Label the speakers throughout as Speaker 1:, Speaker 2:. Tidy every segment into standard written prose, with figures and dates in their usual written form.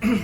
Speaker 1: Dude,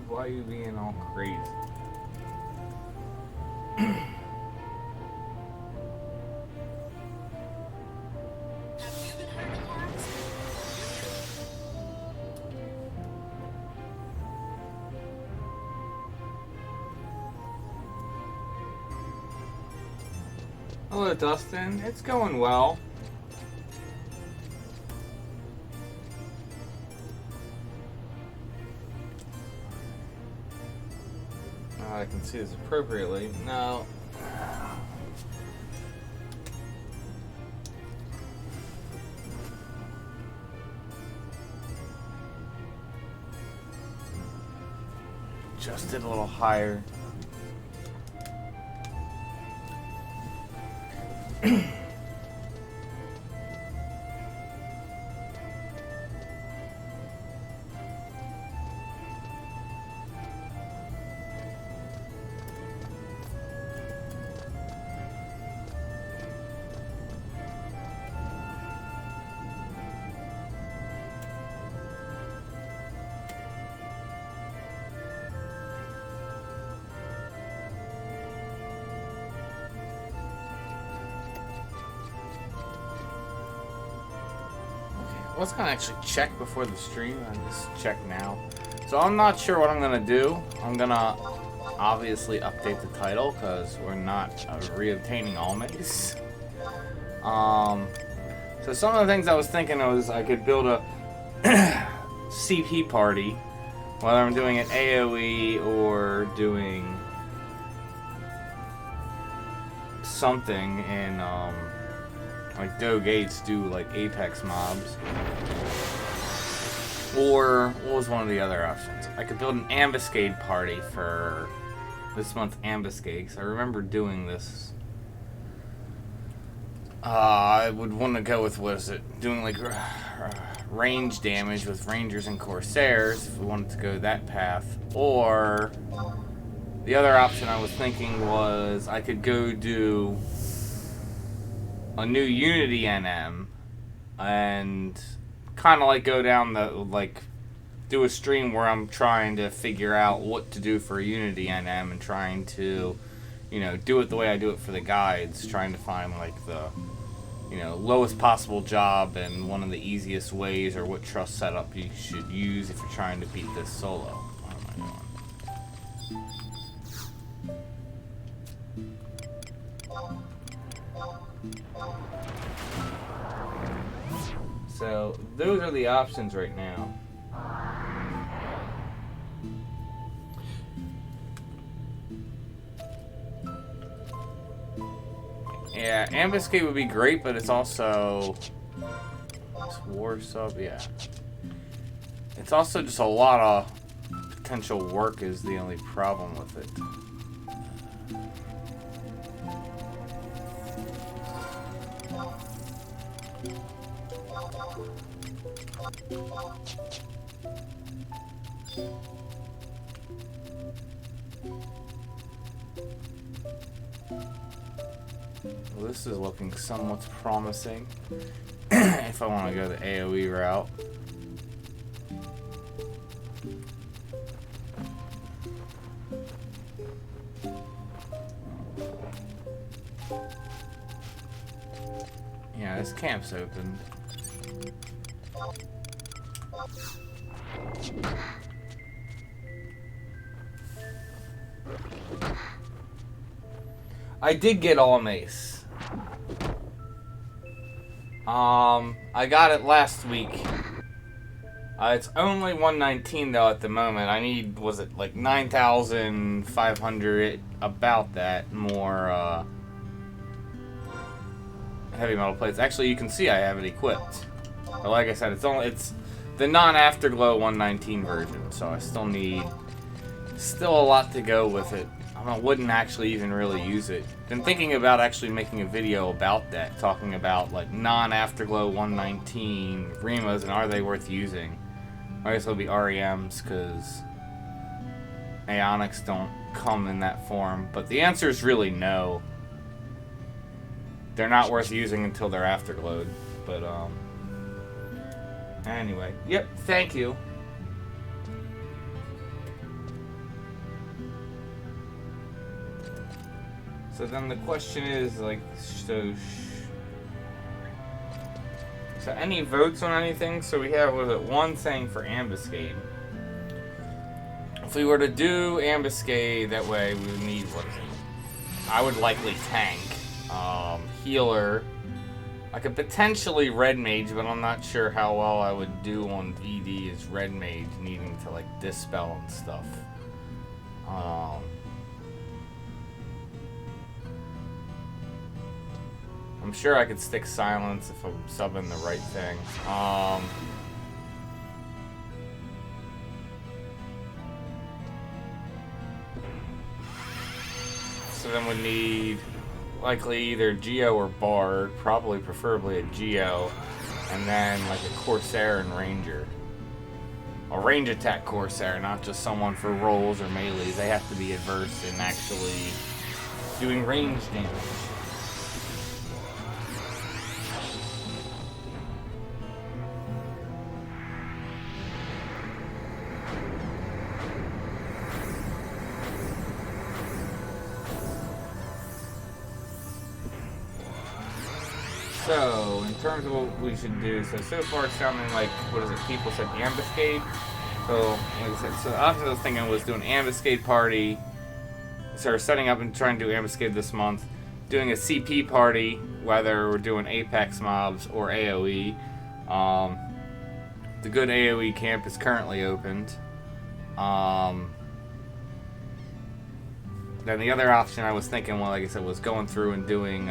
Speaker 1: why are you being all crazy? Hello, Dustin. It's going well. I can see this appropriately. No. Just did a little higher. I was gonna actually check before the stream. I just check now. So I'm not sure what I'm gonna do. I'm gonna obviously update the title because we're not re-obtaining always. So some of the things I was thinking was I could build a CP party, whether I'm doing it AOE or doing something in like Doe Gates do like Apex mobs. Or what was one of the other options? I could build an Ambuscade party for this month's Ambuscade, because I remember doing this. I would want to go with, what is it? Doing like range damage with Rangers and Corsairs, if we wanted to go that path. Or the other option I was thinking was I could go do a new Unity NM and kind of like go down the, like, do a stream where I'm trying to figure out what to do for a Unity NM and trying to, you know, do it the way I do it for the guides, trying to find like the, you know, lowest possible job and one of the easiest ways, or what trust setup you should use if you're trying to beat this solo. What am I doing? So those are the options right now. Yeah, Ambuscade would be great, but it's also war sub, yeah. It's also just a lot of potential work is the only problem with it. Well, this is looking somewhat promising. If I want to go the AoE route. Yeah, this camp's open. I did get all mace. I got it last week. It's only 119 though at the moment. I need, was it like 9,500, about that, more heavy metal plates. Actually, you can see I have it equipped. But like I said, it's the non-afterglow 119 version, so I still a lot to go with it. I wouldn't actually even really use it. Been thinking about actually making a video about that, talking about like non-afterglow 119 Remos and are they worth using. I guess it'll be REMs because Aeonics don't come in that form, but the answer is really no. They're not worth using until they're afterglowed. But anyway, yep. Thank you. So then the question is, like, so any votes on anything? So we have, was it one thing for Ambuscade? If we were to do Ambuscade, that way we would need, what is it? I would likely tank, healer. I could potentially red mage, but I'm not sure how well I would do on VD as red mage, needing to like dispel and stuff. I'm sure I could stick silence if I'm subbing the right thing. So then we need likely either Geo or Bard, probably preferably a Geo, and then like a Corsair and Ranger. A range attack Corsair, not just someone for rolls or melees. They have to be adverse in actually doing range damage. So, in terms of what we should do, so far it's sounding like, what is it, people said Ambuscade? So, like I said, so the option I was thinking was doing Ambuscade party, so we're setting up and trying to do Ambuscade this month, doing a CP party, whether we're doing Apex mobs or AoE. The good AoE camp is currently opened. Then the other option I was thinking, well, like I said, was going through and doing,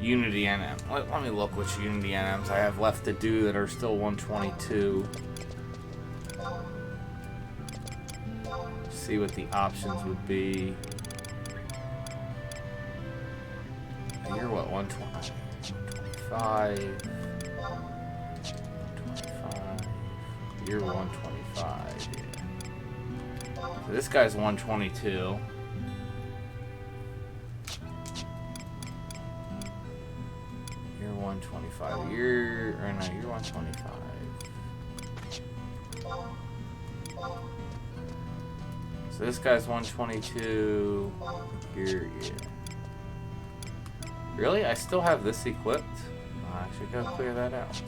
Speaker 1: Unity NM. Let me look which Unity NMs I have left to do that are still 122. See what the options would be. You're what, 120? 125. 125. You're 125, yeah. So this guy's 122. You're 125. You're 125. So this guy's 122. You're, yeah. Really? I still have this equipped? I'll actually go clear that out.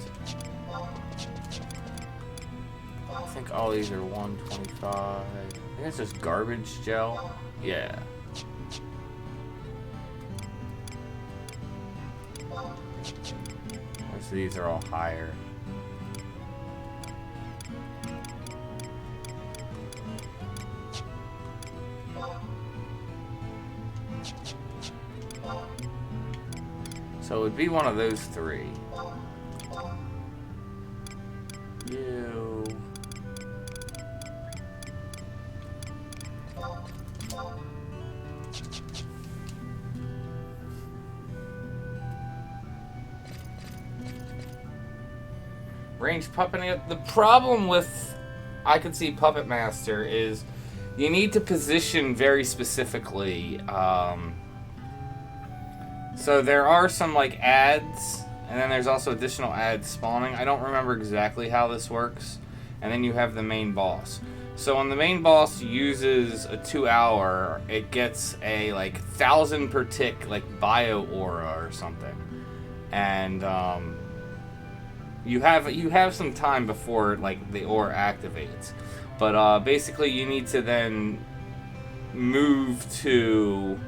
Speaker 1: I think all these are 125. I think it's just garbage gel. Yeah. So these are all higher. So it would be one of those three. You. Range puppeting. The problem with I could see Puppet Master is You need to position very specifically. So there are some like ads, and then there's also additional ads spawning. I don't remember exactly how this works. And then you have the main boss. So when the main boss uses a 2-hour, it gets a like 1,000 per tick like bio aura or something, and you have some time before like the aura activates. But basically, you need to then move to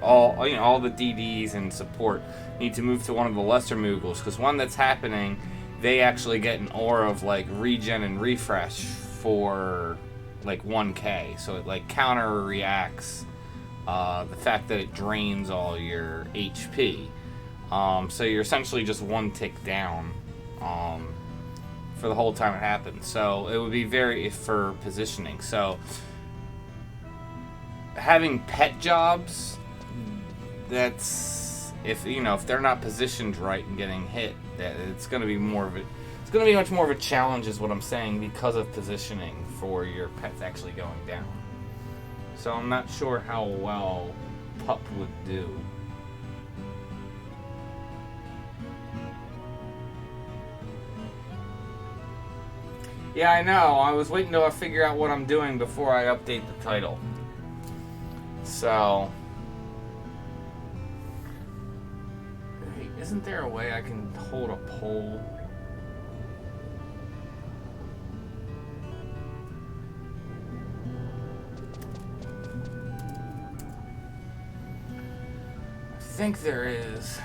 Speaker 1: all the DDs and support need to move to one of the lesser Moogles, because when that's happening, they actually get an aura of like regen and refresh for like 1k, so it like counter reacts the fact that it drains all your HP. So you're essentially just one tick down for the whole time it happens. So it would be very for positioning. So having pet jobs, that's if they're not positioned right and getting hit, it's going to be much more of a challenge, is what I'm saying, because of positioning for your pets actually going down. So I'm not sure how well Pup would do. Yeah, I know. I was waiting till I figure out what I'm doing before I update the title. So, hey, isn't there a way I can hold a poll? I think there is.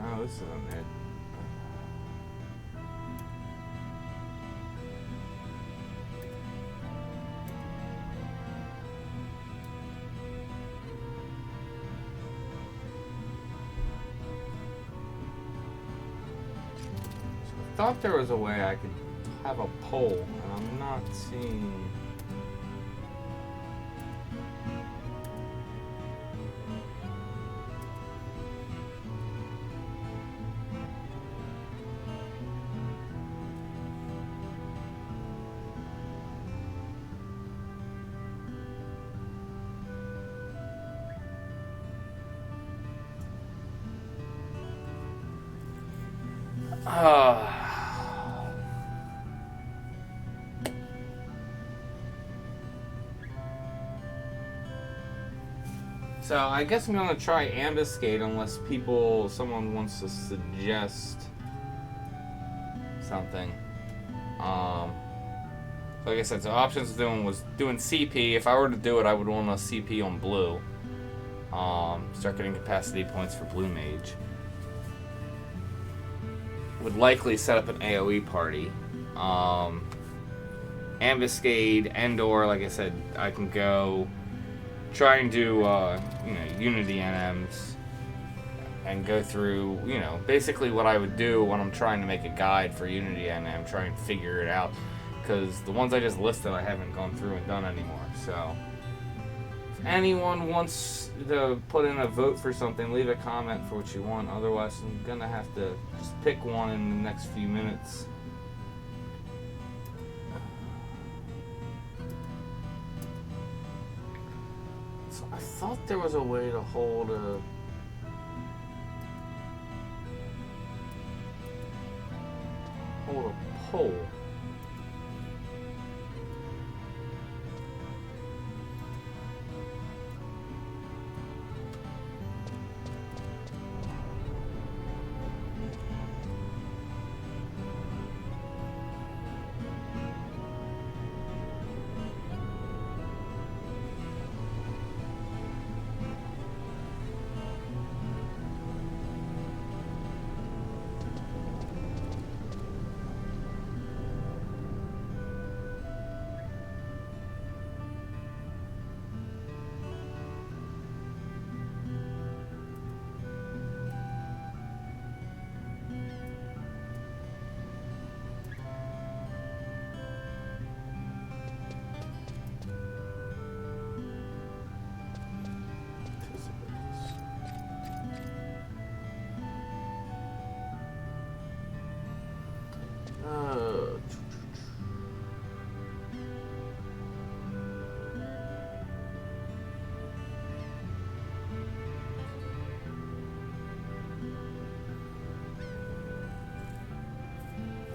Speaker 1: Oh, this isn't it. So I thought there was a way I could have a poll, and I'm not seeing. So I guess I'm gonna try Ambuscade unless someone wants to suggest something. Like I said, so options was doing CP. If I were to do it, I would want a CP on blue. Start getting capacity points for blue mage. Would likely set up an AoE party. Ambuscade and/or, like I said, I can go try and do Unity NMs and go through basically what I would do when I'm trying to make a guide for Unity NM, try and figure it out, because the ones I just listed I haven't gone through and done anymore. So if anyone wants to put in a vote for something, leave a comment for what you want. Otherwise, I'm gonna have to just pick one in the next few minutes. So I thought there was a way to hold a poll.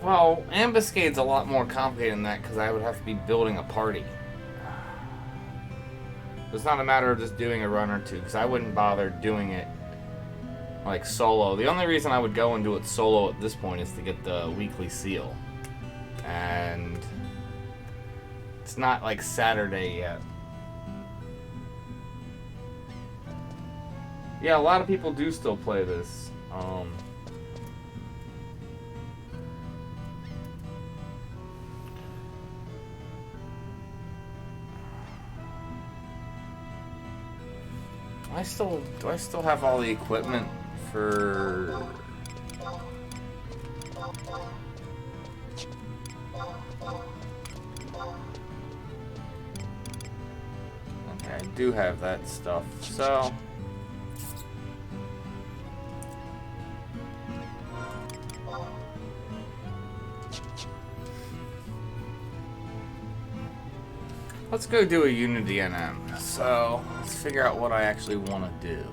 Speaker 1: Well, Ambuscade's a lot more complicated than that because I would have to be building a party. It's not a matter of just doing a run or two because I wouldn't bother doing it like solo. The only reason I would go and do it solo at this point is to get the weekly seal. And it's not like Saturday yet. Yeah, a lot of people do still play this. Do I still have all the equipment for? Okay, I do have that stuff. So let's go do a Unity NM. So let's figure out what I actually want to do.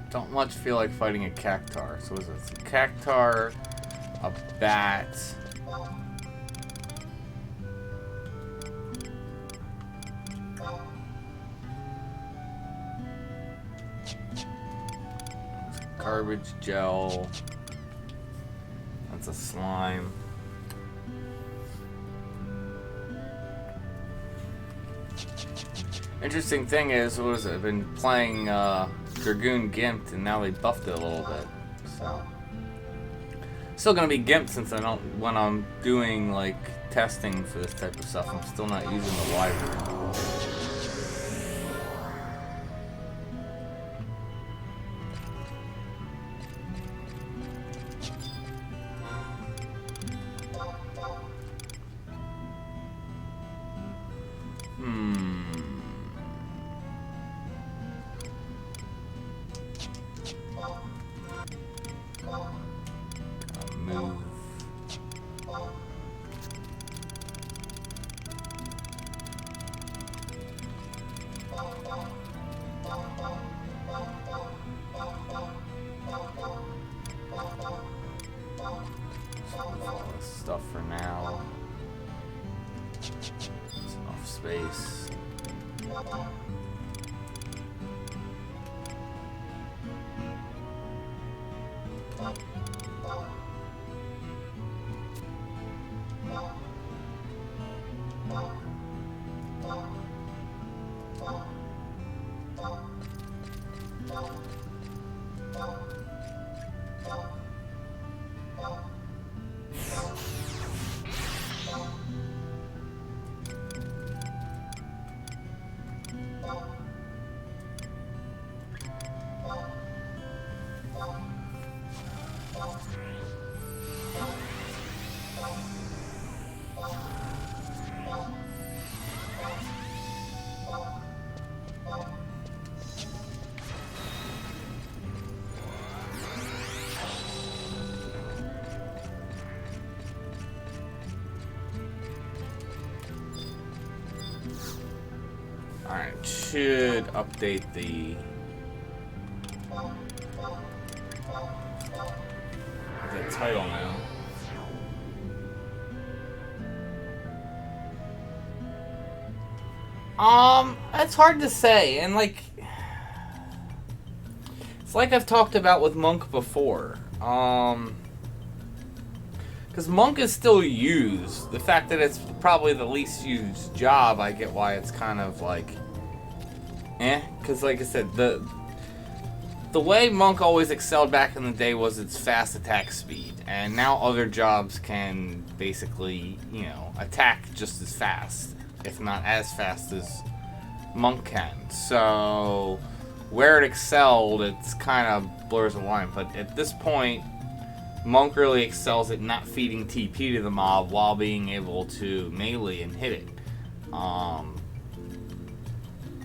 Speaker 1: Don't much feel like fighting a cactar. So is it a cactar, a bat? Garbage gel. That's a slime. Interesting thing is, what is it? I've been playing Dragoon Gimped, and now they buffed it a little bit. So still gonna be Gimped since I don't. When I'm doing like testing for this type of stuff, I'm still not using the library. Move. All this stuff for now. It's enough space. Alright, should update the title now. It's hard to say, and like it's like I've talked about with Monk before. Because Monk is still used. The fact that it's probably the least used job, I get why it's kind of like, Because like I said, the way Monk always excelled back in the day was its fast attack speed. And now other jobs can basically, you know, attack just as fast, if not as fast as Monk can. So where it excelled, it's kind of blurs the line. But at this point, Monk really excels at not feeding TP to the mob while being able to melee and hit it.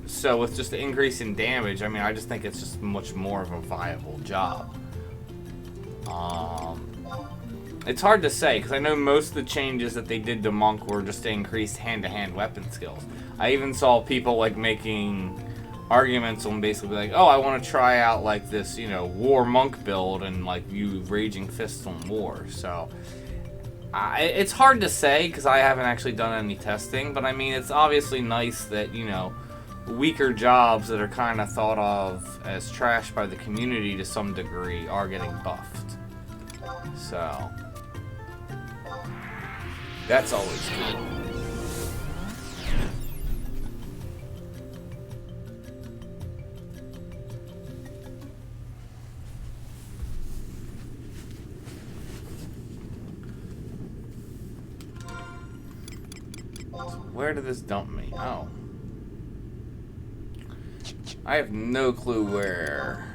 Speaker 1: So with just the increase in damage, I mean, I just think it's just much more of a viable job. It's hard to say, because I know most of the changes that they did to Monk were just to increase hand-to-hand weapon skills. I even saw people, like, making arguments on basically like, oh, I want to try out, like, this, you know, War Monk build and, like, use Raging Fists on War. So, it's hard to say, because I haven't actually done any testing, but, I mean, it's obviously nice that, you know, weaker jobs that are kind of thought of as trash by the community to some degree are getting buffed. So, that's always cool. Where did this dump me? Oh. I have no clue where.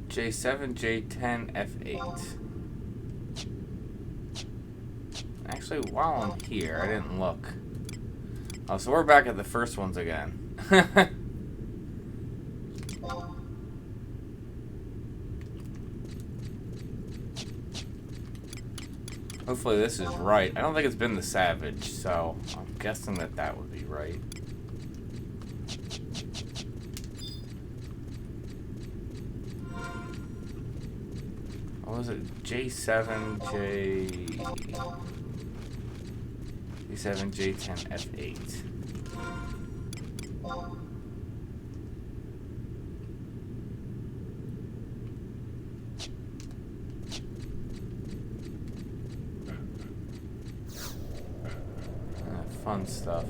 Speaker 1: J7, J10, F8. Actually, while I'm here, I didn't look. Oh, so we're back at the first ones again. Hopefully this is right. I don't think it's been the Savage, so I'm guessing that that would be right. What was it? J7, J7, J10, F8. Fun stuff.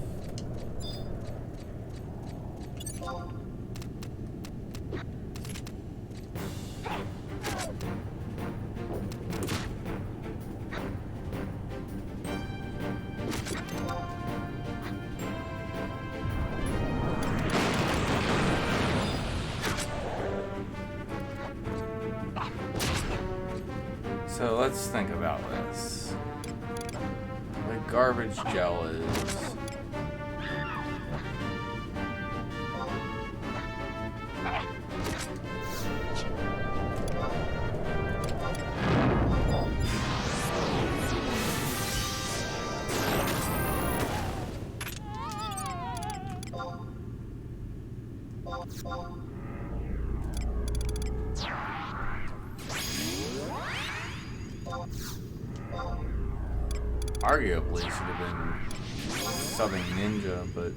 Speaker 1: So let's think about this. The garbage gel is... arguably should have been subbing Ninja, but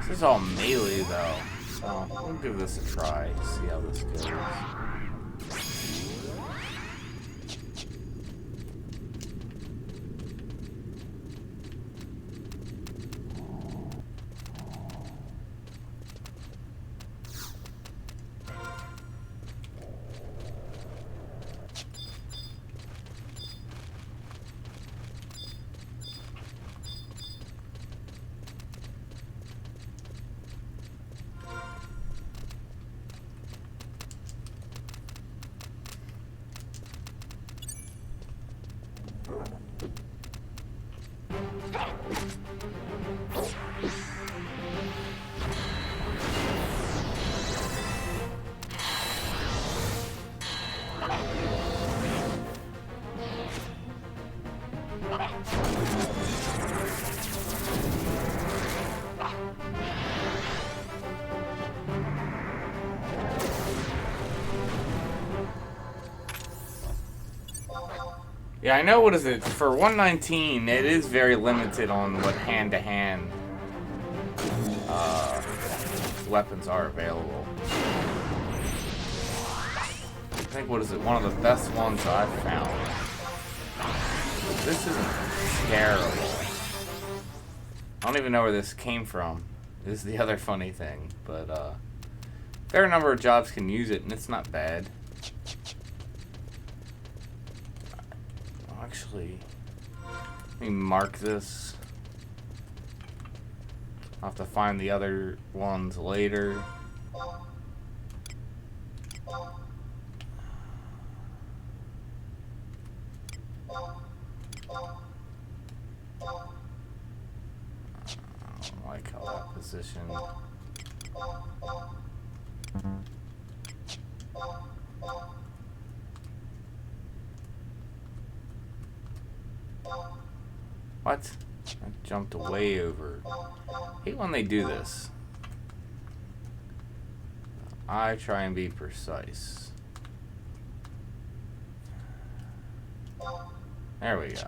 Speaker 1: this is all melee though, so we'll give this a try, see how this goes. Yeah, I know, what is it? For 119, it is very limited on what hand-to-hand weapons are available. I think, what is it? One of the best ones I've found. This isn't terrible. I don't even know where this came from. This is the other funny thing. But, a fair number of jobs can use it, and it's not bad. actually, let me mark this. I'll have to find the other ones later. I don't like how that position. What? I jumped way over. I hate when they do this. I try and be precise. There we go.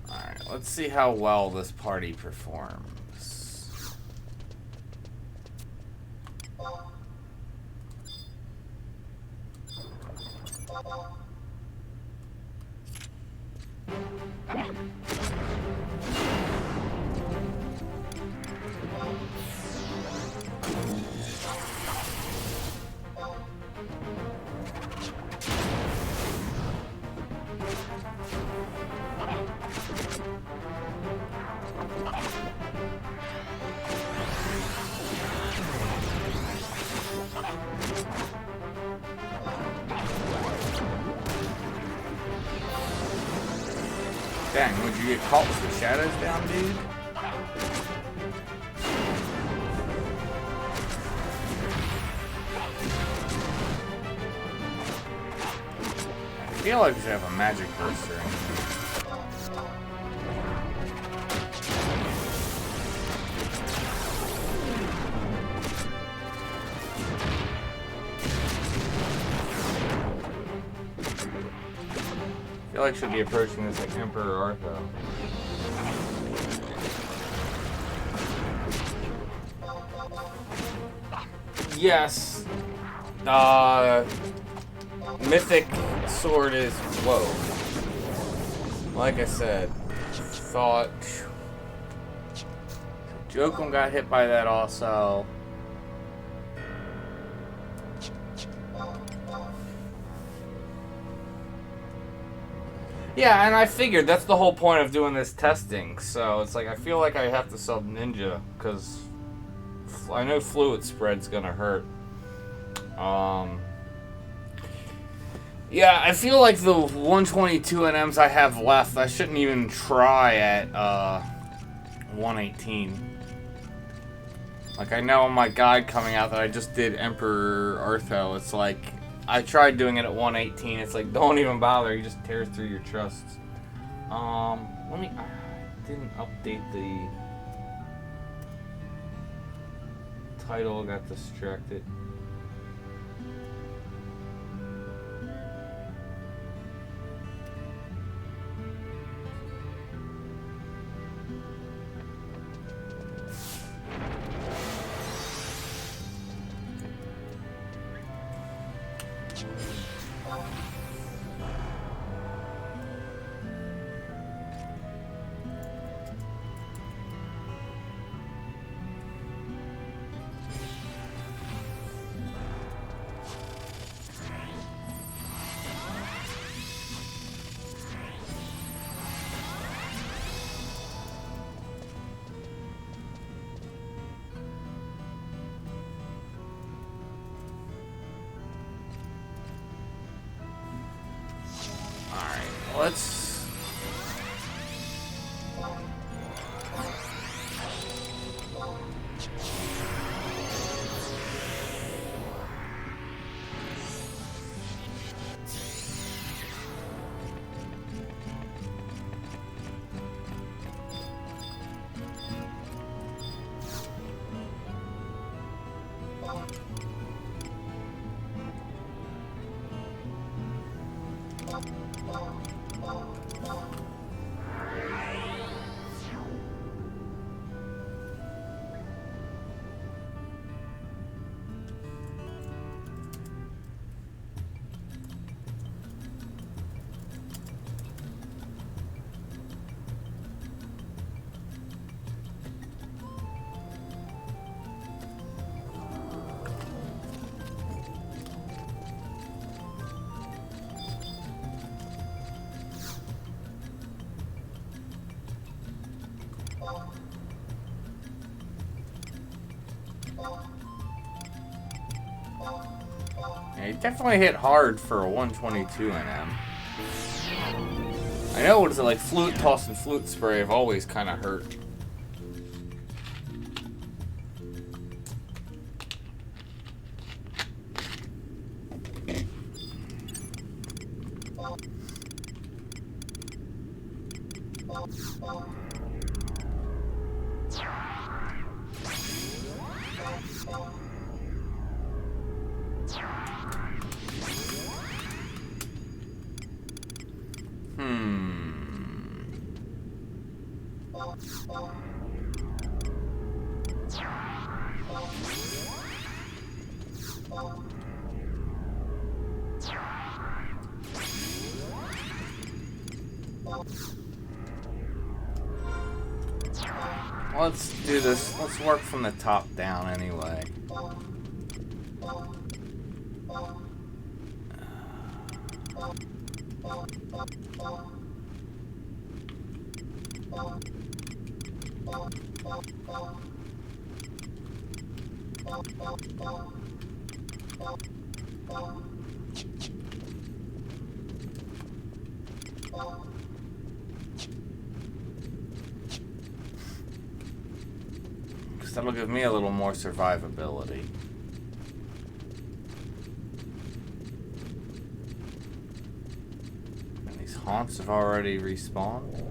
Speaker 1: Alright, let's see how well this party performs. Dang, would you get caught with the shadows down, dude? I feel like we should have a magic burst or anything. I feel like I should be approaching this like Emperor Artho. Yes. Mythic sword is whoa. Like I said, thought Jokum got hit by that also. Yeah, and I figured that's the whole point of doing this testing. So it's like I feel like I have to sub Ninja because I know fluid spread's gonna hurt. Yeah, I feel like the 122 NMs I have left, I shouldn't even try at 118. Like I know on my guide coming out that I just did Emperor Artho. It's like I tried doing it at 118. It's like don't even bother. You just tear through your trusts. Let me. I didn't update the title. Got distracted. Let's. definitely hit hard for a 122 NM. I know, what is it, like flute toss and flute spray have always kind of hurt. Let's do this. Let's work from the top down anyway. Because that'll give me a little more survivability. And these haunts have already respawned.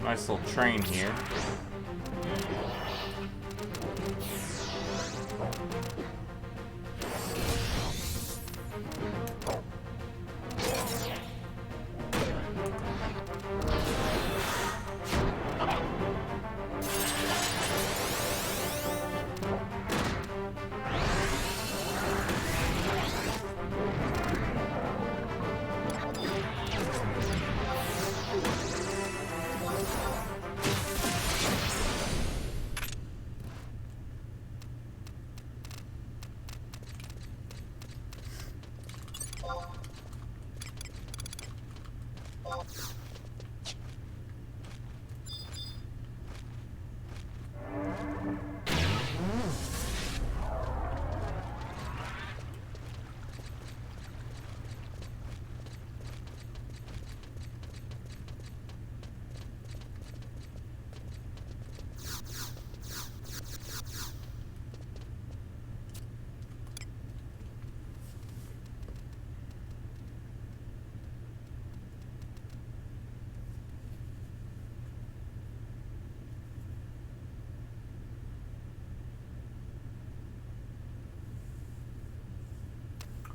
Speaker 1: Nice little train here.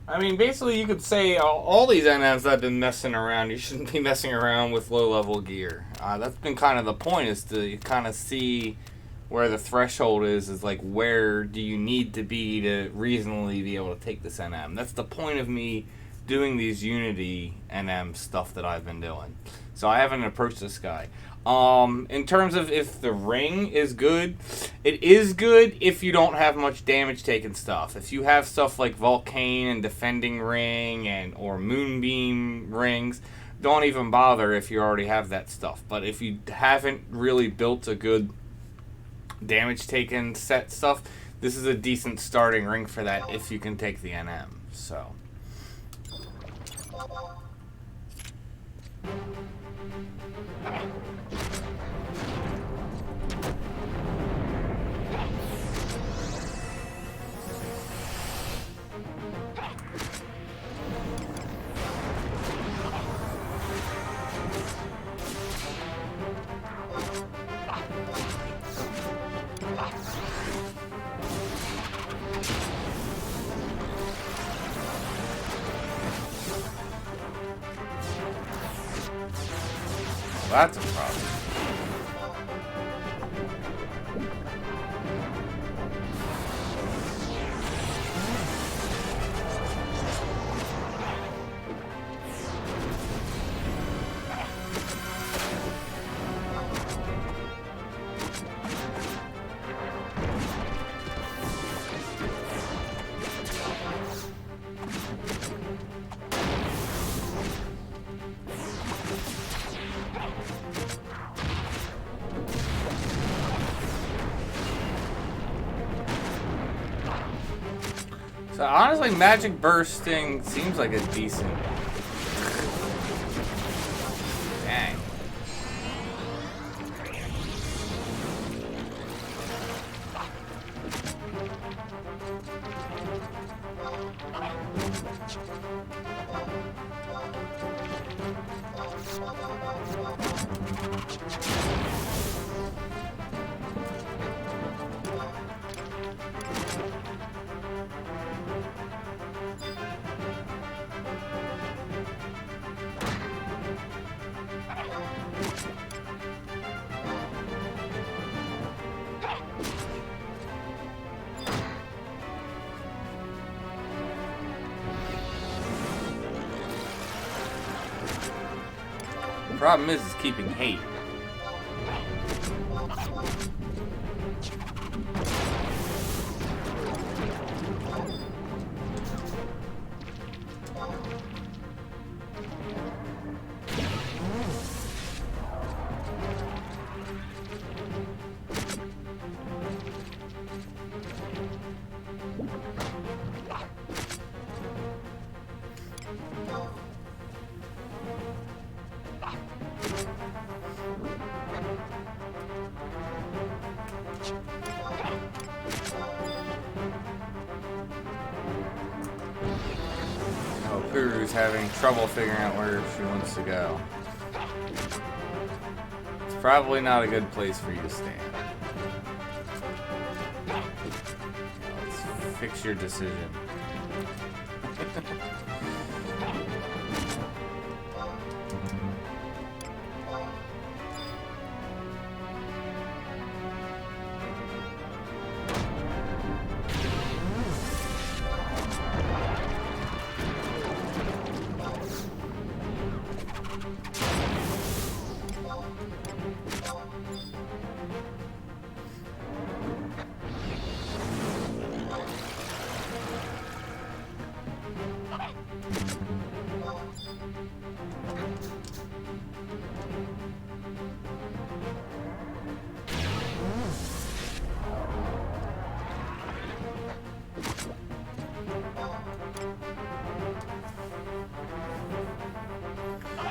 Speaker 1: I mean, basically, you could say all these NMs that have been messing around, you shouldn't be messing around with low-level gear. That's been kind of the point, is to kind of see where the threshold is like, where do you need to be to reasonably be able to take this NM. That's the point of me doing these Unity NM stuff that I've been doing. So I haven't approached this guy. In terms of if the ring is good, it is good if you don't have much damage taken stuff. If you have stuff like Volcane and Defending Ring or Moonbeam rings, don't even bother if you already have that stuff. But if you haven't really built a good damage taken set stuff, this is a decent starting ring for that if you can take the NM. So That's a problem. So honestly, magic bursting seems like a decent. Dang. Problem is keeping hate. Puru's having trouble figuring out where she wants to go. It's probably not a good place for you to stand. Let's fix your decision.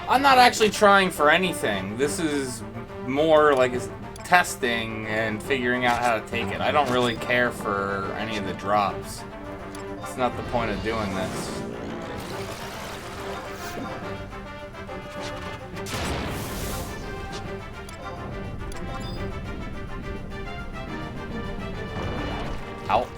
Speaker 1: I'm not actually trying for anything. This is more like testing and figuring out how to take it. I don't really care for any of the drops. It's not the point of doing this. Ouch.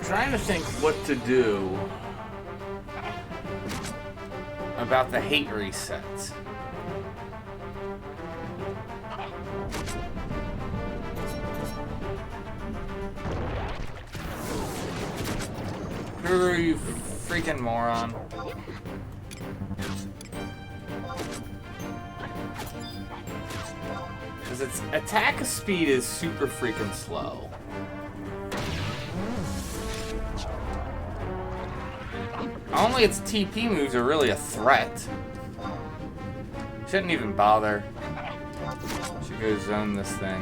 Speaker 1: Trying to think what to do about the hate resets. Who are you, freaking moron? Because its attack speed is super freaking slow. Only its TP moves are really a threat. Shouldn't even bother. Should go zone this thing.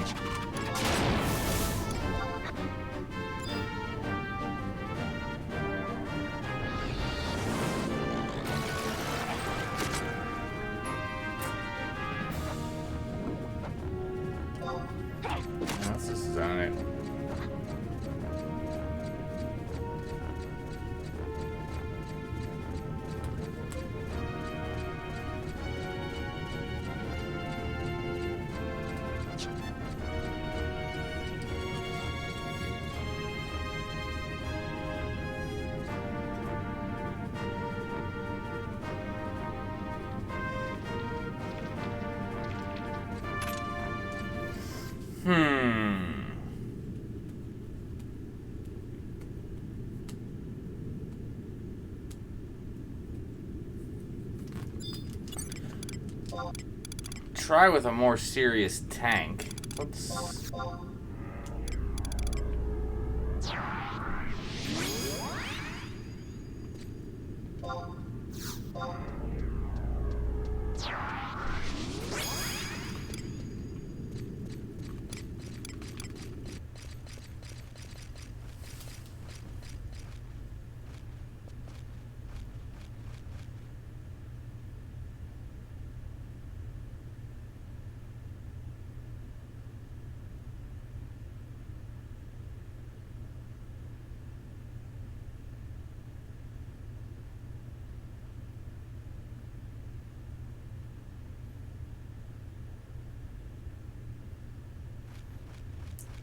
Speaker 1: try with a more serious tank. Let's...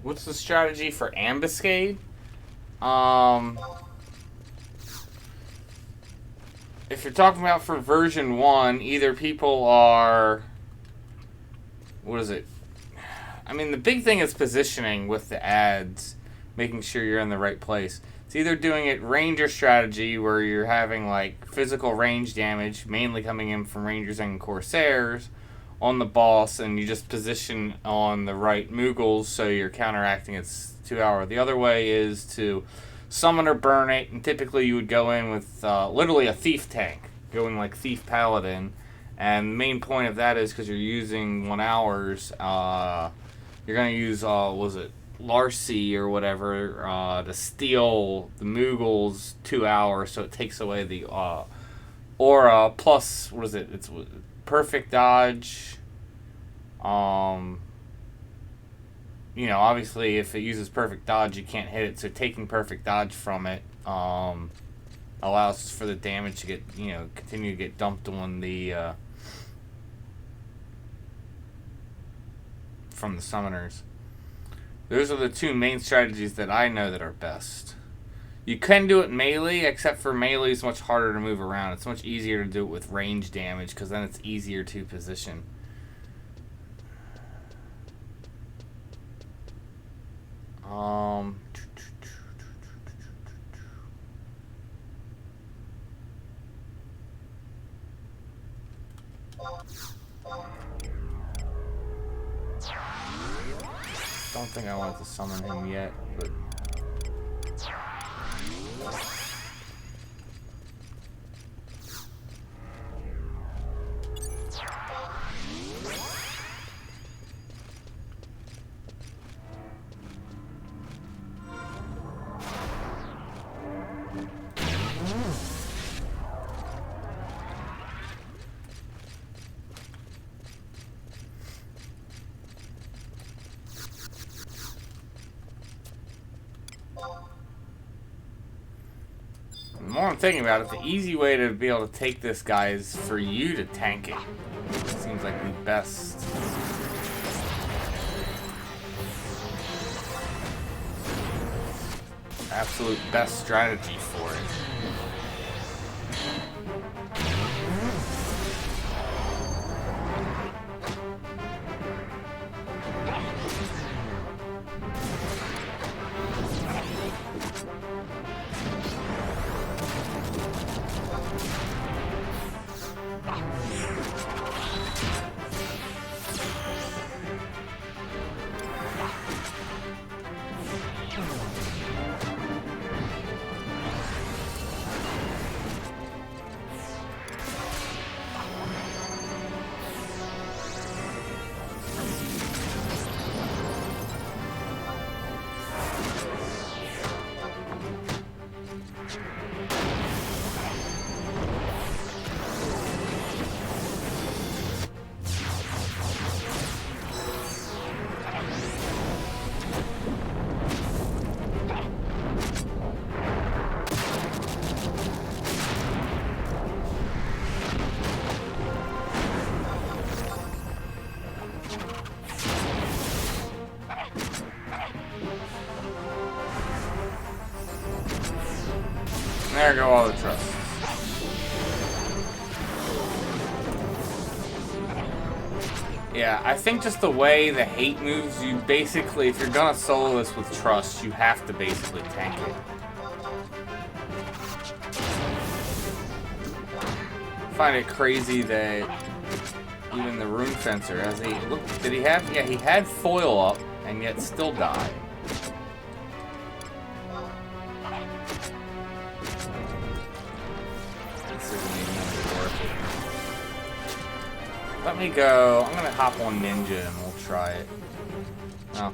Speaker 1: What's the strategy for Ambuscade? If you're talking about for version 1, either people are... What is it? I mean, the big thing is positioning with the ads, making sure you're in the right place. It's either doing it Ranger strategy, where you're having, like, physical range damage, mainly coming in from Rangers and Corsairs, on the boss, and you just position on the right Moogles so you're counteracting its 2-hour. The other way is to summon or burn it, and typically you would go in with literally a thief tank, going like Thief Paladin, and the main point of that is because you're using 1 hours, you're going to use, was it Larcy or whatever, to steal the Moogles 2 hours, so it takes away the aura, plus, what is it, it's perfect dodge. You know, obviously if it uses perfect dodge you can't hit it, so taking perfect dodge from it allows for the damage to get, you know, continue to get dumped on the from the summoners. Those are the two main strategies that I know that are best. You can do it melee, except for melee is much harder to move around. It's much easier to do it with range damage, because then it's easier to position. Don't think I want to summon him yet, but... The more I'm thinking about it, the easy way to be able to take this guy is for you to tank it. It seems like the best. Absolute best strategy for it. There go all the trusts. Yeah, I think just the way the hate moves, you basically, if you're gonna solo this with trust, you have to basically tank it. I find it crazy that Even the rune fencer, as he look, did he have? Yeah, he had foil up, and yet still died. This isn't even worth it. Let me go. I'm gonna hop on Ninja and we'll try it. Oh.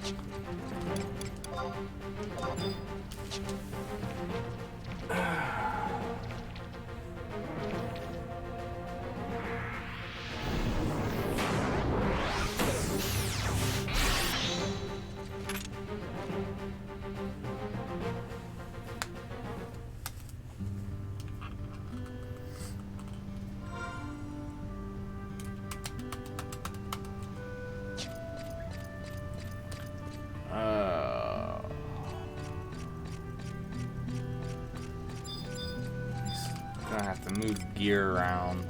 Speaker 1: Gonna have to move gear around.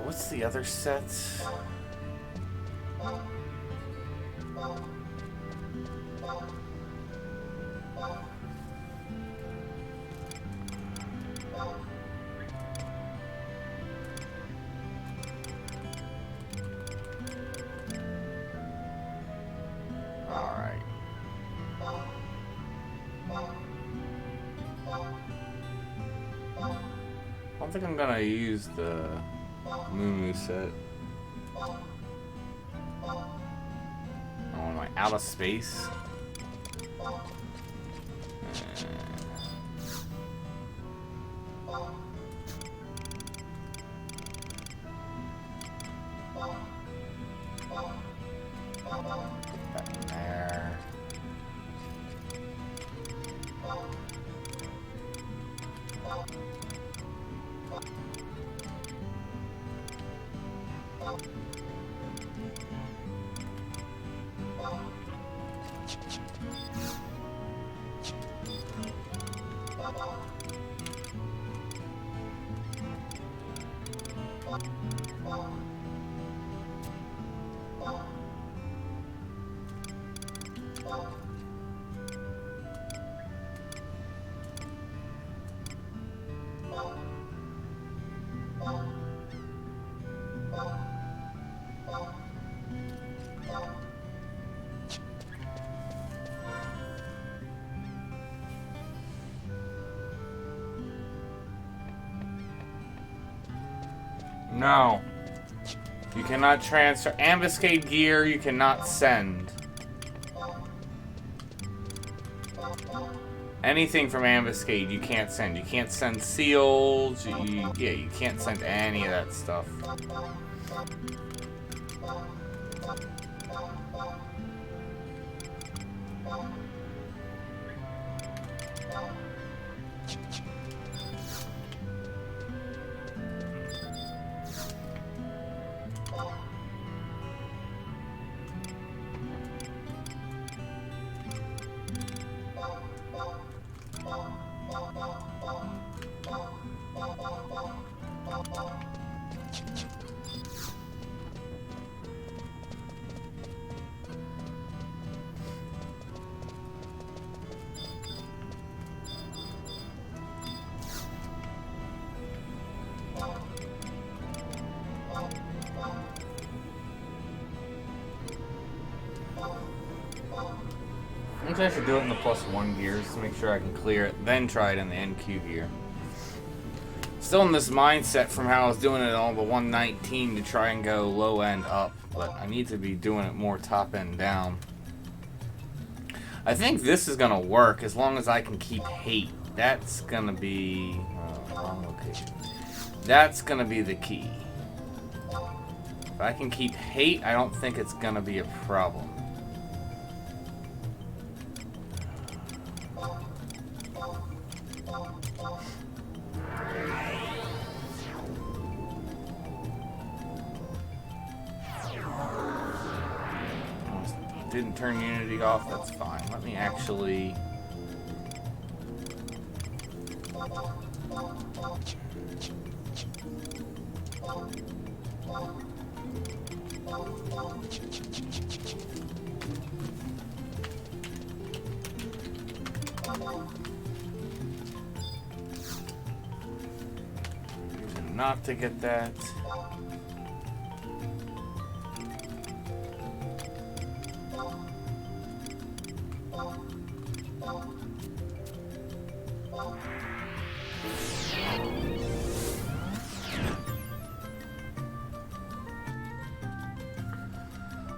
Speaker 1: What's the other set? Alright. I don't think I'm gonna use the Moo set. Oh, am I out of space? Put that in there. No. You cannot transfer. Ambuscade gear, you cannot send. Anything from Ambuscade, you can't send. You can't send seals. You can't send any of that stuff. I think I should do it in the +1 gears to make sure I can clear it, then try it in the NQ gear. Still in this mindset from how I was doing it on the 119 to try and go low end up, but I need to be doing it more top end down. I think this is gonna work as long as I can keep hate. That's gonna be wrong location. That's gonna be the key. If I can keep hate, I don't think it's gonna be a problem. Didn't turn Unity off, that's fine. Let me actually... Not to get that.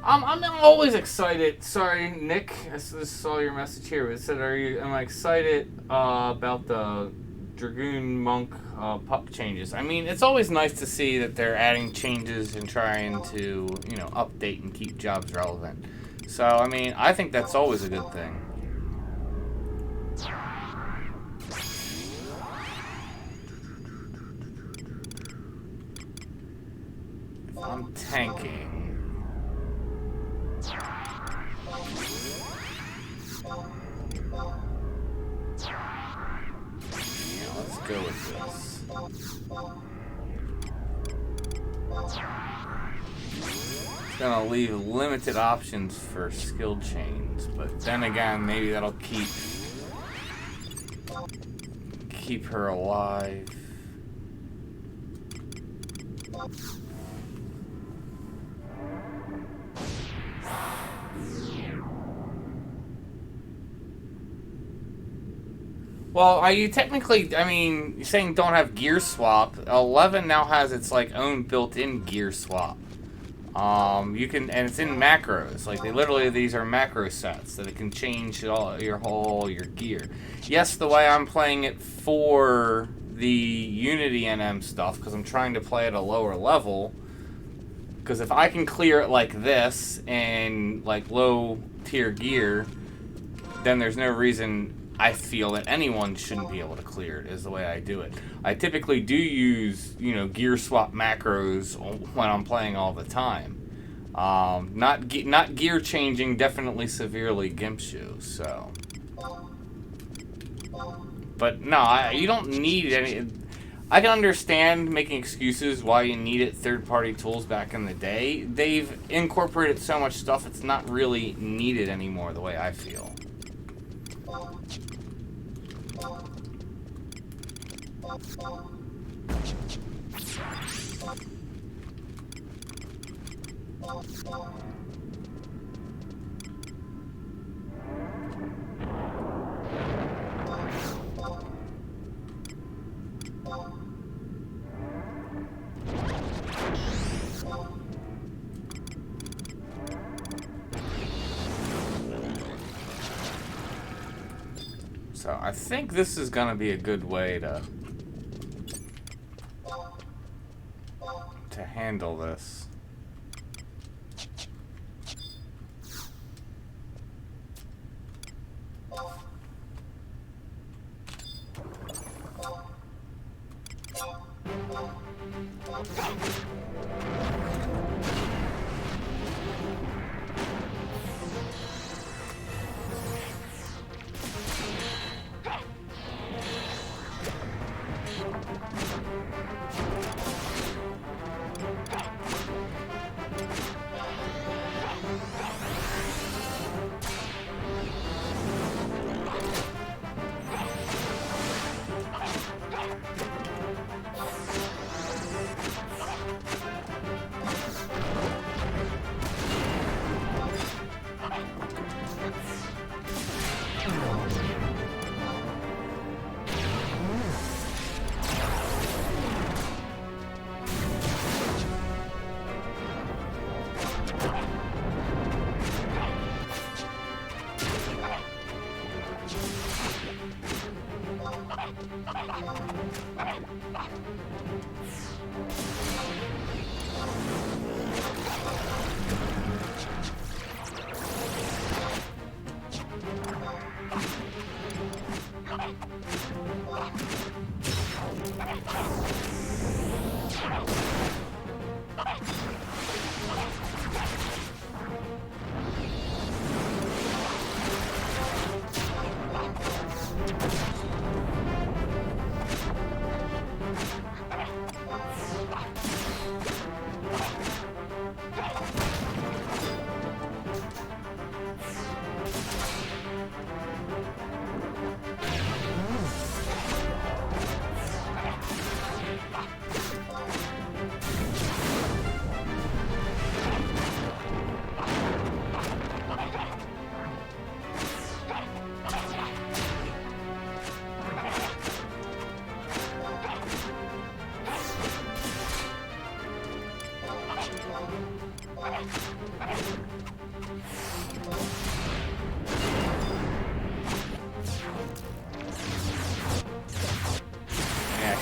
Speaker 1: I'm always excited. Sorry, Nick, I just saw your message here. It said, am I excited about the Dragoon Monk puck changes? I mean, it's always nice to see that they're adding changes and trying to, you know, update and keep jobs relevant. So, I mean, I think that's always a good thing. If I'm tanking... go with this. It's gonna leave limited options for skill chains, but then again, maybe that'll keep her alive. Well, you technically, I mean, you're saying don't have gear swap. 11 now has its like own built-in gear swap. You can, and it's in macros. Like these are macro sets that it can change your gear. Yes, the way I'm playing it for the Unity NM stuff, because I'm trying to play at a lower level. Because if I can clear it like this and like low tier gear, then there's no reason I feel that anyone shouldn't be able to clear it, is the way I do it. I typically do use, you know, gear swap macros when I'm playing all the time. Not gear changing, definitely severely gimps you, so. But no, you don't need any. I can understand making excuses why you needed third-party tools back in the day. They've incorporated so much stuff, it's not really needed anymore, the way I feel. So I think this is gonna be a good way to handle this.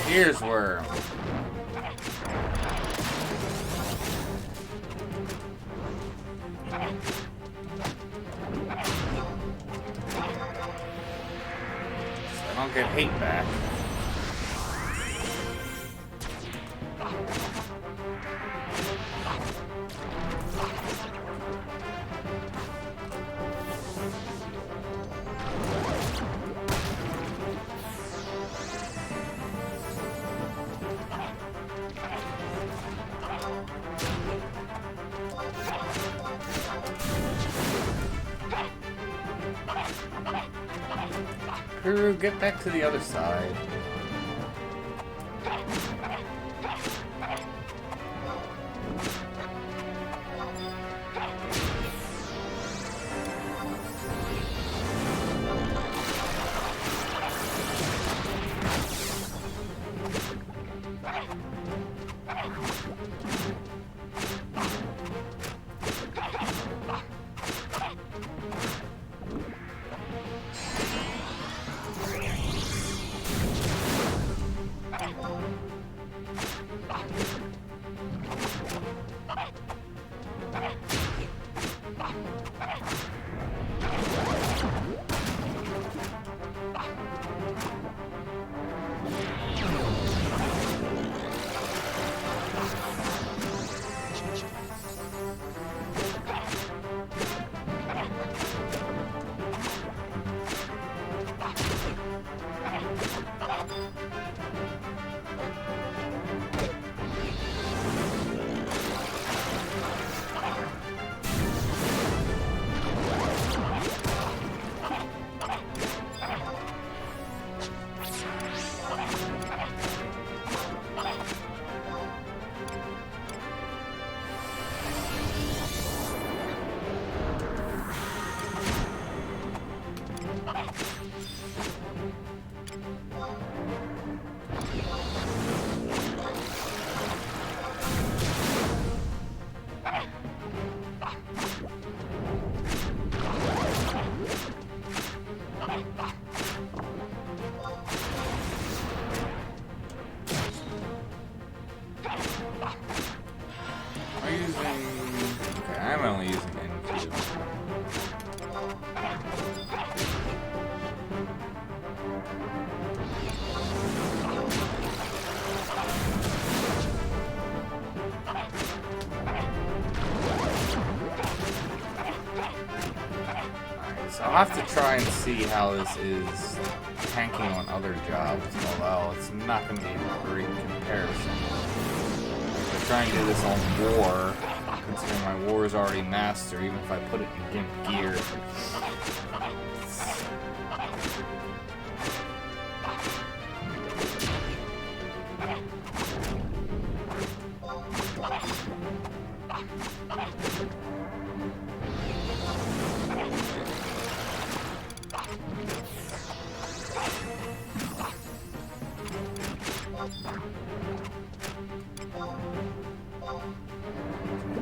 Speaker 1: Here's where I don't get hate back. Crew, get back to the other side. I'll have to try and see how this is tanking on other jobs, although it's not going to be a great comparison. If I try and do this on war, considering my war is already master, even if I put it in GIMP gear.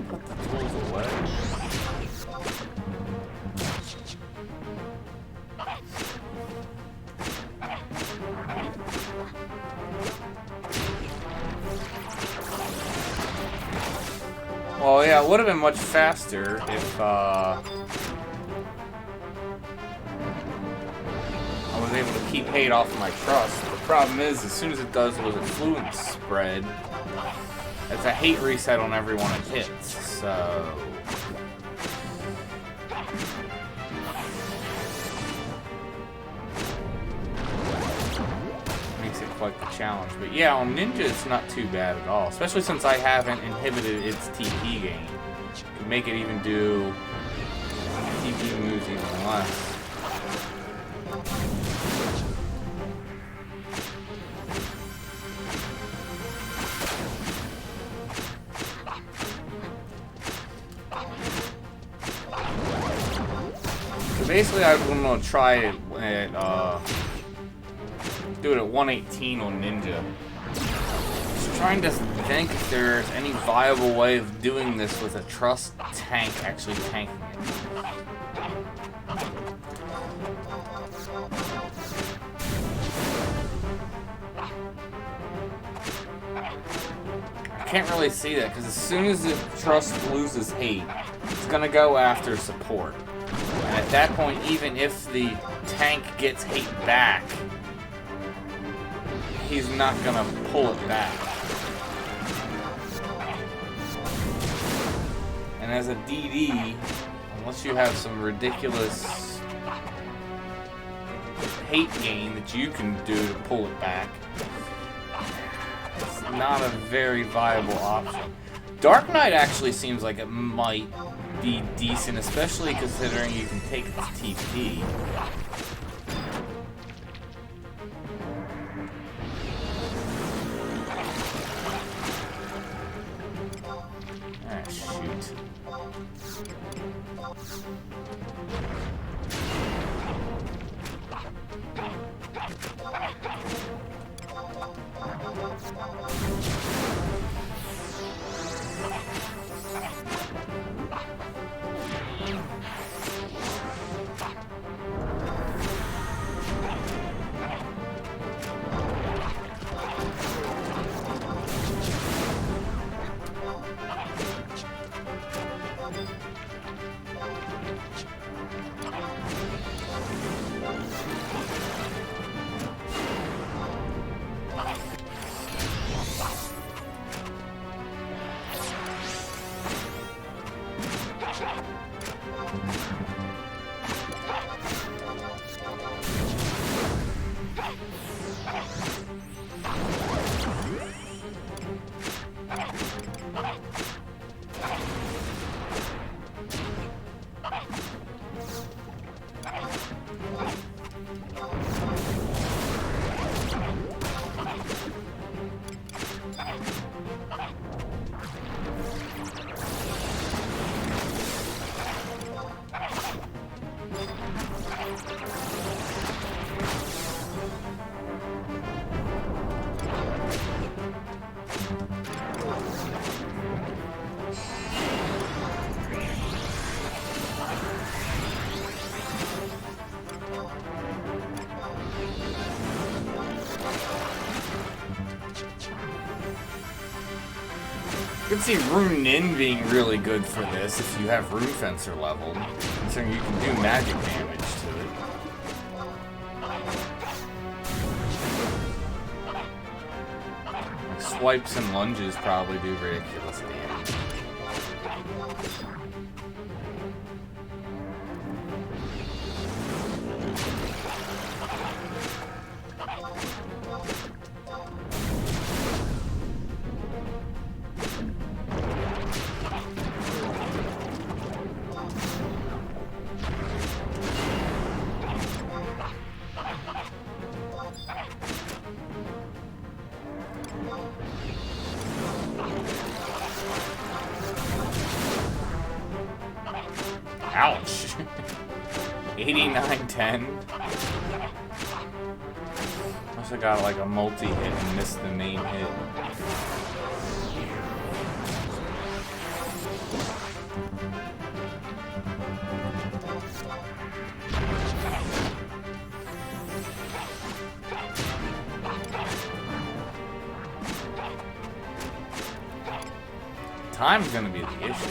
Speaker 1: Put the tools away. Well, yeah, it would have been much faster if I was able to keep hate off of my trust. The problem is, as soon as it does was a fluent spread, it's a hate reset on everyone it hits, so... makes it quite the challenge. But yeah, on Ninja it's not too bad at all, especially since I haven't inhibited its TP gain. Could make it even do TP moves even less. Basically, I want to try it at, do it at 118 on Ninja. Just trying to think if there's any viable way of doing this with a trust tank actually tanking it. I can't really see that, because as soon as the trust loses hate, it's going to go after support. And at that point, even if the tank gets hate back, he's not gonna pull it back. And as a DD, unless you have some ridiculous hate gain that you can do to pull it back, it's not a very viable option. Dark Knight actually seems like it might be decent, especially considering you can take its TP. Ah, shoot. I can see Rune Nin being really good for this if you have Rune Fencer leveled, considering you can do magic damage to it. Like swipes and lunges probably do ridiculous damage. Ouch. 89-10. Must have got like a multi-hit and missed the main hit. Time's gonna be the issue.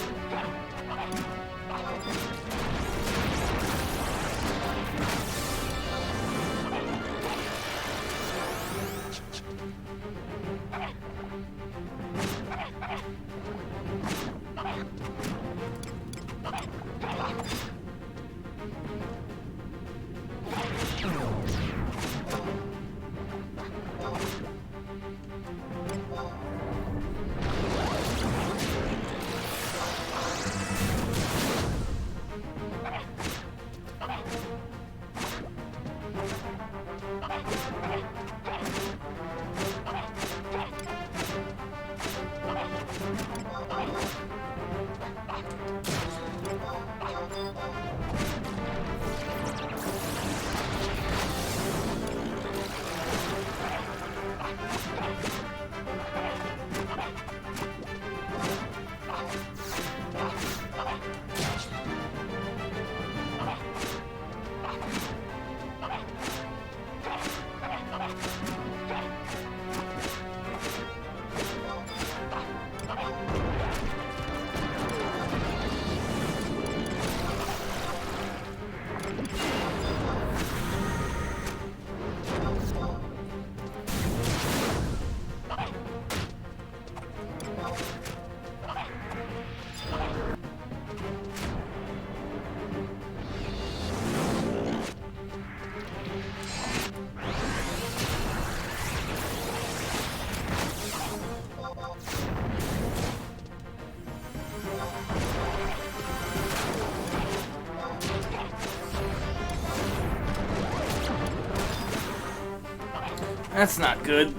Speaker 1: That's not good.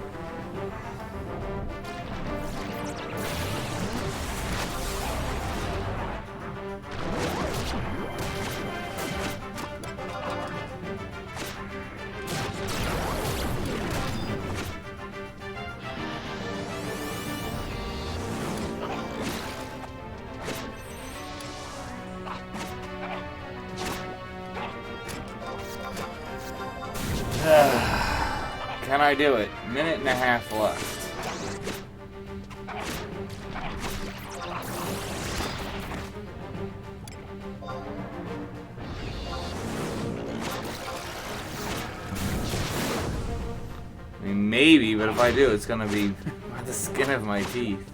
Speaker 1: Can I do it? Minute and a half left. I mean, maybe, but if I do, it's gonna be by the skin of my teeth.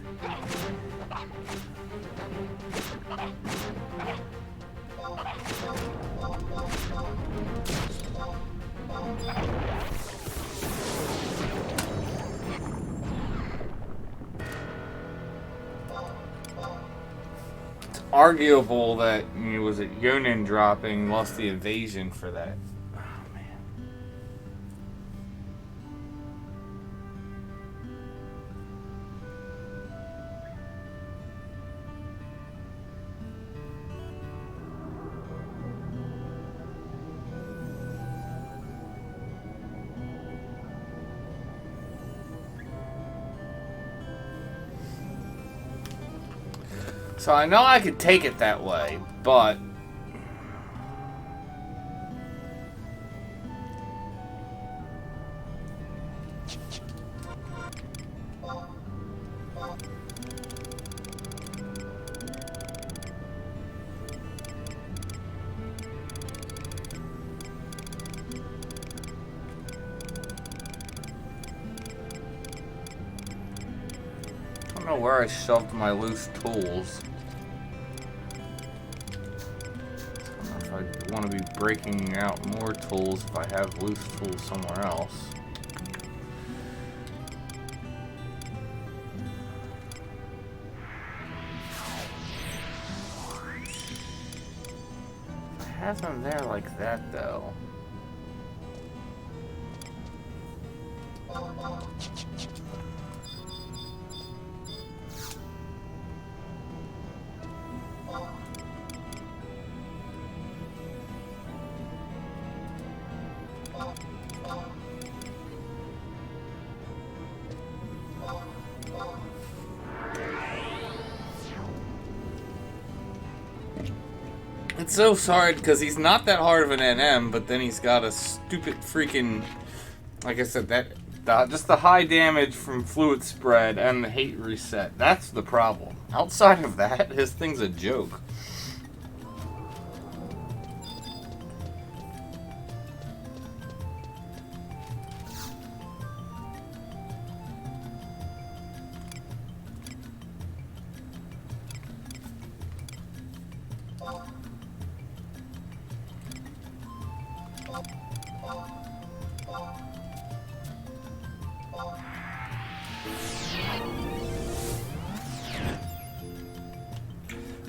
Speaker 1: Arguable that, you know, was it UNM dropping, lost the evasion for that. Oh man. So I know I could take it that way, but I don't know where I shoved my loose tools. I want to be breaking out more tools if I have loose tools somewhere else. If I have them there like that, though. It's so hard because he's not that hard of an NM, but then he's got a stupid freaking, like I said, just the high damage from fluid spread and the hate reset. That's the problem. Outside of that, his thing's a joke.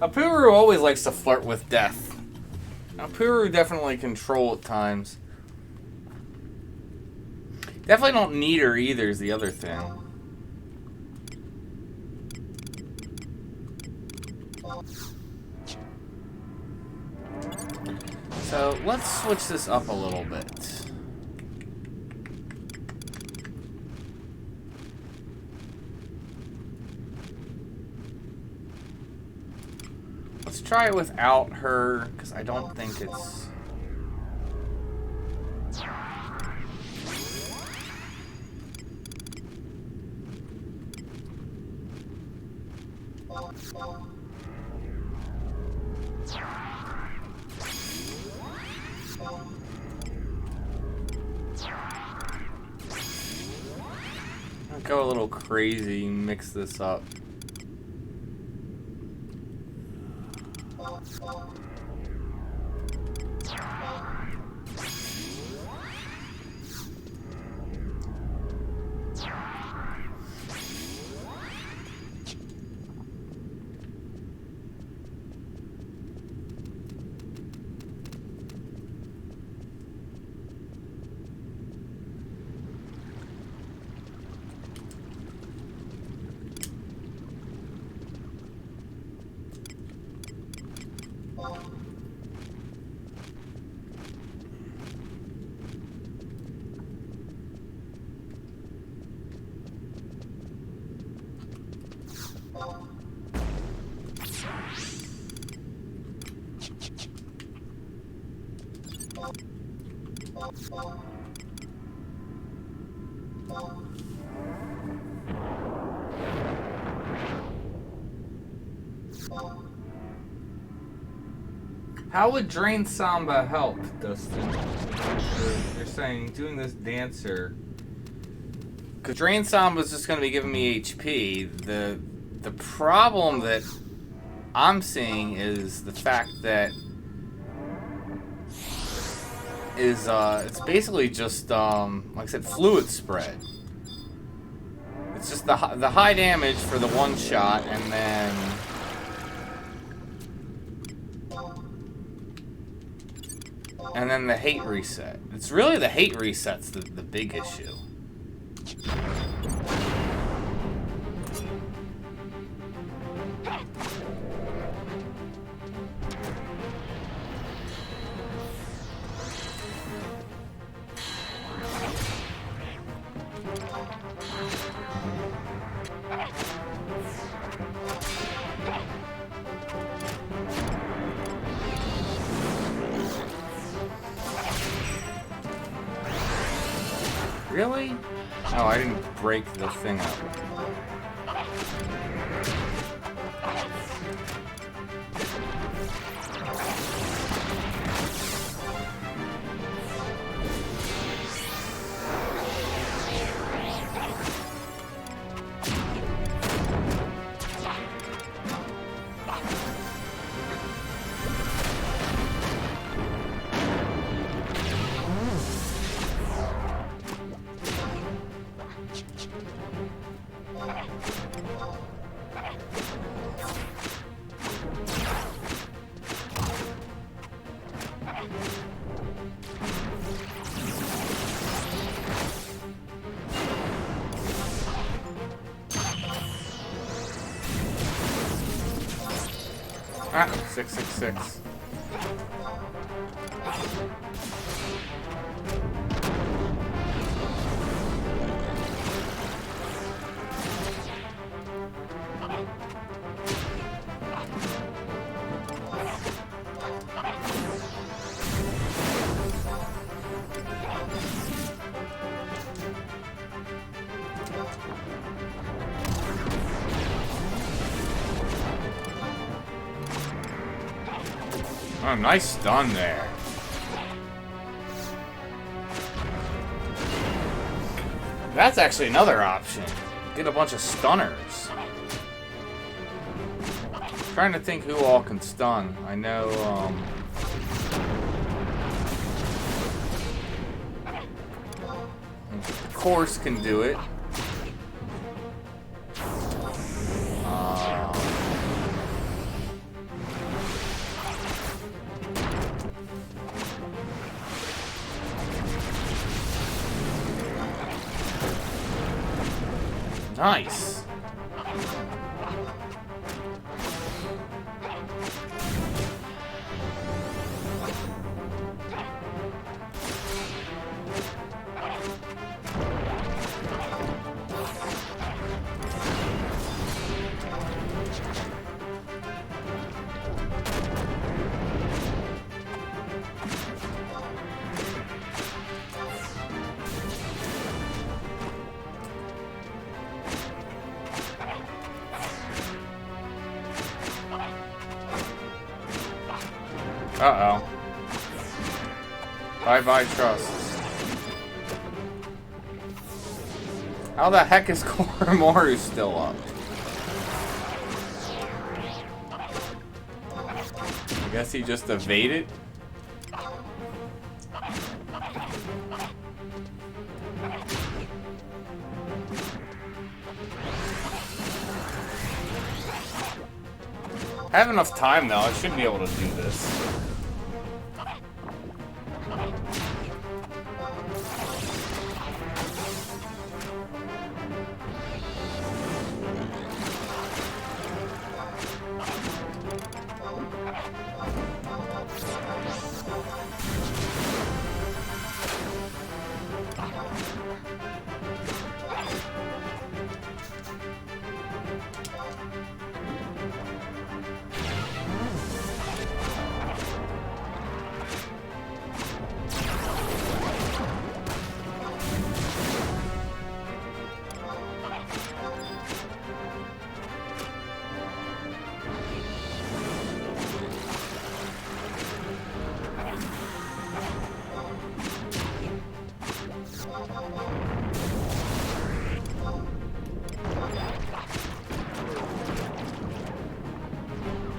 Speaker 1: Apuru always likes to flirt with death. Apuru definitely control at times. Definitely don't need her either is the other thing. So let's switch this up a little bit. Let's try it without her, because I don't think it's... I'll go a little crazy, mix this up. How would Drain Samba help, Dustin? You're saying doing this dancer. Because Drain Samba is just going to be giving me HP. The problem that I'm seeing is the fact that it's basically just like I said, fluid spread. It's just the high damage for the one shot, and then the hate reset. It's really the hate reset's the big issue. Really? Oh, I didn't break the thing up. Ah, 666. Oh, nice stun there. That's actually another option. Get a bunch of stunners. Trying to think who all can stun. I know, Course can do it. Nice. Uh-oh. Bye-bye trust. How the heck is Koromoru still up? I guess he just evaded? I have enough time though, I should be able to do this.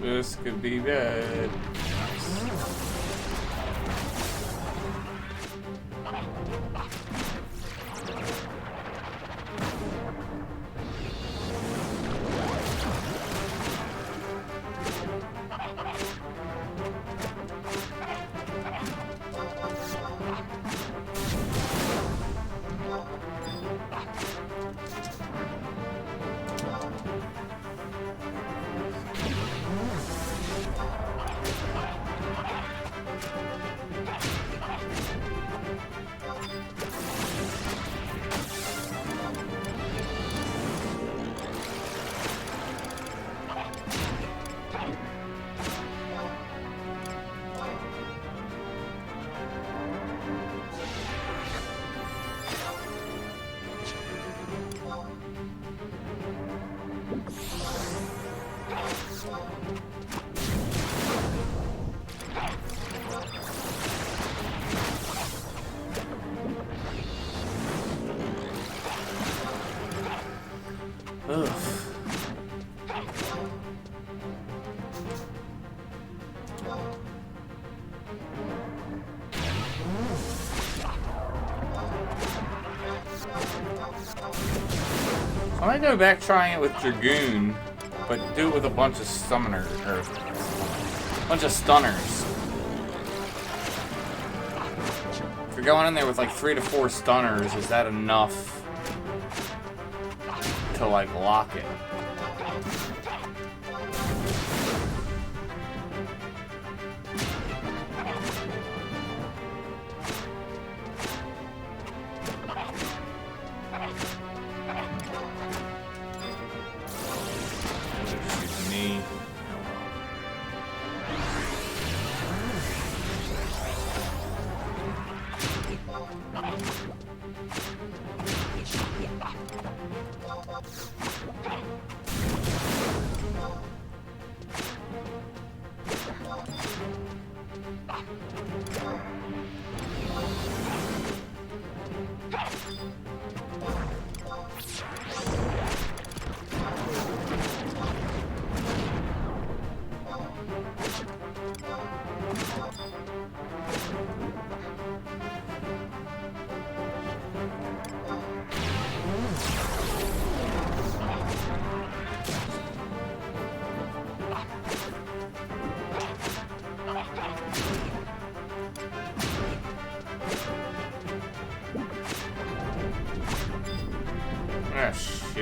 Speaker 1: This could be bad. Ugh. I might go back trying it with Dragoon, but do it with a bunch of summoners, or a bunch of stunners. If you're going in there with like 3 to 4 stunners, is that enough to like lock it?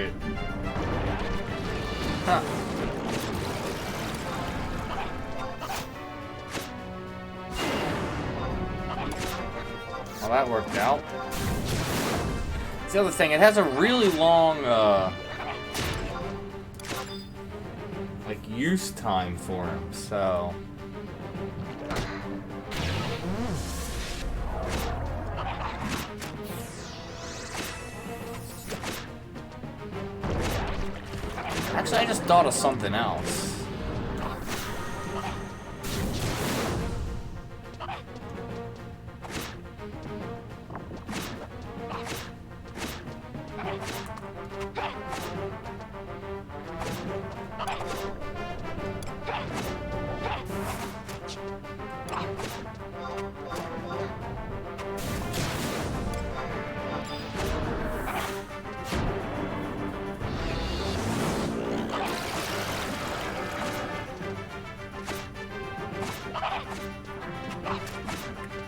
Speaker 1: shit. Huh. Well, that worked out. It's the other thing, it has a really long, like, use time for him, so... Actually, I just thought of something else.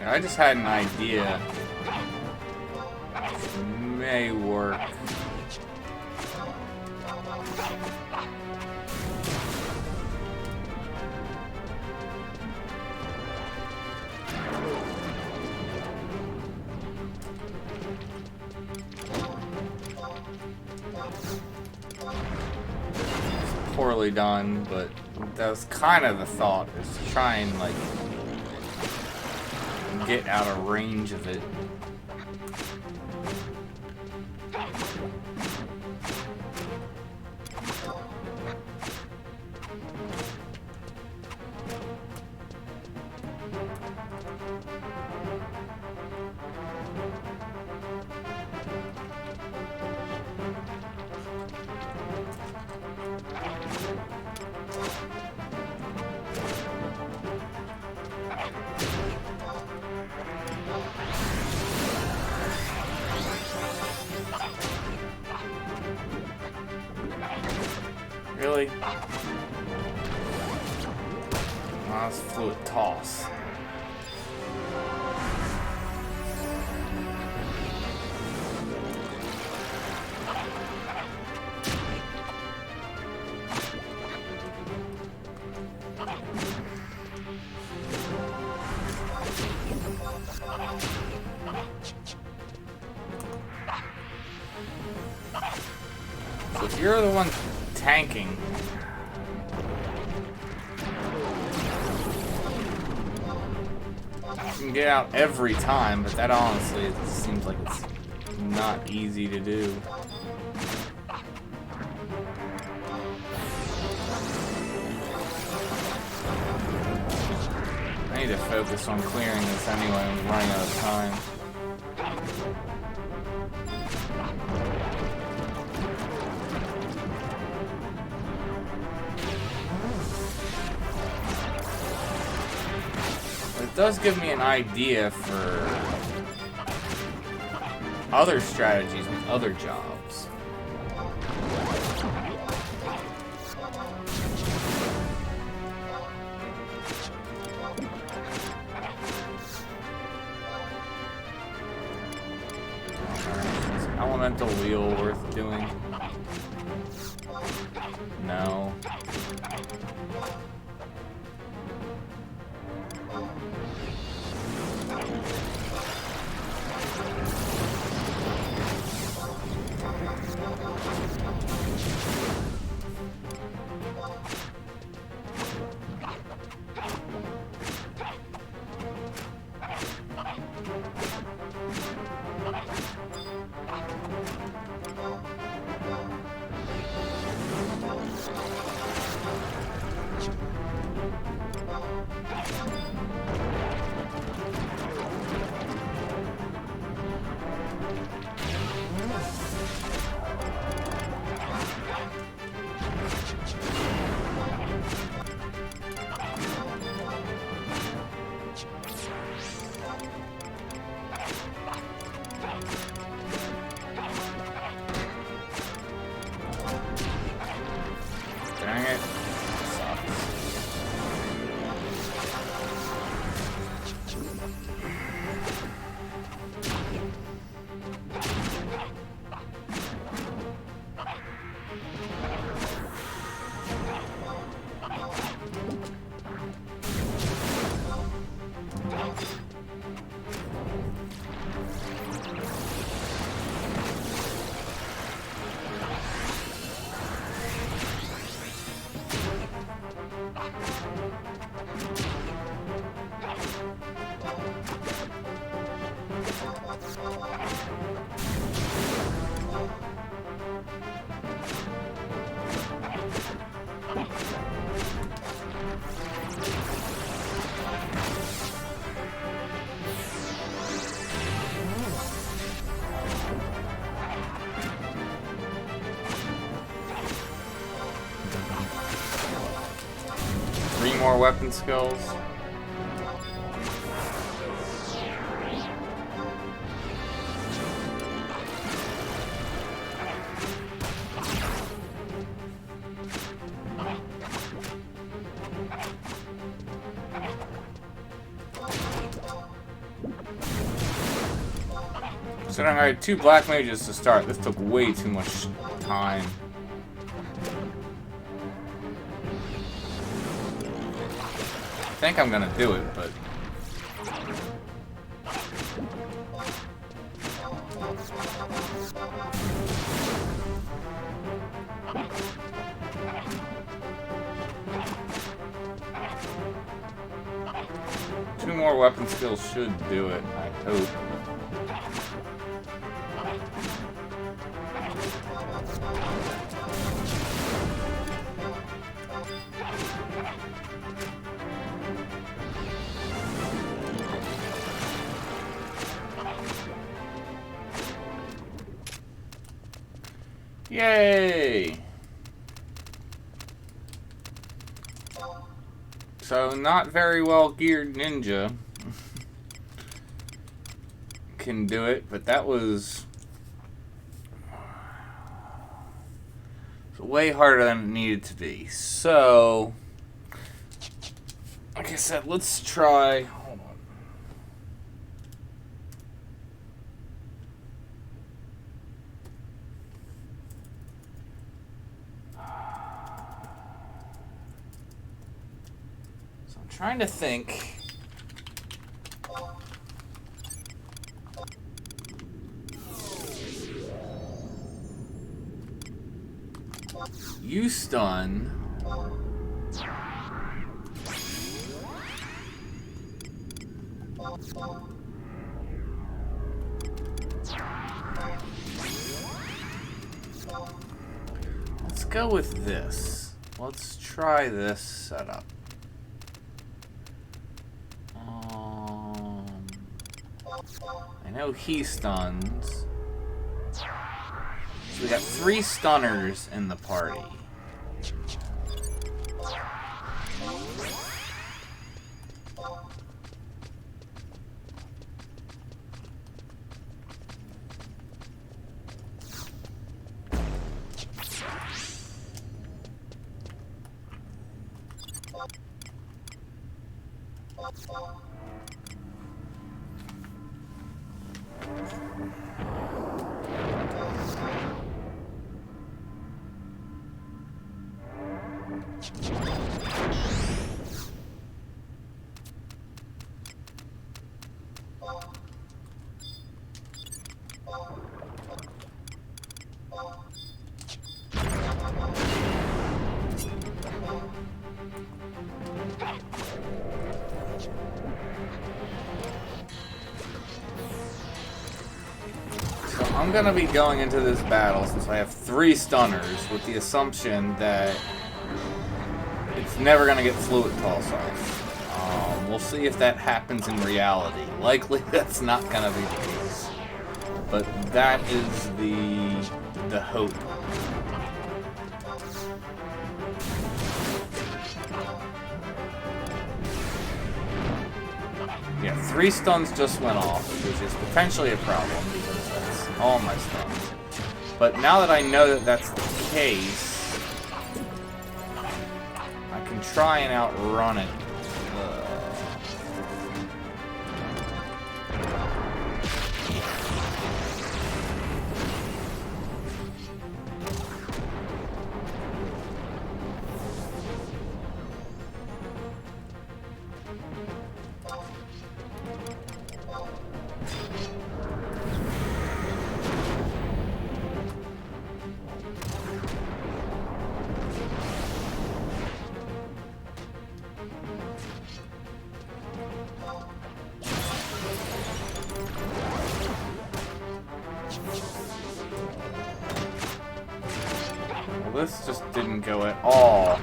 Speaker 1: I just had an idea. This may work. It's poorly done, but that was kind of the thought, is to try and like get out of range of it. Really? Oh, that's fluid toss. So if you're the one tanking, you can get out every time, but that honestly, it seems like it's not easy to do. I need to focus on clearing this anyway. I'm running out of time. It does give me an idea for other strategies with other jobs. Is elemental wheel worth doing? No. 3 more weapon skills. Considering I had 2 black mages to start, this took way too much time. I think I'm gonna do it, but... Two more weapon skills should do it, I hope. Yay! So, not very well geared ninja can do it, but that was way harder than it needed to be. So, like I said, let's try. Hold on. So I'm trying to think. You stun. Let's go with this. Let's try this setup. I know he stuns. So we got 3 stunners in the party. I'm gonna be going into this battle since I have 3 stunners with the assumption that it's never gonna get fluid toss off. We'll see if that happens in reality. Likely that's not gonna be the case, but that is the hope. Yeah, 3 stuns just went off, which is potentially a problem because that's all my stuns. But now that I know that that's the case, I can try and outrun it. This just didn't go at all.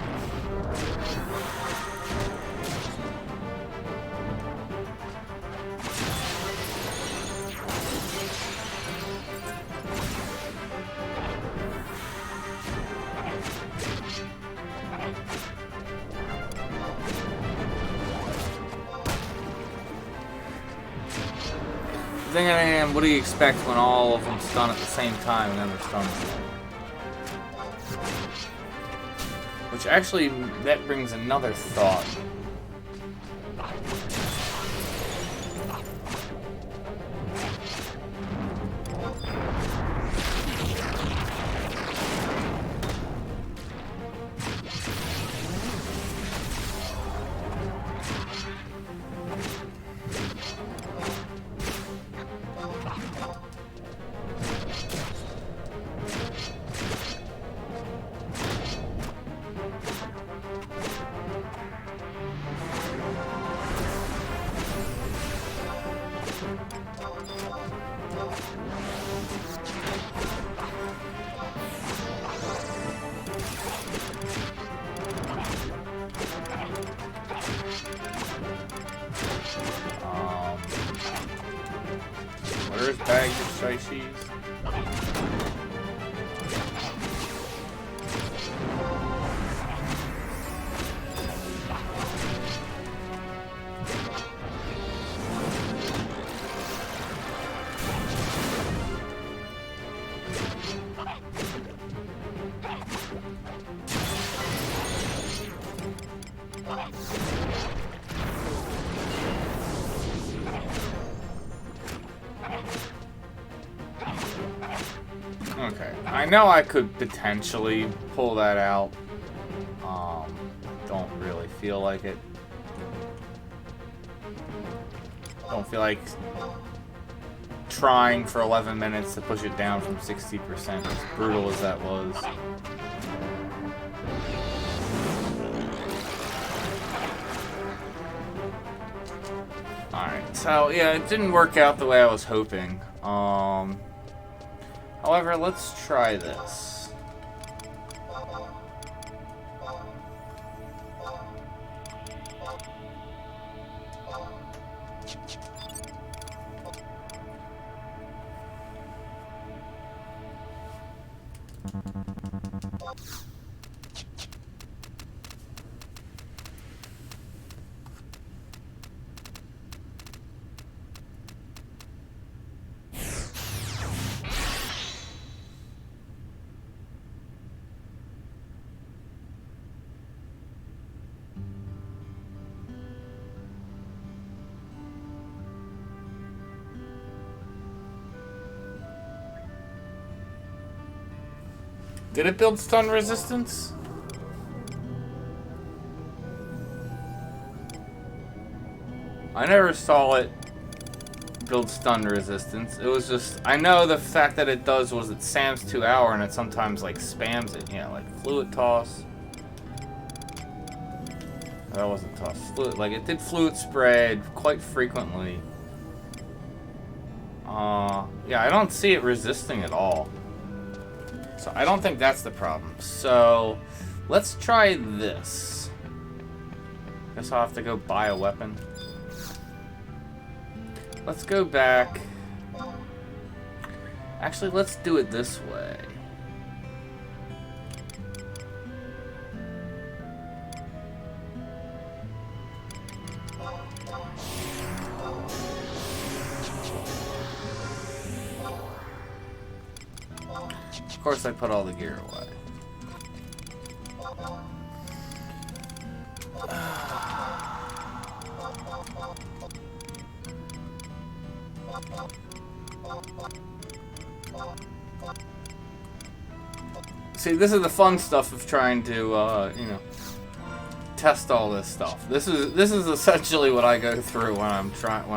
Speaker 1: Then again, what do you expect when all of them stun at the same time and then they're stunned? Which actually, that brings another thought. Where's bags of spices? Okay, I know I could potentially pull that out. Don't really feel like it. Don't feel like trying for 11 minutes to push it down from 60%, as brutal as that was. Alright, so yeah, it didn't work out the way I was hoping. However, let's try this. Did it build stun resistance? I never saw it build stun resistance. It was just, I know the fact that it does was it SAMs 2 hour and it sometimes like spams it, yeah, like fluid toss. That wasn't toss. Fluid, like it did fluid spread quite frequently. Yeah, I don't see it resisting at all. So I don't think that's the problem. So let's try this. Guess I'll have to go buy a weapon. Let's go back. Actually, let's do it this way. Of course, I put all the gear away. See, this is the fun stuff of trying to, you know, test all this stuff. This is essentially what I go through when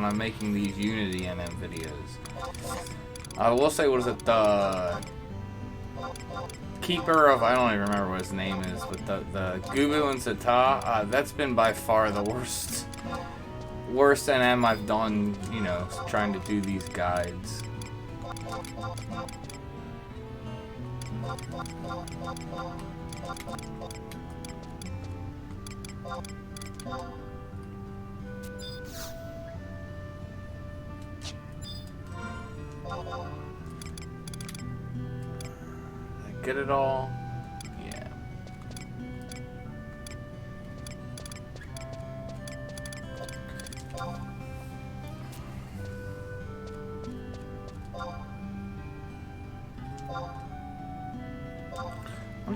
Speaker 1: I'm making these Unity NM videos. I will say, what is it, the keeper of, I don't even remember what his name is, but the Gubu and Zata, that's been by far the worst NM I've done, you know, trying to do these guides. Get it all? Yeah.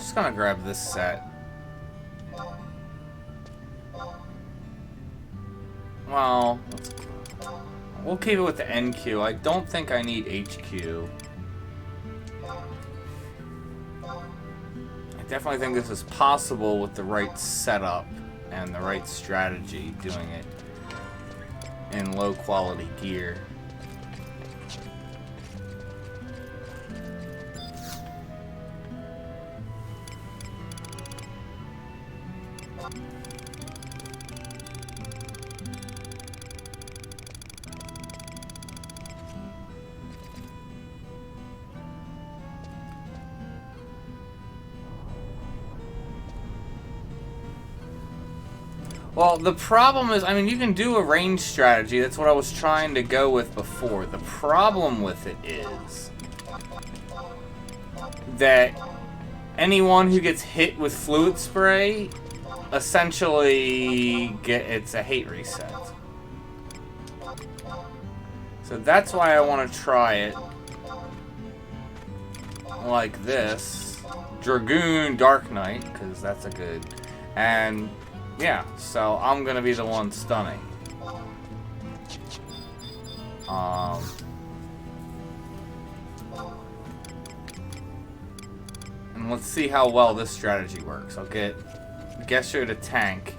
Speaker 1: just gonna grab this set. Well, we'll keep it with the NQ. I don't think I need HQ. I definitely think this is possible with the right setup and the right strategy, doing it in low quality gear. Well, the problem is, I mean, you can do a range strategy. That's what I was trying to go with before. The problem with it is that anyone who gets hit with fluid spray essentially it's a hate reset. So that's why I want to try it like this. Dragoon Dark Knight, because that's a good... And... yeah, so I'm gonna be the one stunning. And let's see how well this strategy works. I'll get Gesho to tank,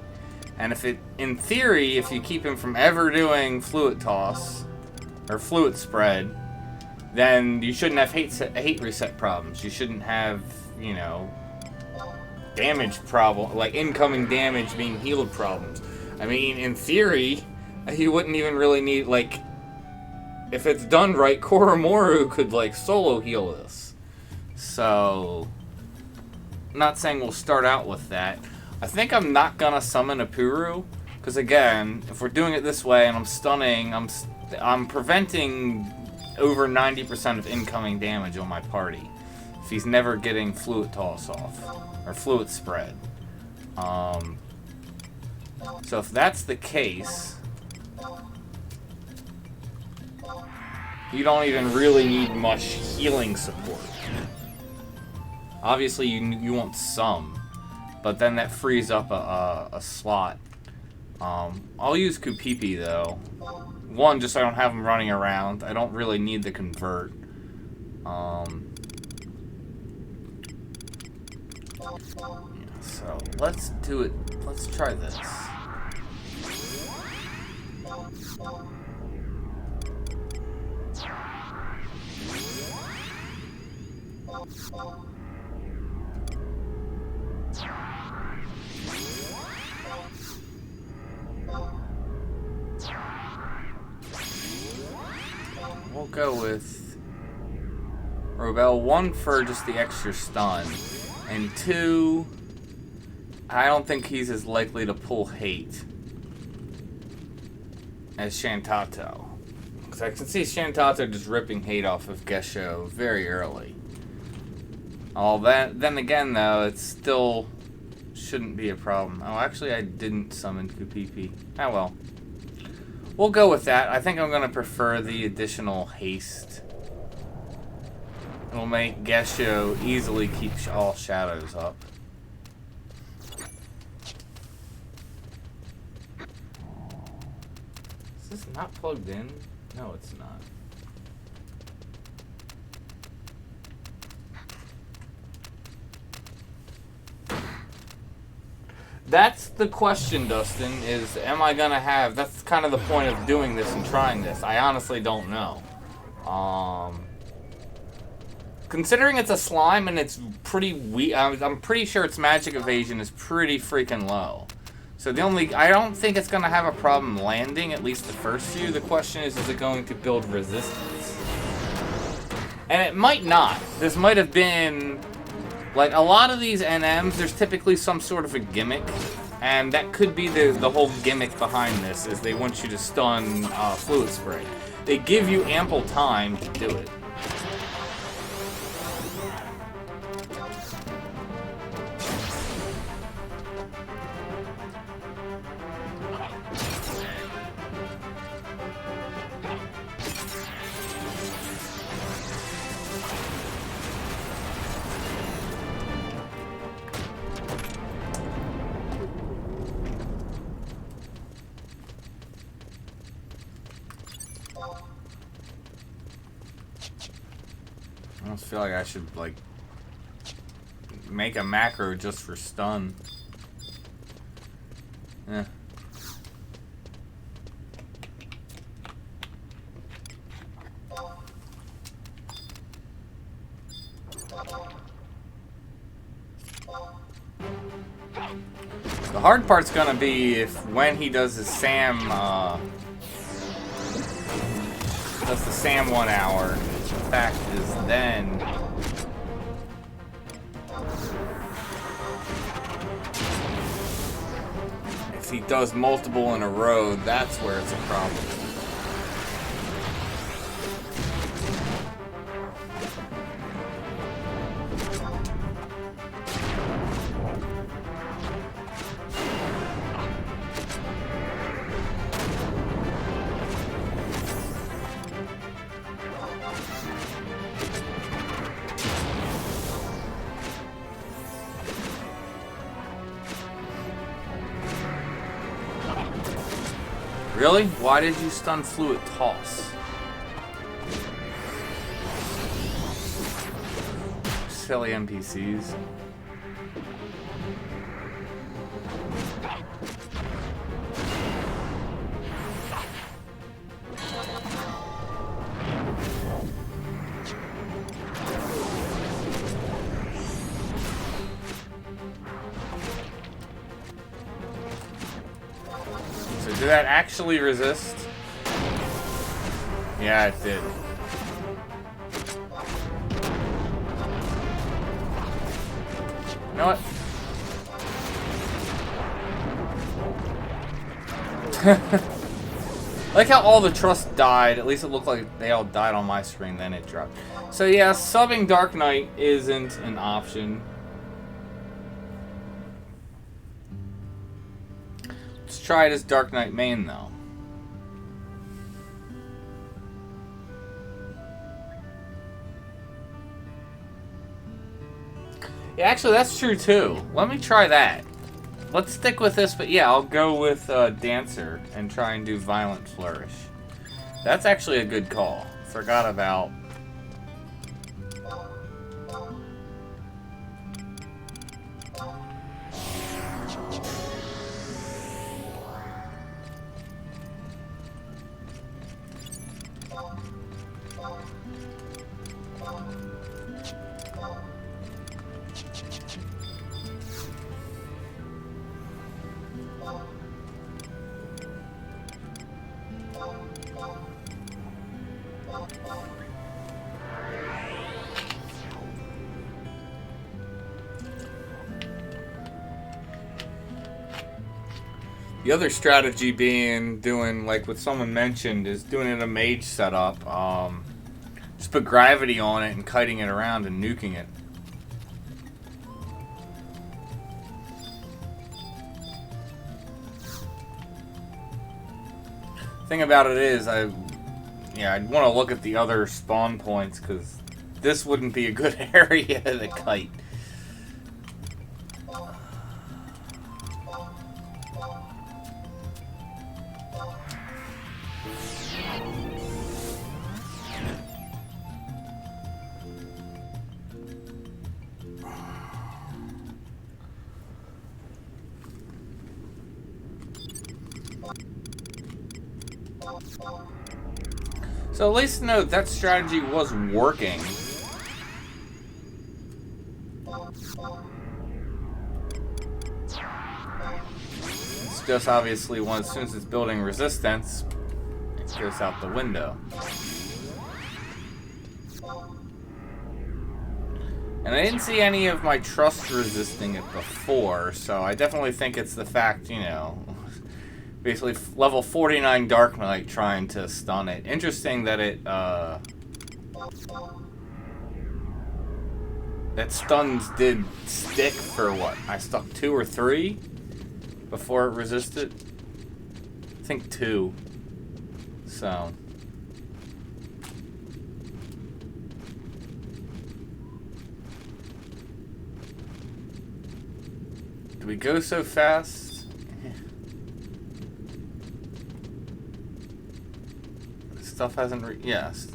Speaker 1: and if it, in theory, if you keep him from ever doing fluid toss or fluid spread, then you shouldn't have hate reset problems. You shouldn't have, you know, damage problem, like incoming damage being healed problems. I mean, in theory, you wouldn't even really need, like, if it's done right, Koromoru could, like, solo heal this. So, I'm not saying we'll start out with that. I think I'm not gonna summon a Puru, because again, if we're doing it this way and I'm stunning, I'm preventing over 90% of incoming damage on my party if he's never getting fluid toss off. Or fluid spread. So if that's the case, you don't even really need much healing support. Obviously you want some, but then that frees up a slot. I'll use Kupipi though. One, just so I don't have him running around. I don't really need the convert. So let's do it. Let's try this. We'll go with Robel. 1 for just the extra stun. And 2, I don't think he's as likely to pull hate as Shantato. Because I can see Shantato just ripping hate off of Gesho very early. All that, then again though, it still shouldn't be a problem. Oh, actually I didn't summon Kupipi. Oh well. We'll go with that. I think I'm going to prefer the additional haste. It'll make Gesho easily keep all shadows up. Is this not plugged in? No, it's not. That's the question, Dustin, is am I going to have... That's kind of the point of doing this and trying this. I honestly don't know. Considering it's a slime and it's pretty weak, I'm pretty sure its magic evasion is pretty freaking low. So I don't think it's going to have a problem landing, at least the first few. The question is it going to build resistance? And it might not. This might have been, like, a lot of these NMs, there's typically some sort of a gimmick. And that could be the whole gimmick behind this, is they want you to stun fluid spray. They give you ample time to do it. almost feel like I should, like, make a macro just for stun. Yeah. The hard part's gonna be if when he does his SAM, does the SAM 1 hour. The fact is then if he does multiple in a row, that's where it's a problem. Really? Why did you stun Fluid Toss? Silly NPCs. Did that actually resist? Yeah, it did. You know what? Like how all the trust died. At least it looked like they all died on my screen, then it dropped. So yeah, subbing Dark Knight isn't an option. Let's try it as Dark Knight main, though. Yeah, actually, that's true, too. Let me try that. Let's stick with this, but yeah, I'll go with Dancer and try and do Violent Flourish. That's actually a good call. Forgot about... The other strategy being doing, like what someone mentioned, is doing it in a mage setup. Just put gravity on it and kiting it around and nuking it. Thing about it is, I'd want to look at the other spawn points, because this wouldn't be a good area to kite. So at least note that strategy was working. It's just obviously as soon as it's building resistance, it goes out the window. And I didn't see any of my trust resisting it before, so I definitely think it's the fact, you know, basically level 49 Dark Knight trying to stun it. Interesting that it, that stuns did stick for what? I stuck 2 or 3 before it resisted? I think 2. So... we go so fast? Stuff hasn't yes.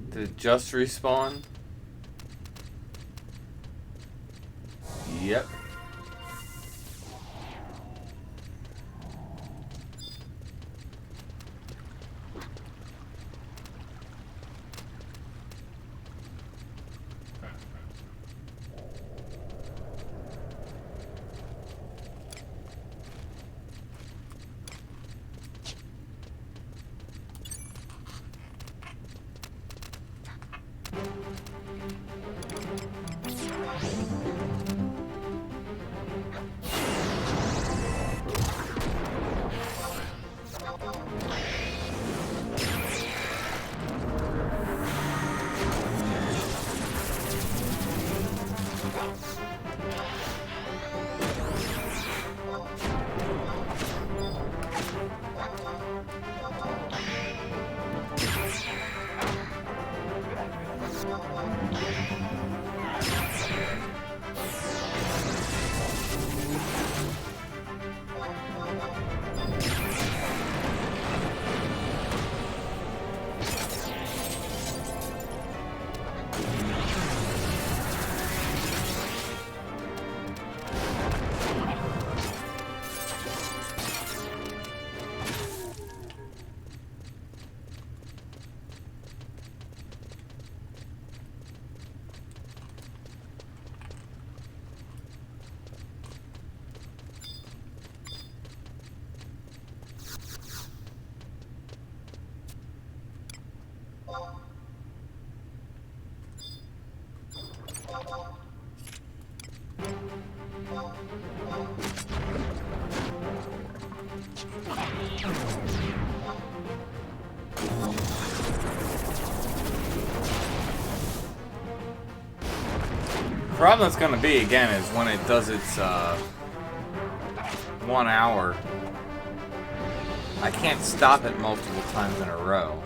Speaker 1: Did it just respawn? Yep. Problem that's gonna be again is when it does its 1 hour. I can't stop it multiple times in a row.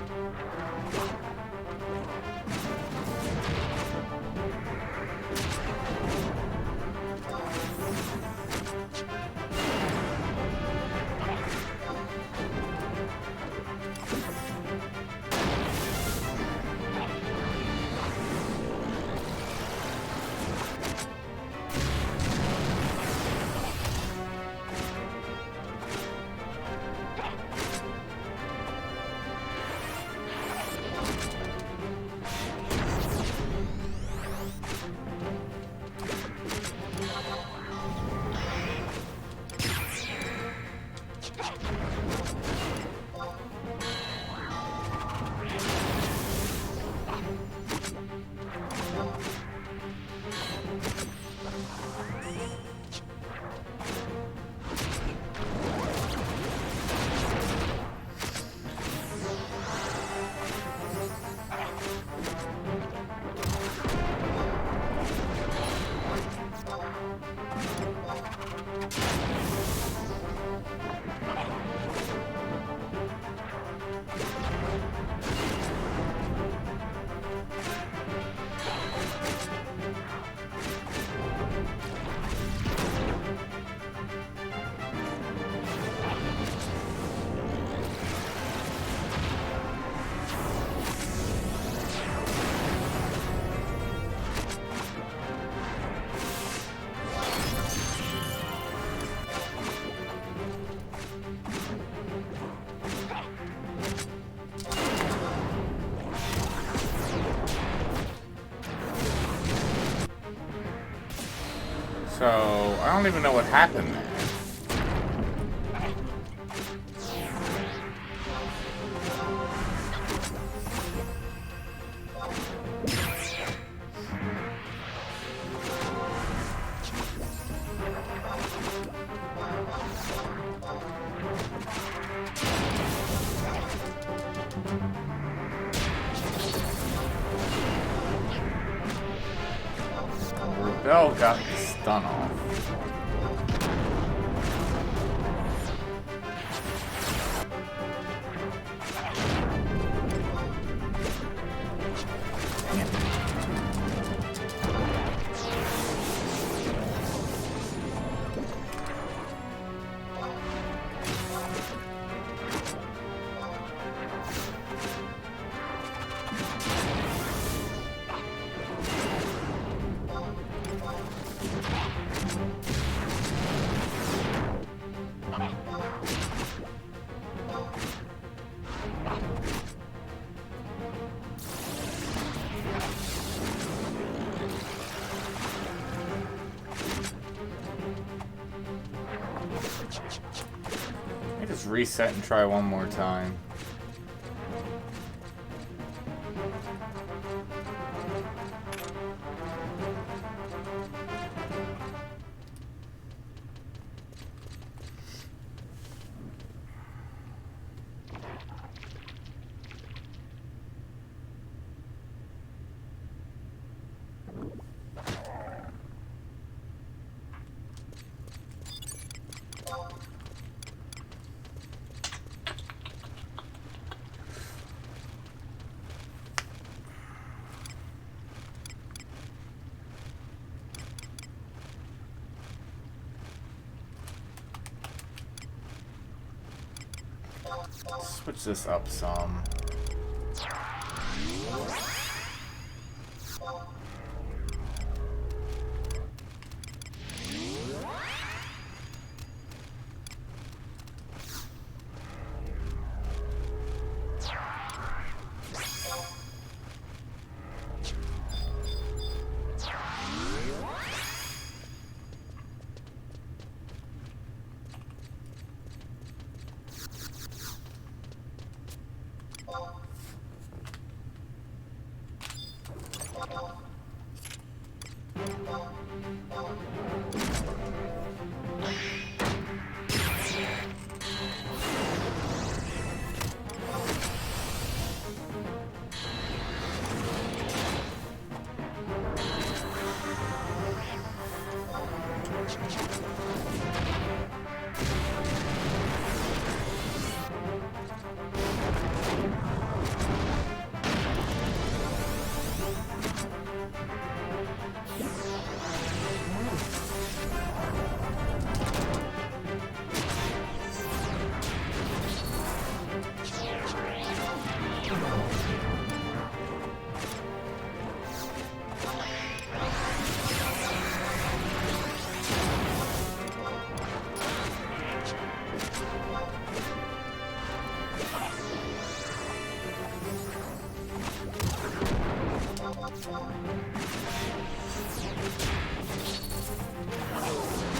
Speaker 1: So, I don't even know what happened there. Rebel got the stun off. just reset and try one more time. Switch this up some.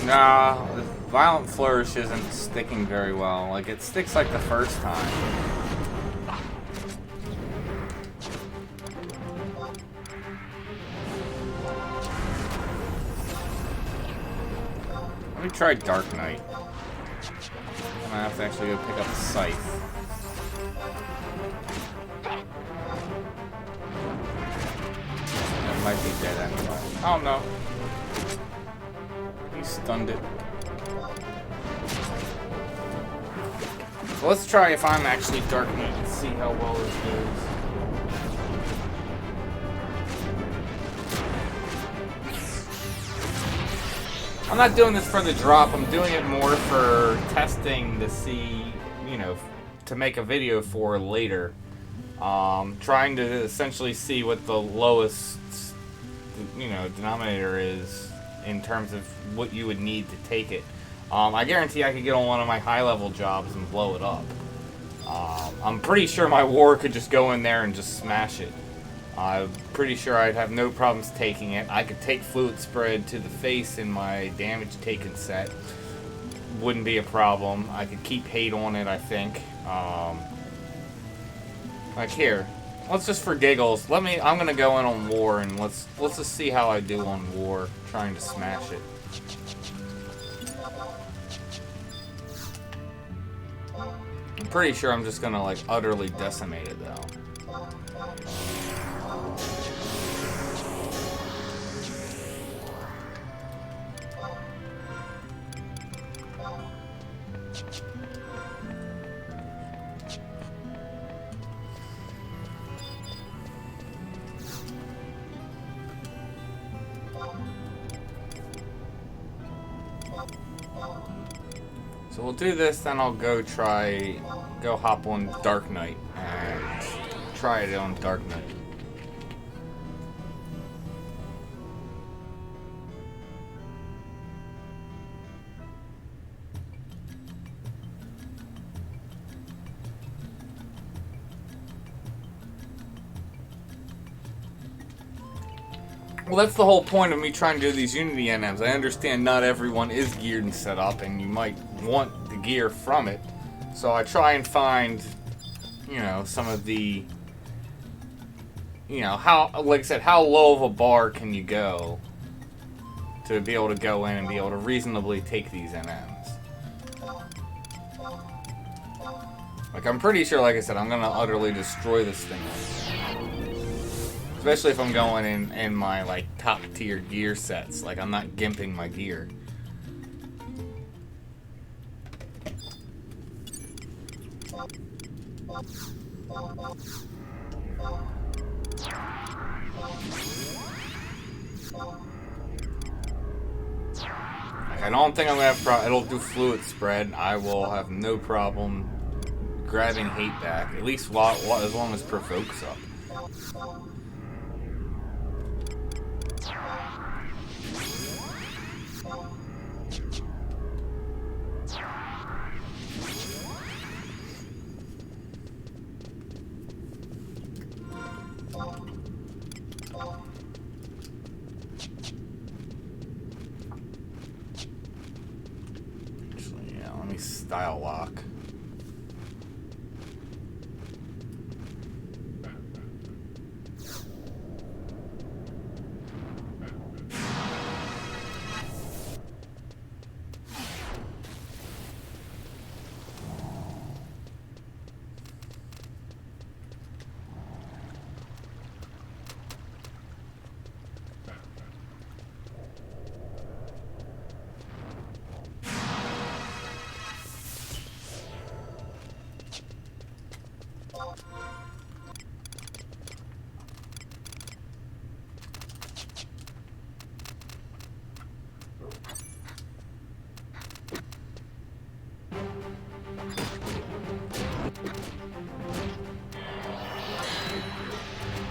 Speaker 1: Nah, the Violent Flourish isn't sticking very well. Like, it sticks like the first time. Let me try Dark Knight. I'm gonna have to actually go pick up a scythe. That might be dead anyway. Oh no. He stunned it. So let's try if I'm actually Dark Knight and see how well this goes. I'm not doing this for the drop. I'm doing it more for testing to see, you know, to make a video for later. Trying to essentially see what the lowest, you know, denominator is in terms of what you would need to take it. I guarantee I could get on one of my high-level jobs and blow it up. I'm pretty sure my war could just go in there and just smash it. I'm pretty sure I'd have no problems taking it. I could take Fluid Spread to the face in my damage taken set. Wouldn't be a problem. I could keep hate on it, I think. Like here, let's just for giggles. I'm gonna go in on war and let's just see how I do on war, trying to smash it. I'm pretty sure I'm just gonna like utterly decimate it though. So we'll do this, then I'll go hop on Dark Knight and try it on Dark Knight. Well, that's the whole point of me trying to do these Unity NMs. I understand not everyone is geared and set up, and you might want the gear from it. So I try and find, you know, some of the, you know, how, like I said, how low of a bar can you go to be able to go in and be able to reasonably take these NMs. Like, I'm pretty sure, like I said, I'm gonna utterly destroy this thing. Especially if I'm going in my, like, top tier gear sets. Like, I'm not gimping my gear. Like, I don't think I'm gonna have it'll do fluid spread. I will have no problem grabbing hate back, at least as long as provokes up. Actually, yeah, let me style lock.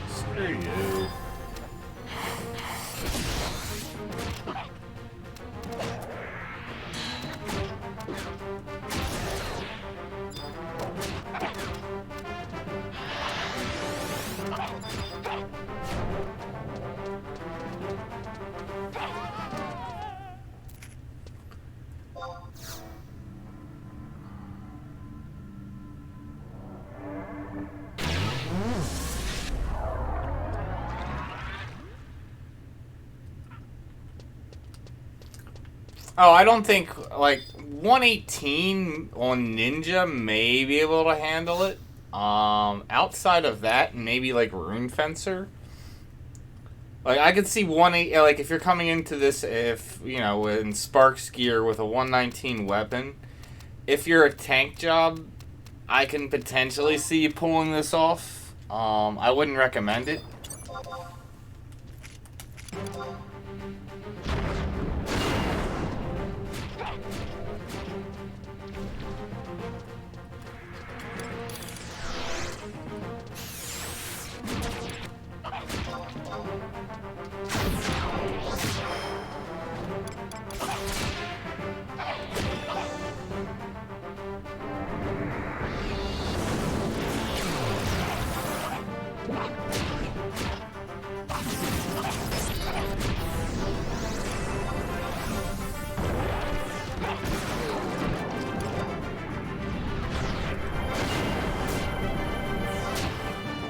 Speaker 1: Screw you. Oh, I don't think, like, 118 on Ninja may be able to handle it. Outside of that, maybe, like, Rune Fencer. Like, I could see 118, like, if you're coming into this, if, you know, in Sparks gear with a 119 weapon, if you're a tank job, I can potentially see you pulling this off. I wouldn't recommend it.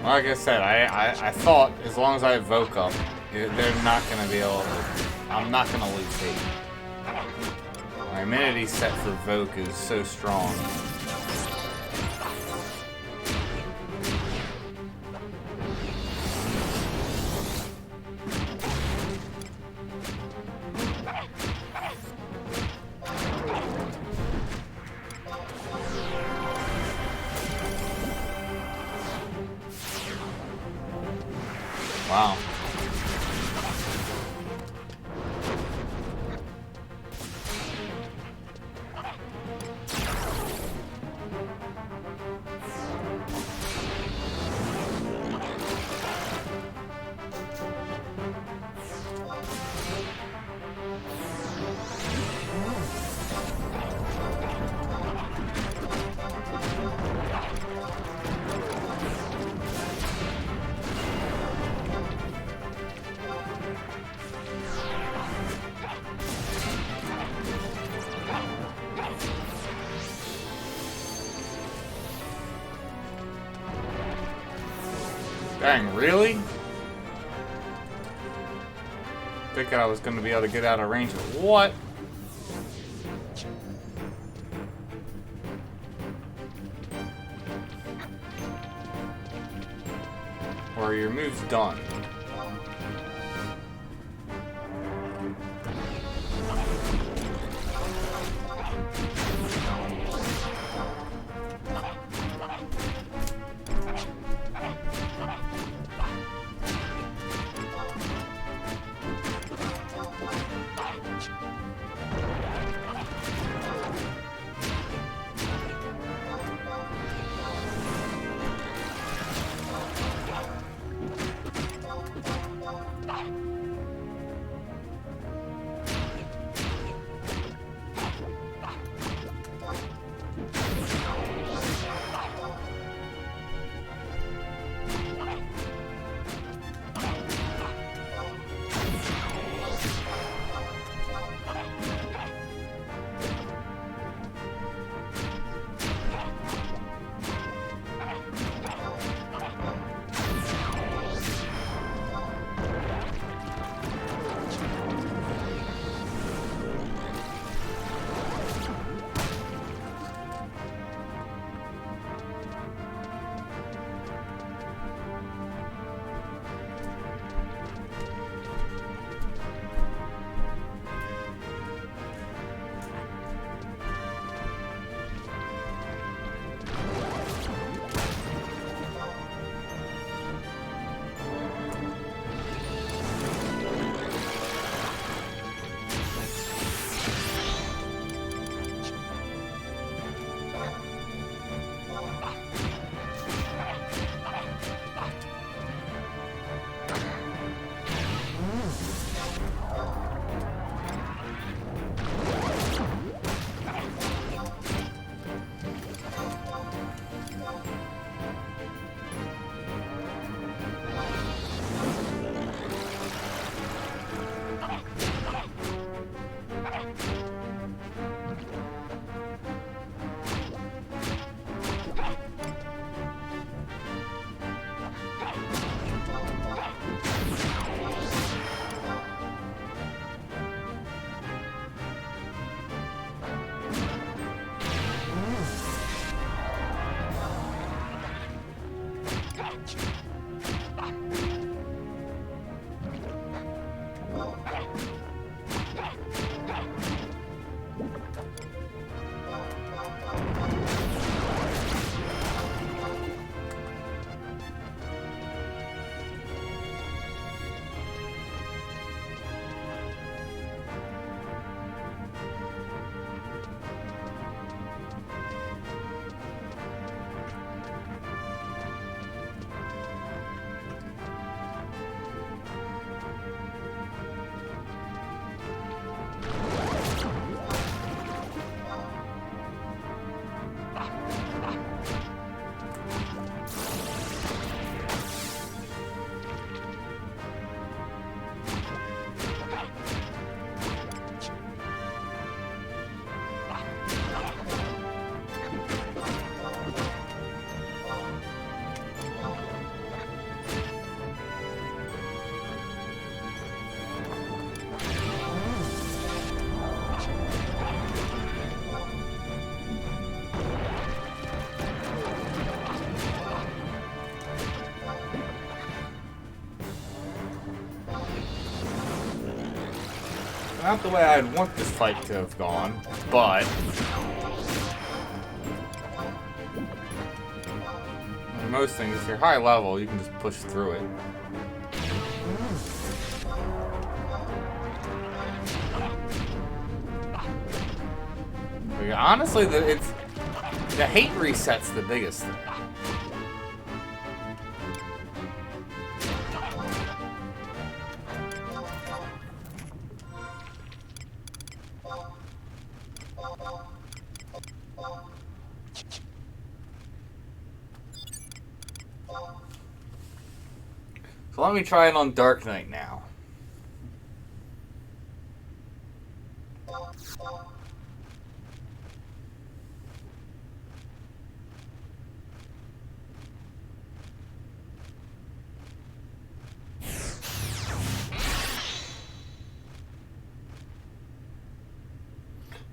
Speaker 1: Like I said, I thought as long as I evoke up, they're not going to be able to, I'm not going to lose hate. My immunity set for Voke is so strong. Wow. Dang, really? Thinking I was going to be able to get out of range of what? Or your move's done. Not the way I'd want this fight to have gone, but like most things, if you're high level, you can just push through it. But yeah, honestly, the hate reset's the biggest thing. So let me try it on Dark Knight now.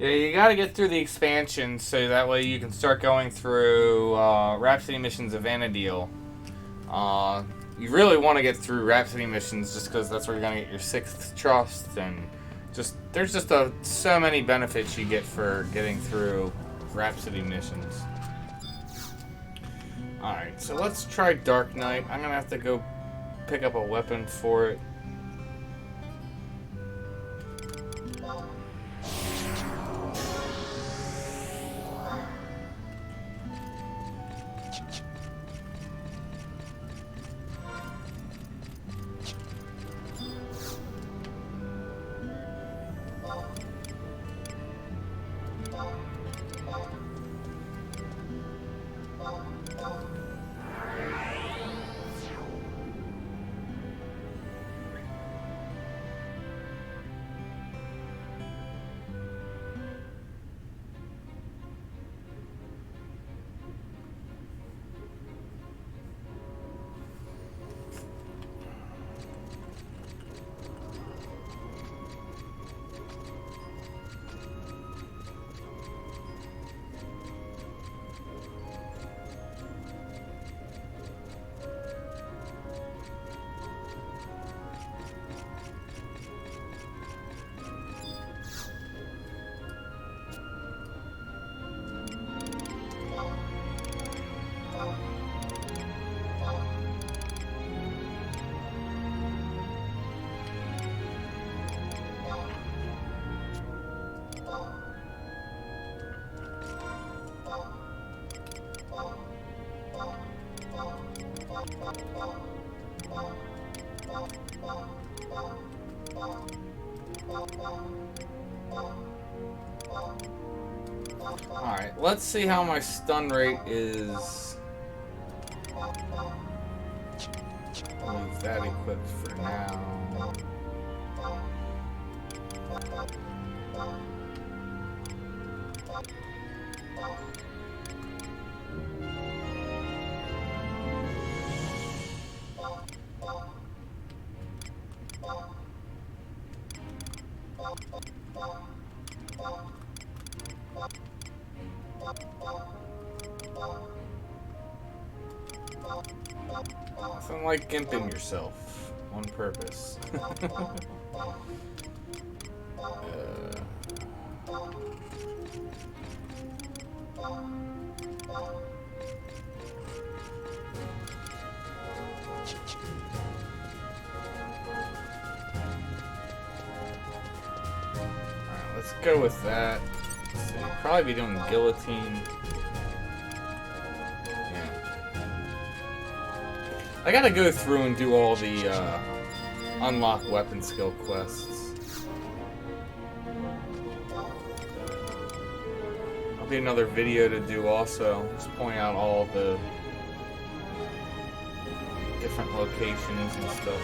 Speaker 1: Yeah, you gotta get through the expansion so that way you can start going through Rhapsody missions of Vanadil. You really want to get through Rhapsody missions just because that's where you're gonna get your 6th trust, and there's just so many benefits you get for getting through Rhapsody missions. Alright, so let's try Dark Knight. I'm gonna have to go pick up a weapon for it. Alright, let's see how my stun rate is. Leave that equipped for now. Nothing like gimping yourself on purpose. Alright, let's go with that. Let's see, probably be doing guillotine. I gotta go through and do all the unlock weapon skill quests. That'll be another video to do also. Just point out all the different locations and stuff.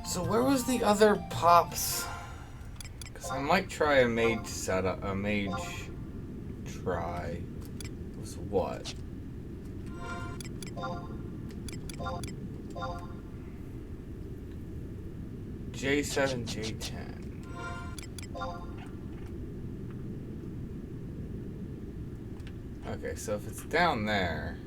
Speaker 1: So where was the other pops? Because I might try a mage setup. A mage try was what? J7, J10. Okay, so if it's down there.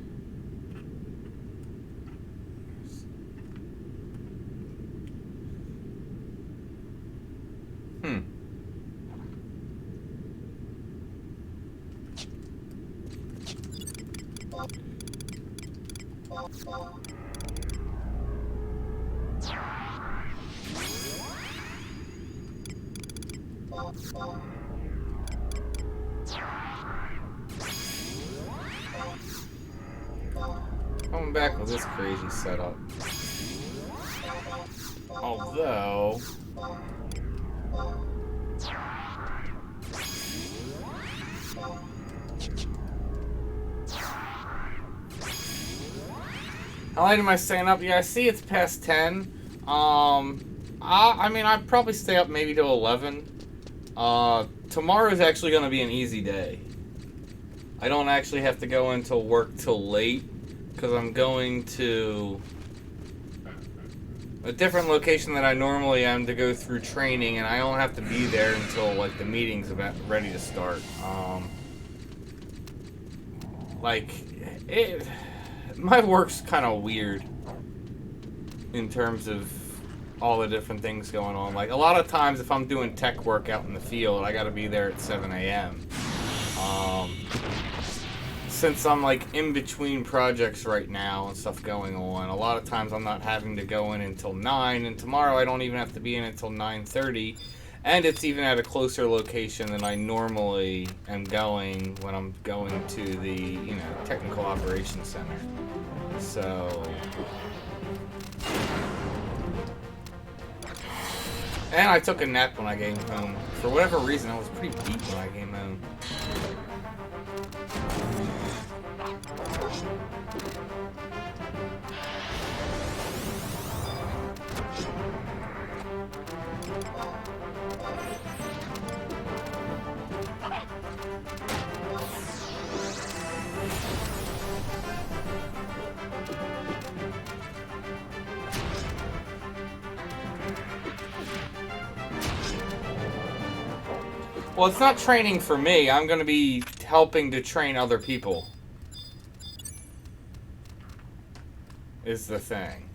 Speaker 1: back with this crazy setup. Although... How late am I staying up? Yeah, I see it's past 10. I mean, I'd probably stay up maybe till 11. Tomorrow's actually going to be an easy day. I don't actually have to go into work till late, because I'm going to a different location than I normally am to go through training, and I don't have to be there until, like, the meeting's about ready to start. My work's kind of weird in terms of all the different things going on. Like, a lot of times if I'm doing tech work out in the field, I gotta be there at 7 a.m. Since I'm, like, in between projects right now and stuff going on, a lot of times I'm not having to go in until 9, and tomorrow I don't even have to be in until 9:30, and it's even at a closer location than I normally am going when I'm going to the, you know, Technical Operations Center. So... And I took a nap when I came home. For whatever reason, I was pretty beat when I came home. Well, it's not training for me. I'm going to be helping to train other people. Is the thing.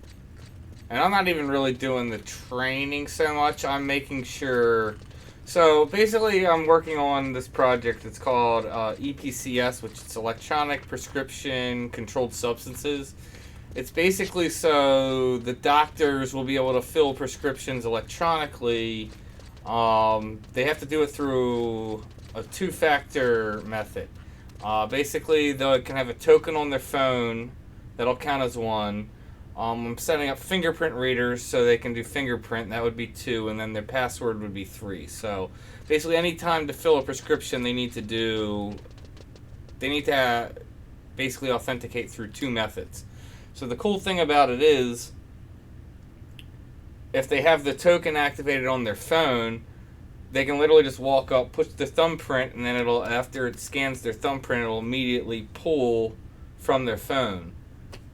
Speaker 1: And I'm not even really doing the training so much. I'm making sure... So, basically, I'm working on this project. It's called EPCS, which is Electronic Prescription Controlled Substances. It's basically so the doctors will be able to fill prescriptions electronically. They have to do it through a two-factor method. Basically, they can have a token on their phone that'll count as 1. I'm setting up fingerprint readers so they can do fingerprint. That would be 2, and then their password would be 3. So, basically, any time to fill a prescription, they need to basically authenticate through 2 methods. So the cool thing about it is, if they have the token activated on their phone, they can literally just walk up, push the thumbprint, and then it'll, after it scans their thumbprint, it'll immediately pull from their phone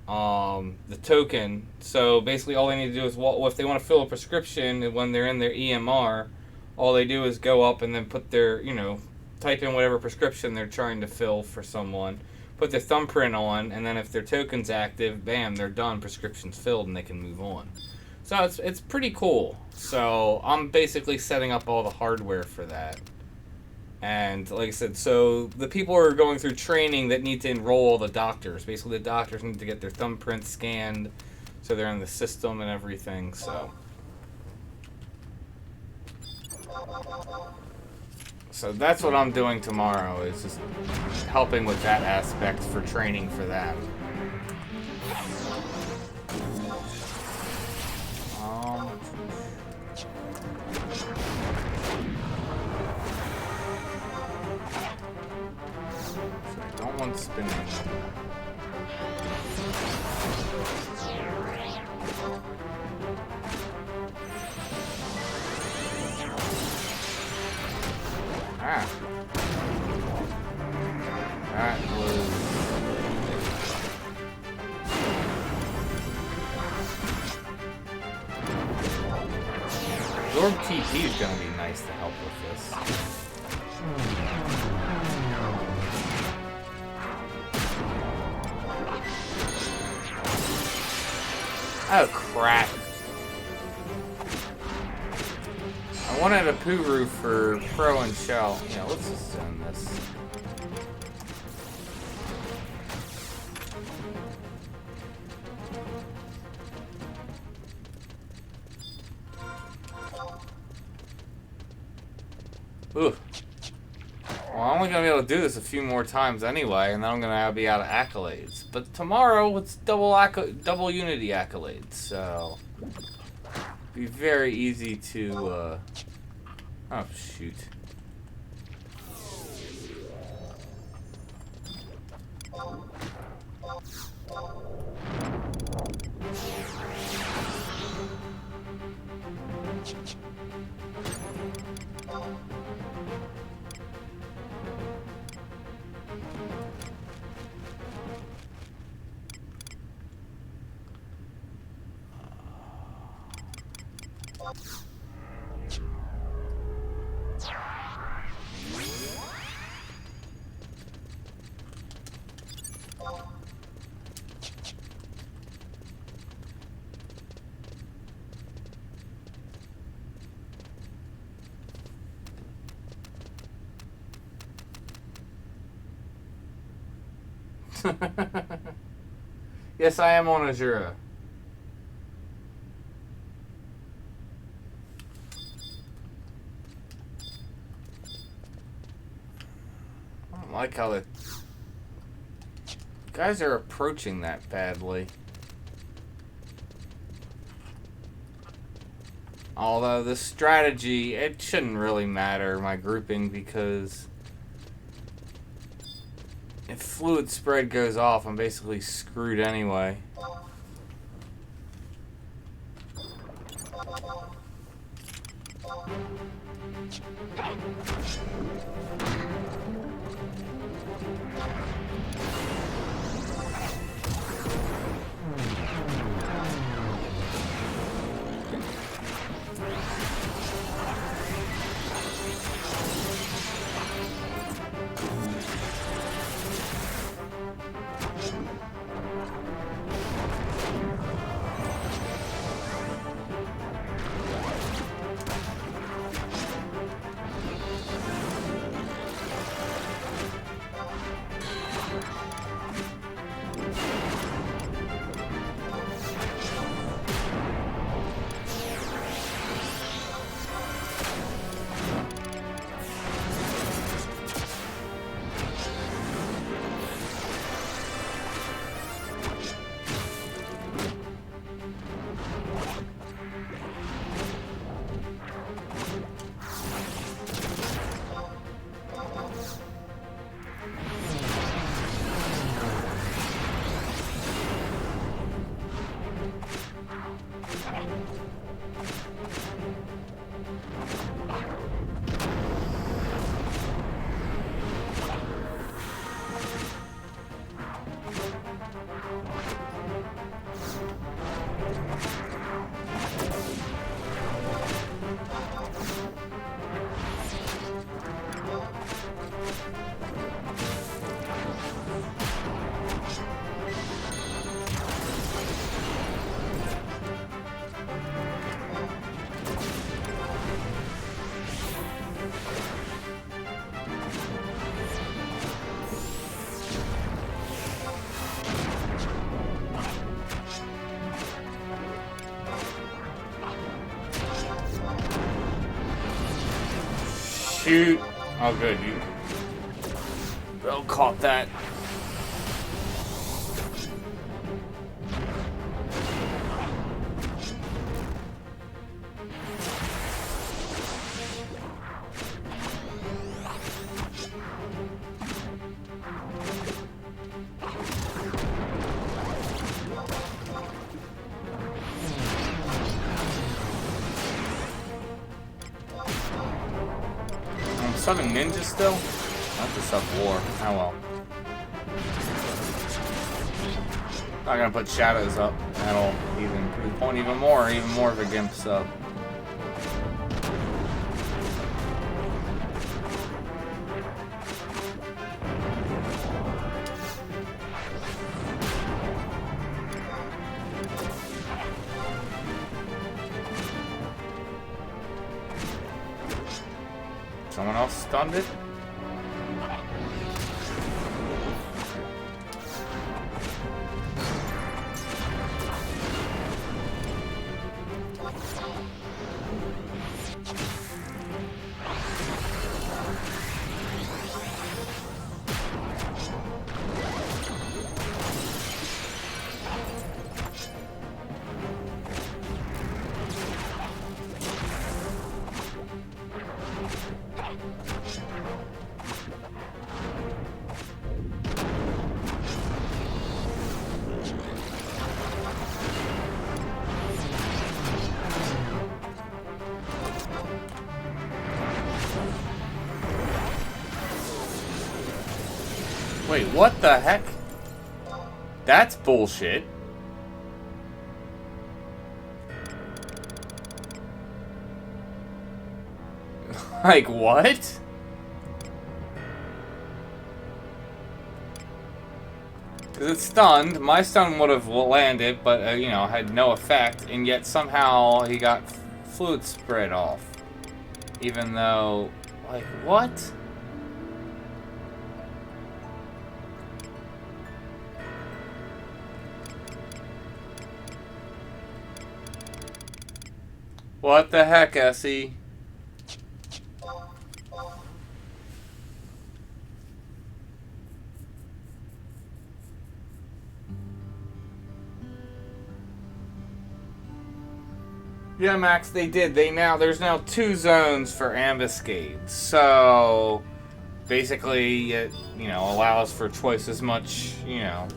Speaker 1: the token. So basically all they need to do is, if they want to fill a prescription when they're in their EMR, all they do is go up and then put their, type in whatever prescription they're trying to fill for someone, put their thumbprint on, and then if their token's active, bam, they're done, prescription's filled, and they can move on. So it's pretty cool. So I'm basically setting up all the hardware for that. And like I said, so the people are going through training that need to enroll all the doctors. Basically the doctors need to get their thumbprints scanned so they're in the system and everything. So that's what I'm doing tomorrow, is just helping with that aspect for training for them. Don't want spinning. Ah. That was... Absorb TP is going to be nice to help with this. Oh, crap. I wanted a Puru for Pro and Shell. Yeah, let's just send this. Ooh. Well, I only going to be able to do this a few more times anyway, and then I'm going to be out of accolades. But tomorrow, it's double Unity accolades, so... Be very easy to, oh, shoot. Yes, I am on Asura. I don't like how the guys are approaching that badly. Although the strategy, it shouldn't really matter, my grouping, because if fluid spread goes off, I'm basically screwed anyway. Shoot. Oh, good. You well caught that. Summon ninjas still? That's a sub-war. Oh well. Not gonna put shadows up. That'll even prove the point even more of a gimp sub. Someone else stunned it? Wait, what the heck? That's bullshit. Like, what? Because it's stunned. My stun would have landed, but, you know, had no effect. And yet somehow he got fluid spread off. Even though, like, what? What the heck, Essie? Yeah, Max, they did. There's now 2 zones for Ambuscade. So, basically, it, you know, allows for twice as much, you know,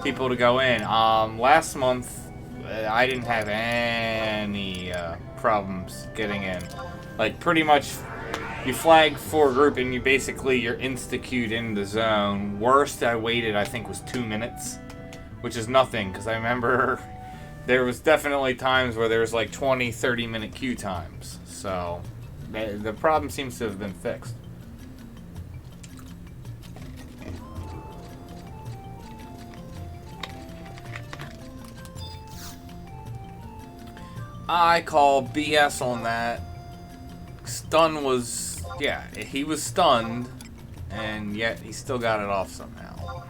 Speaker 1: people to go in. Last month, I didn't have any problems getting in. Like, pretty much, you flag for a group and you're insta-queued in the zone. Worst I waited, I think, was 2 minutes, which is nothing, because I remember there was definitely times where there was like 20, 30-minute queue times. So, the problem seems to have been fixed. I call BS on that. Stun was, yeah, he was stunned, and yet he still got it off somehow.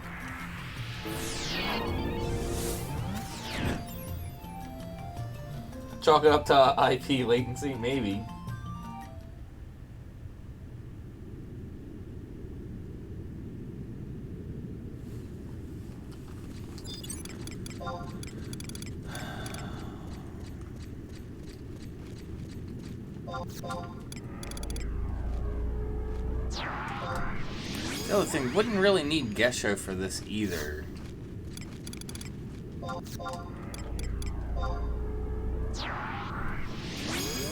Speaker 1: Chalk it up to IP latency, maybe. The other thing, wouldn't really need Gesho for this either.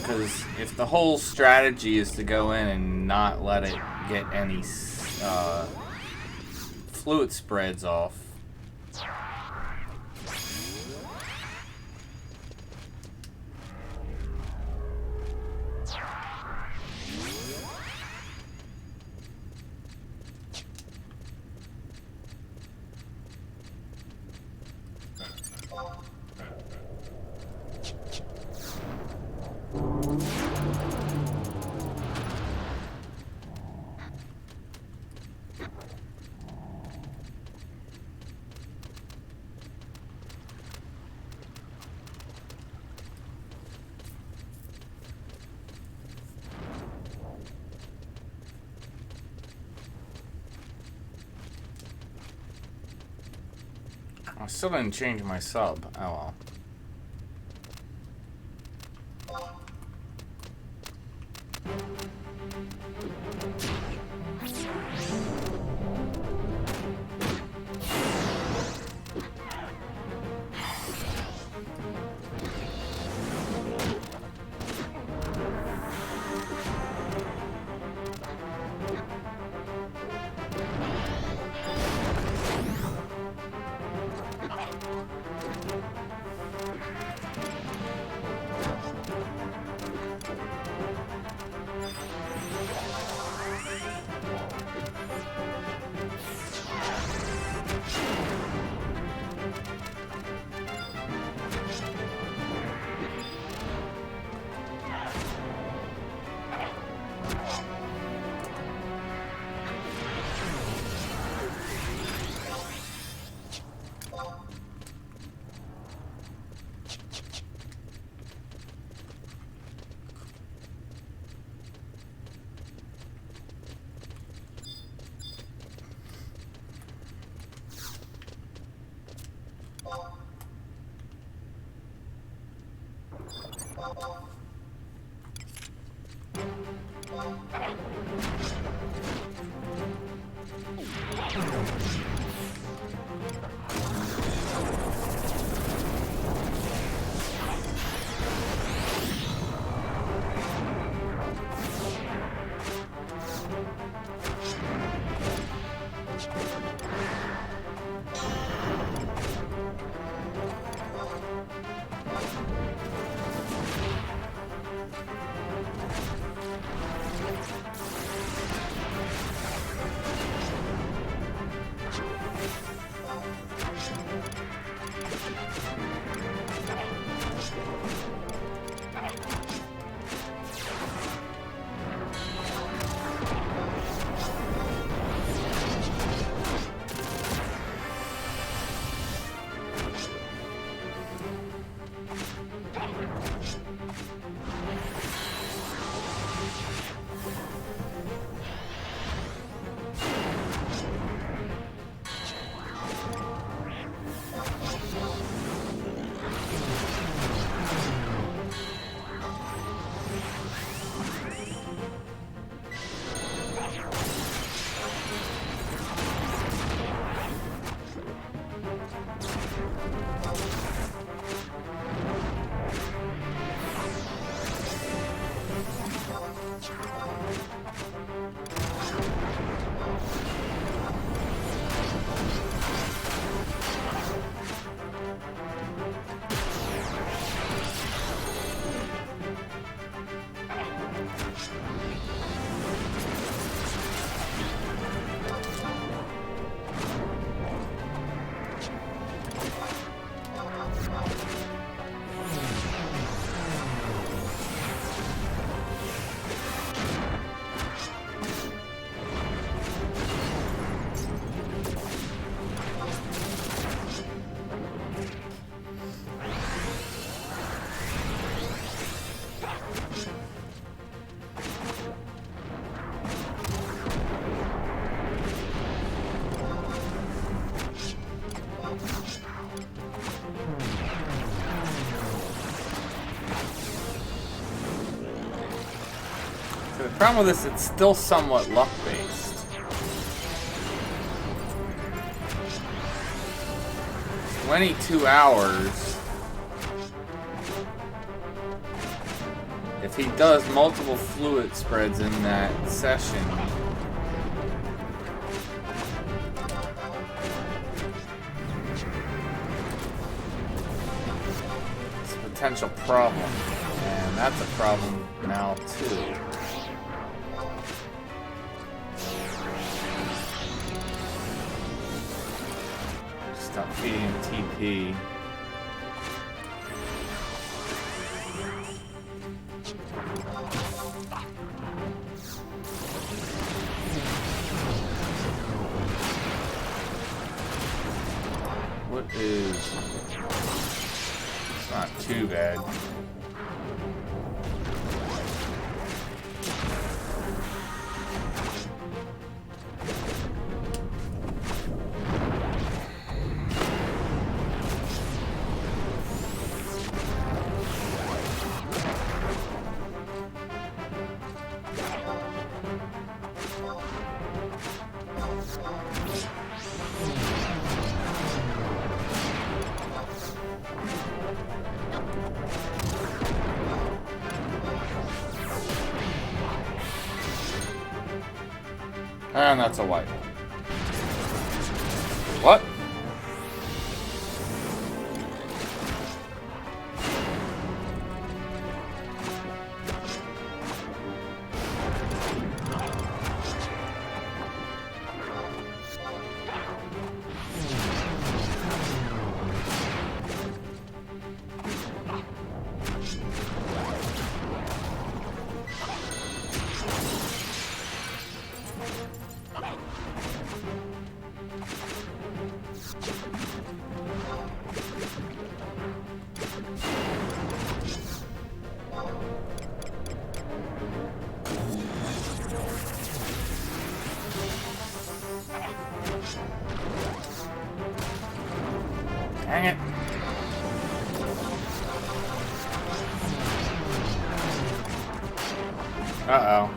Speaker 1: Because if the whole strategy is to go in and not let it get any fluid spreads off. I still didn't change my sub. Oh well. Problem with this, it's still somewhat luck-based. 22 hours. If he does multiple fluid spreads in that session, it's a potential problem. And that's a problem now, too. Stop feeding TP. What is... It's not too bad. And that's a wipe. What? Dang it. Uh-oh.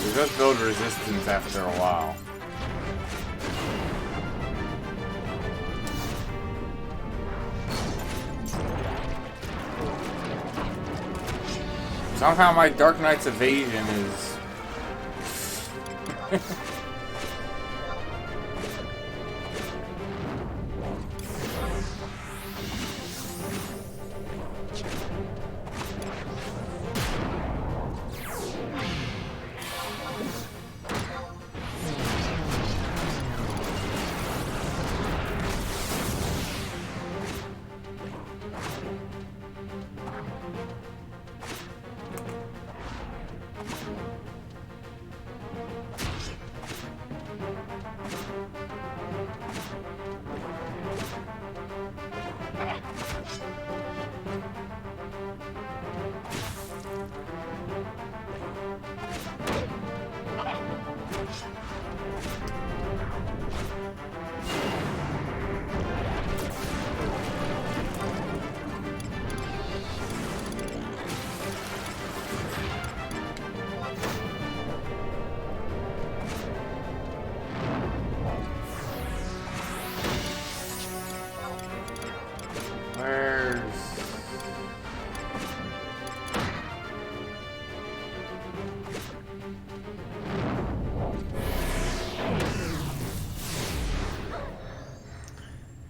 Speaker 1: It does build resistance after a while. Somehow my Dark Knight's evasion is...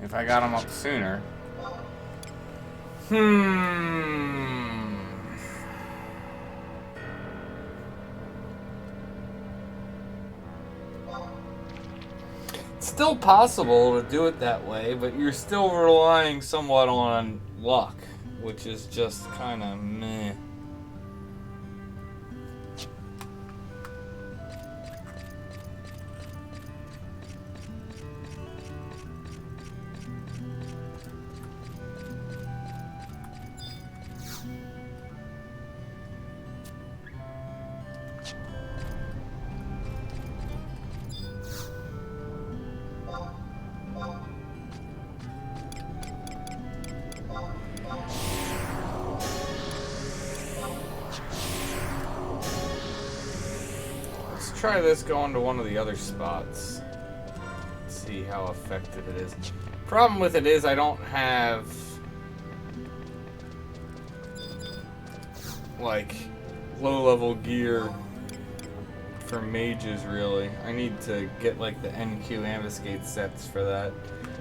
Speaker 1: If I got him up sooner. It's still possible to do it that way, but you're still relying somewhat on luck, which is just kind of meh. try this going to one of the other spots. See how effective it is. Problem with it is I don't have like low-level gear for mages, really. I need to get like the NQ Ambuscade sets for that.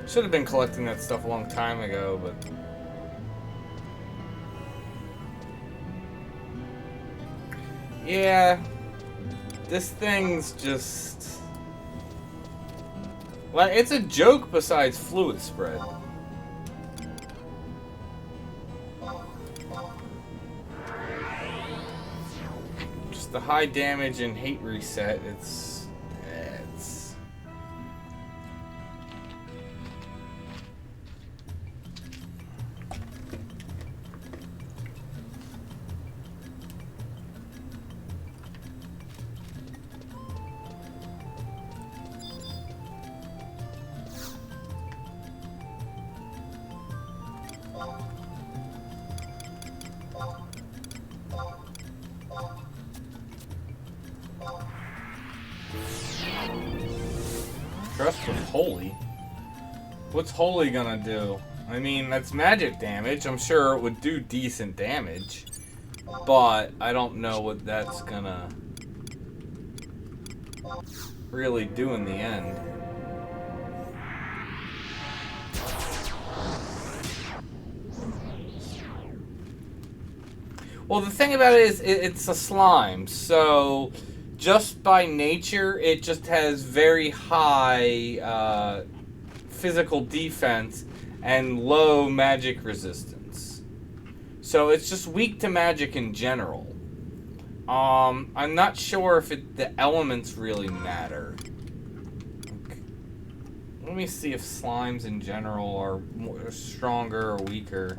Speaker 1: Should have been collecting that stuff a long time ago, but yeah, this thing's just like, it's a joke besides fluid spread. The high damage and hate reset, it's Trust with Holy? What's Holy gonna do? I mean, that's magic damage. I'm sure it would do decent damage. But I don't know what that's gonna really do in the end. Well, the thing about it is, it's a slime, so just by nature, it just has very high physical defense and low magic resistance. So it's just weak to magic in general. I'm not sure if the elements really matter. Okay. Let me see if slimes in general are stronger or weaker.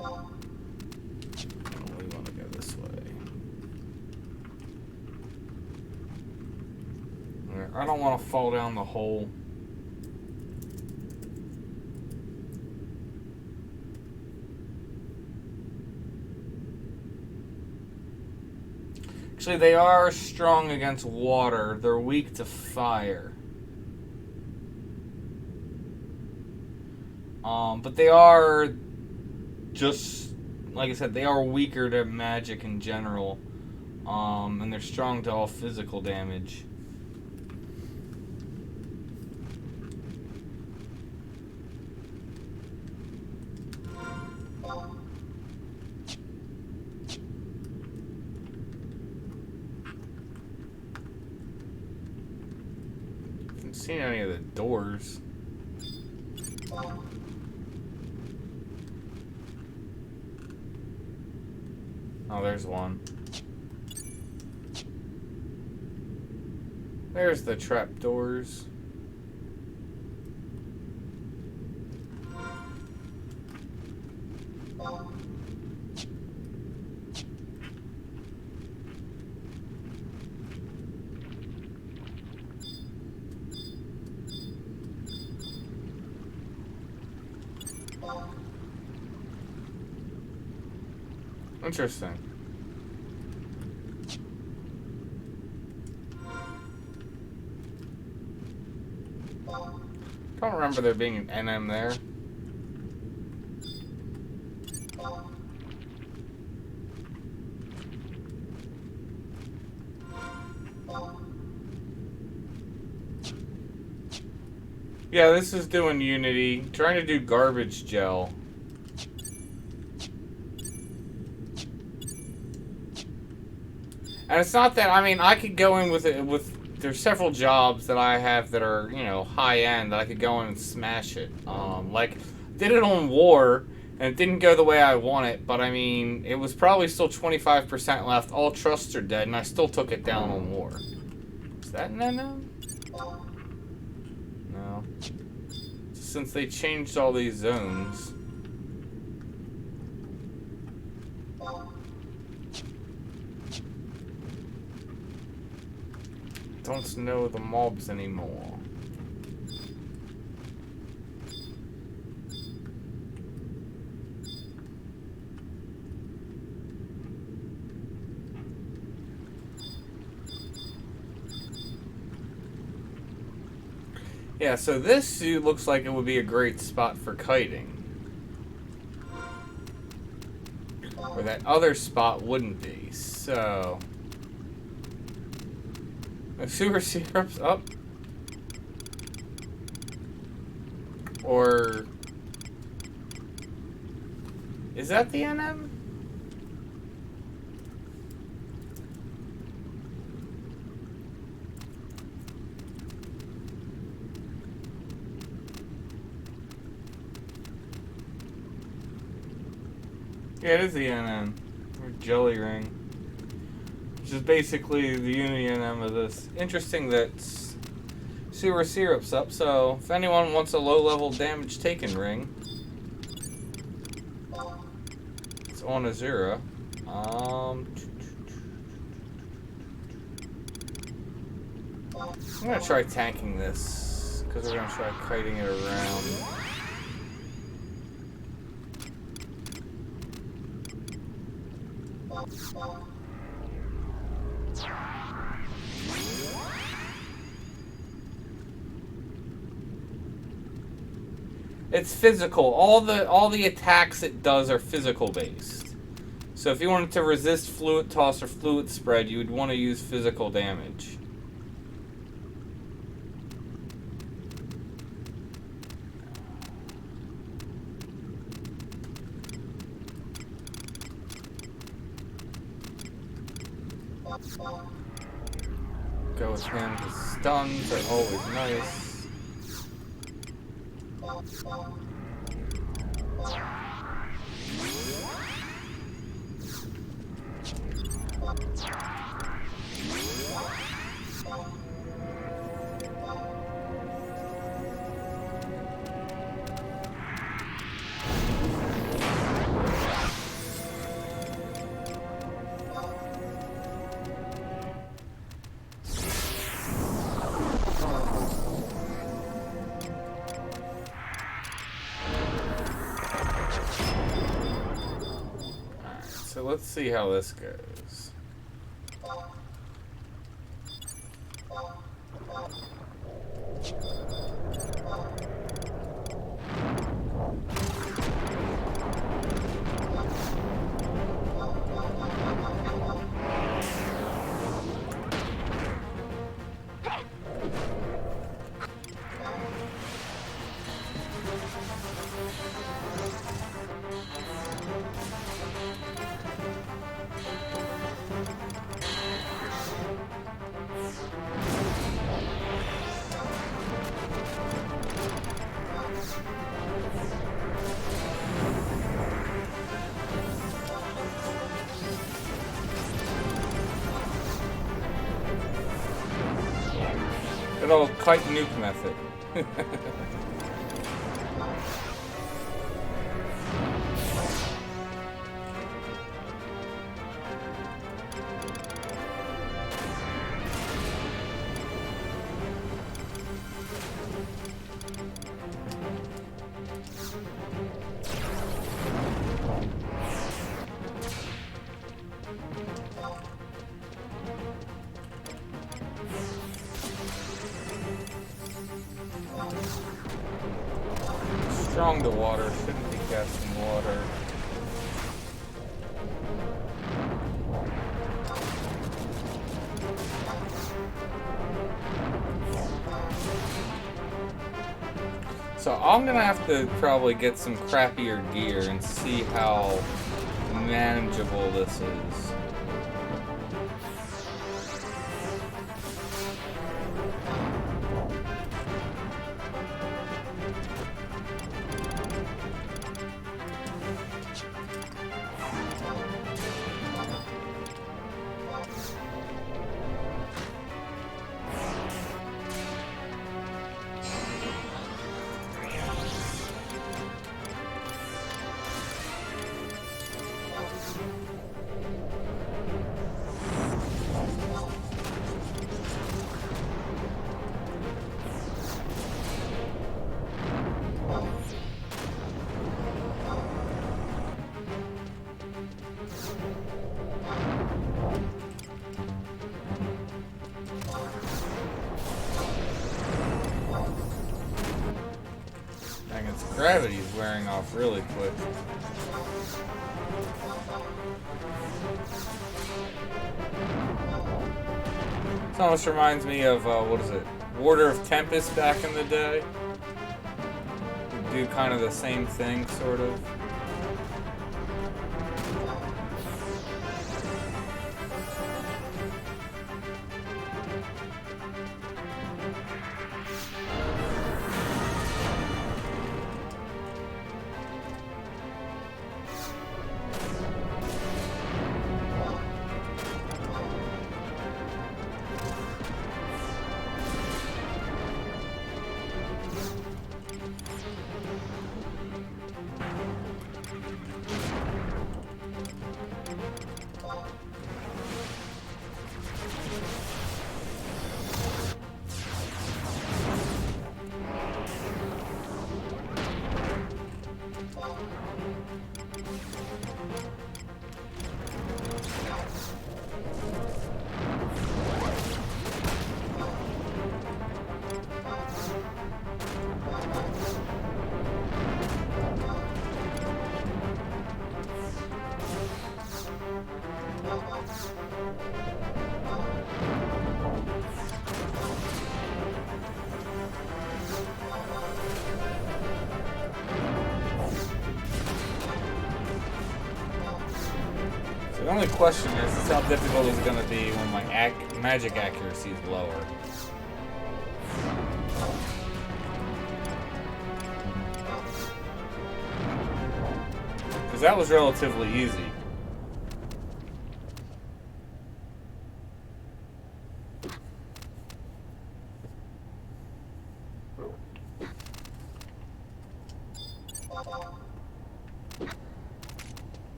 Speaker 1: I don't want to fall down the hole. Actually, they are strong against water. They're weak to fire. But they are just, like I said, they are weaker to magic in general. And they're strong to all physical damage. Seen any of the doors. Oh, there's one. There's the trap doors. Interesting. Don't remember there being an NM there. Yeah, this is doing Unity. Trying to do Garbage Gel. And it's not that, I mean, I could go in with it, there's several jobs that I have that are, you know, high end that I could go in and smash it. Like, did it on War, and it didn't go the way I want it, but I mean, it was probably still 25% left. All trusts are dead, and I still took it down on War. Is that an NM? No. Since they changed all these zones. Don't know the mobs anymore. Yeah, so this suit looks like it would be a great spot for kiting. Where that other spot wouldn't be. So... Sewer syrup's up. Or... Is that the NM? Yeah, it is the NM. Or Jelly Ring. Which is basically the Unity NM of this. Interesting that Sewer Syrup's up, so if anyone wants a low-level damage taken ring, it's on Asura. I'm gonna try tanking this, because we're gonna try kiting it around. It's physical. All the attacks it does are physical based. So if you wanted to resist fluid toss or fluid spread, you would want to use physical damage. Go with him. His stuns are always nice. So let's see how this goes. Good old kite nuke method. Strong to water, shouldn't be casting water. So I'm gonna have to probably get some crappier gear and see how manageable this is. gravity's wearing off really quick. This almost reminds me of, what is it? Warder of Tempest back in the day. Do kind of the same thing, sort of. The only question is how difficult it's going to be when my magic accuracy is lower. Because that was relatively easy.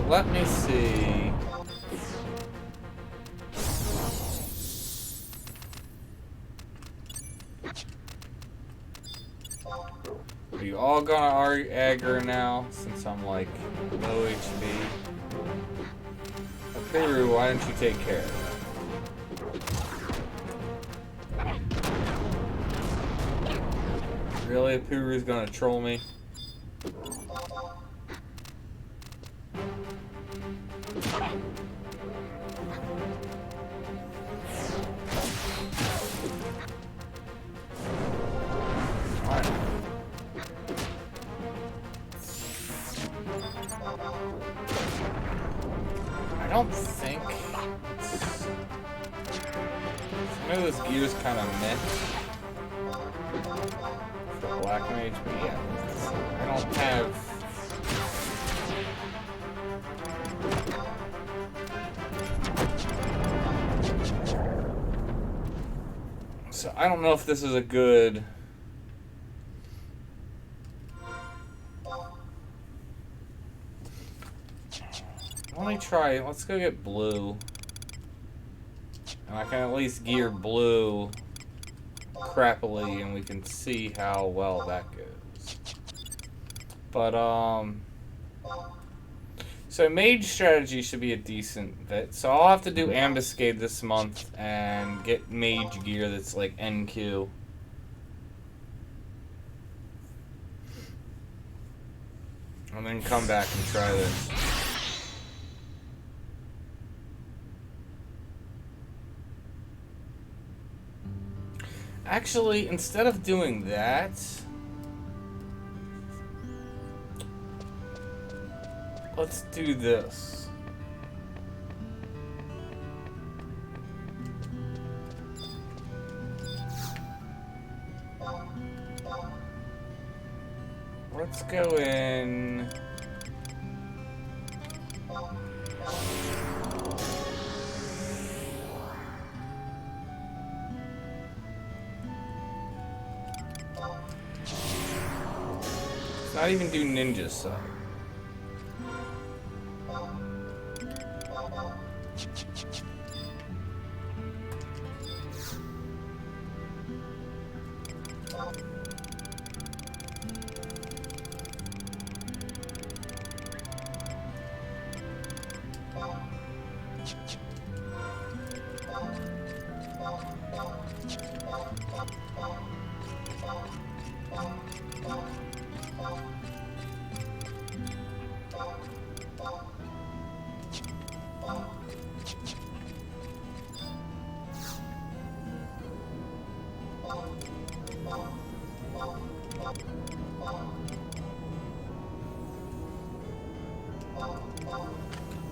Speaker 1: Let me see. Are you all gonna aggro now, since I'm like low HP? Apuru, why didn't you take care of that? Really, Apuru's gonna troll me? I don't think some of those gears kind of meh for Black Mage, but yeah, I don't have. So I don't know if this is a good. Let me try. Let's go get blue. And I can at least gear blue crappily, and we can see how well that goes. But, so mage strategy should be a decent bit. So I'll have to do Ambuscade this month and get mage gear that's like NQ. And then come back and try this. Actually, instead of doing that, let's do this. Let's go in. Not even do ninja stuff.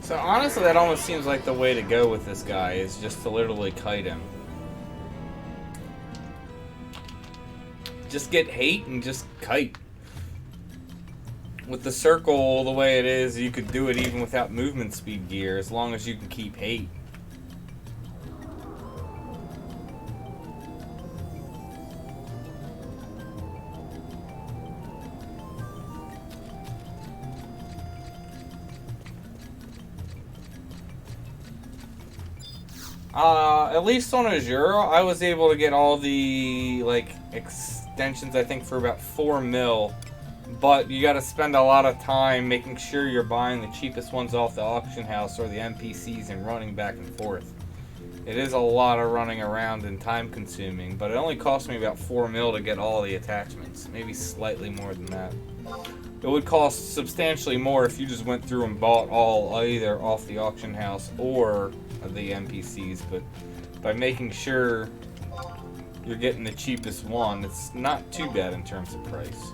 Speaker 1: So honestly, that almost seems like the way to go with this guy, is just to literally kite him. Just get hate and just kite. With the circle the way it is, you could do it even without movement speed gear, as long as you can keep hate. At least on Asura, I was able to get all the, like, extensions, I think, for about 4 mil. But you gotta spend a lot of time making sure you're buying the cheapest ones off the auction house or the NPCs and running back and forth. It is a lot of running around and time consuming, but it only cost me about 4 mil to get all the attachments. Maybe slightly more than that. It would cost substantially more if you just went through and bought all either off the auction house or the NPCs, but by making sure you're getting the cheapest one, it's not too bad in terms of price.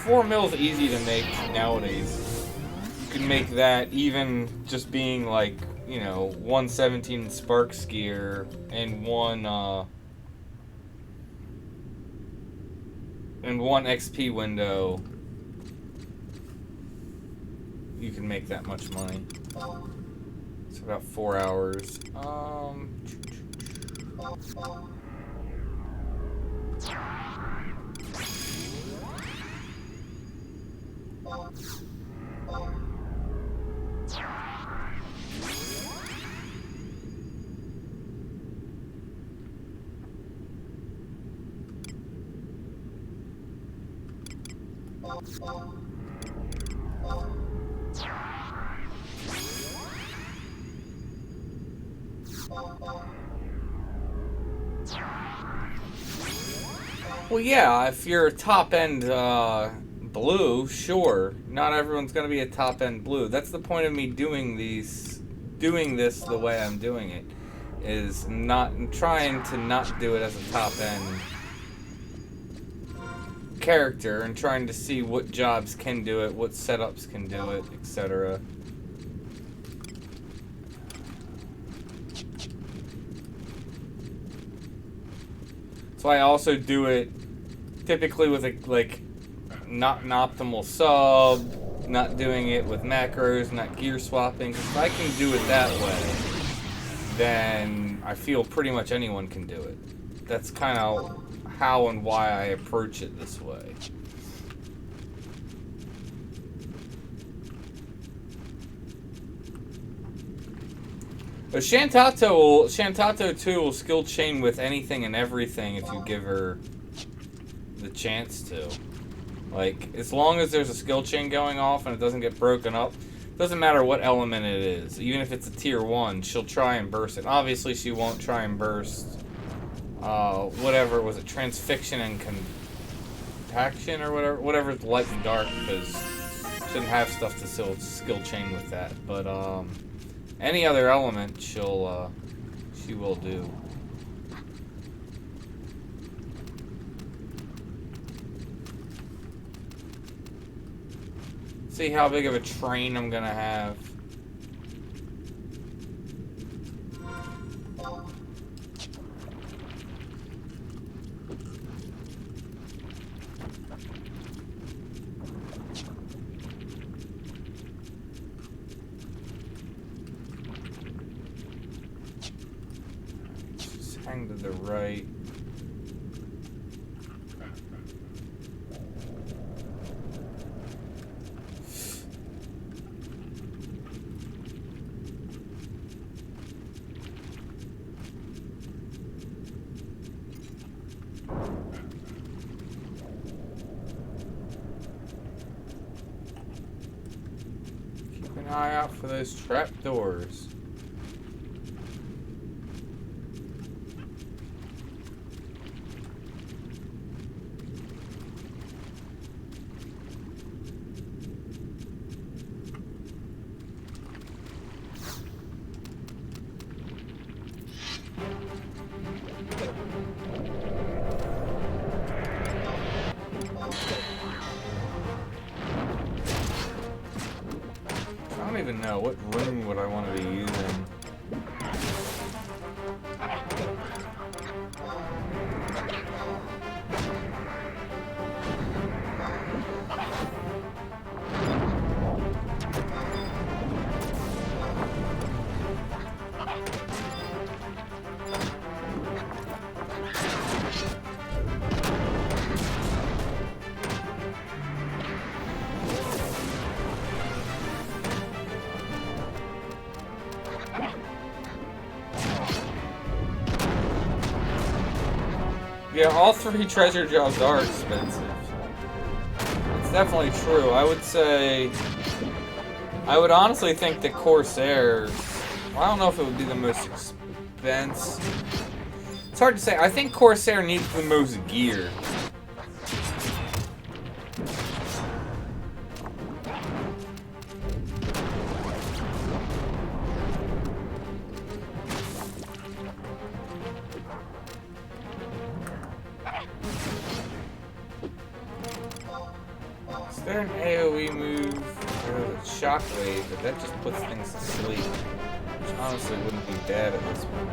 Speaker 1: 4 mil is easy to make nowadays. You can make that even just being like, you know, 117 Sparks gear and one XP window. You can make that much money. It's about 4 hours. Well, yeah, if you're a top-end blue, sure. Not everyone's going to be a top-end blue. That's the point of me doing this the way I'm doing it, is trying to not do it as a top-end character and trying to see what jobs can do it, what setups can do it, etc. So I also do it typically with not an optimal sub, not doing it with macros, not gear swapping. If I can do it that way, then I feel pretty much anyone can do it. That's kind of how and why I approach it this way. But Shantato too will skill chain with anything and everything if you give her the chance to. Like, as long as there's a skill chain going off and it doesn't get broken up, doesn't matter what element it is. Even if it's a tier 1, she'll try and burst it. Obviously, she won't try and burst, whatever, was it transfixion and compaction or whatever's light and dark, because she doesn't have stuff to skill chain with that. But, any other element, she will do. See how big of a train I'm gonna have. Just hang to the right. Eye out for those trapdoors. even know. What room would I want to be using? Yeah, all 3 treasure jobs are expensive. It's definitely true. I would say... I would honestly think that Corsairs... Well, I don't know if it would be the most expensive... It's hard to say. I think Corsair needs the most gear. Is there an AoE move? There's a shockwave, but that just puts things to sleep. Which honestly wouldn't be bad at this point.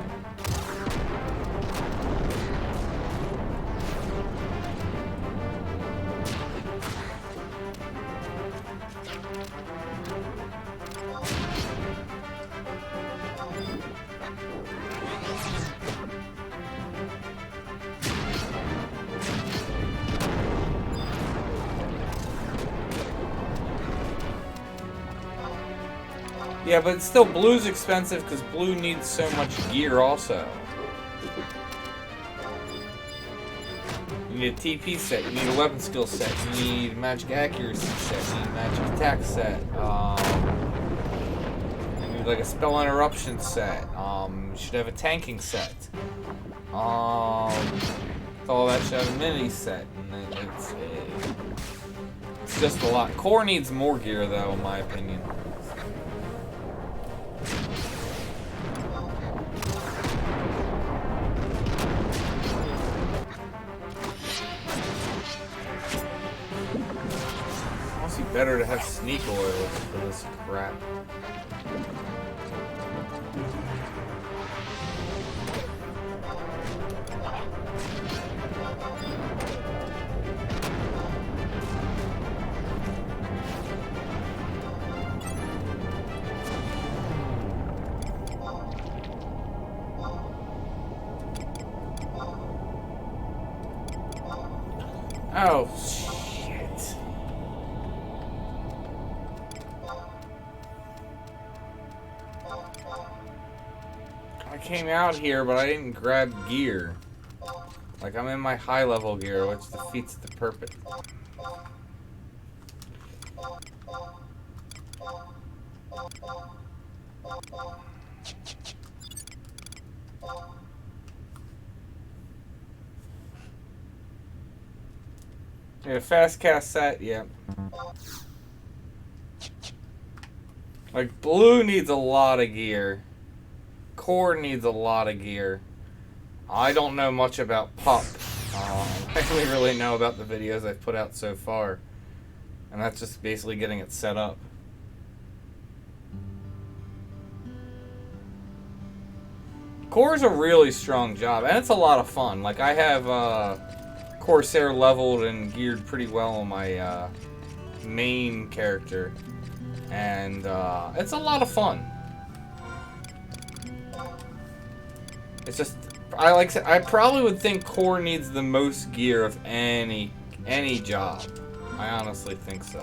Speaker 1: Yeah, but still, blue's expensive because blue needs so much gear also. You need a TP set, you need a weapon skill set, you need a magic accuracy set, you need a magic attack set, you need like a spell interruption set, you should have a tanking set. All that should have a mini set, and it's just a lot. Core needs more gear though, in my opinion. Better to have sneak oil for this crap. Oh, shit. I came out here, but I didn't grab gear. Like, I'm in my high level gear, which defeats the purpose. Yeah, fast cast set, yeah. Like, blue needs a lot of gear. Core needs a lot of gear. I don't know much about pup. I only really know about the videos I've put out so far. And that's just basically getting it set up. Core's a really strong job, and it's a lot of fun. Like, I have Corsair leveled and geared pretty well on my main character. And it's a lot of fun. It's just, I probably would think Core needs the most gear of any job. I honestly think so.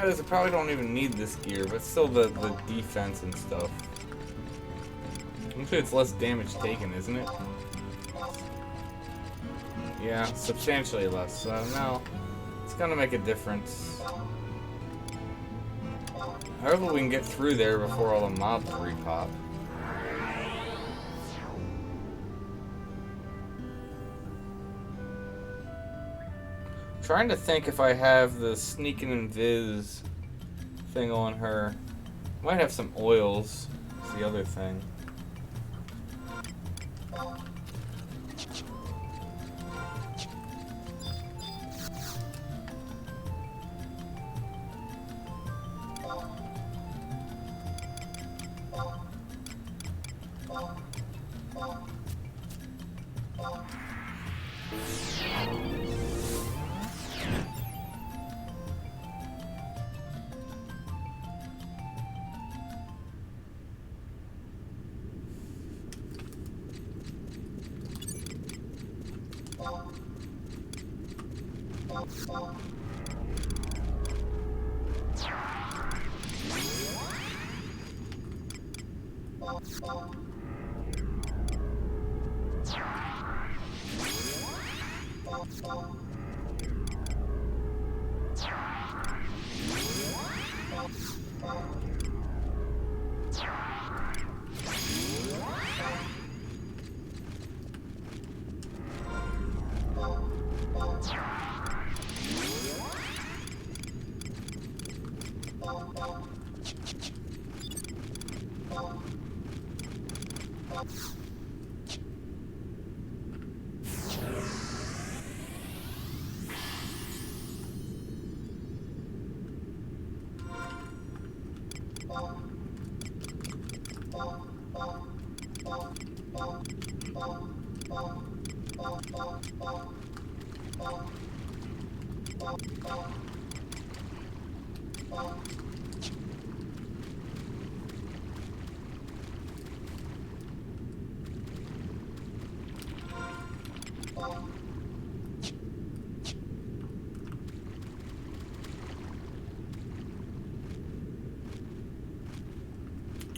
Speaker 1: bad is I probably don't even need this gear, but still the defense and stuff. Actually, it's less damage taken, isn't it? Yeah, substantially less. So no, it's gonna make a difference. Hopefully we can get through there before all the mobs repop. Trying to think if I have the sneaking and viz thing on her. Might have some oils. That's the other thing.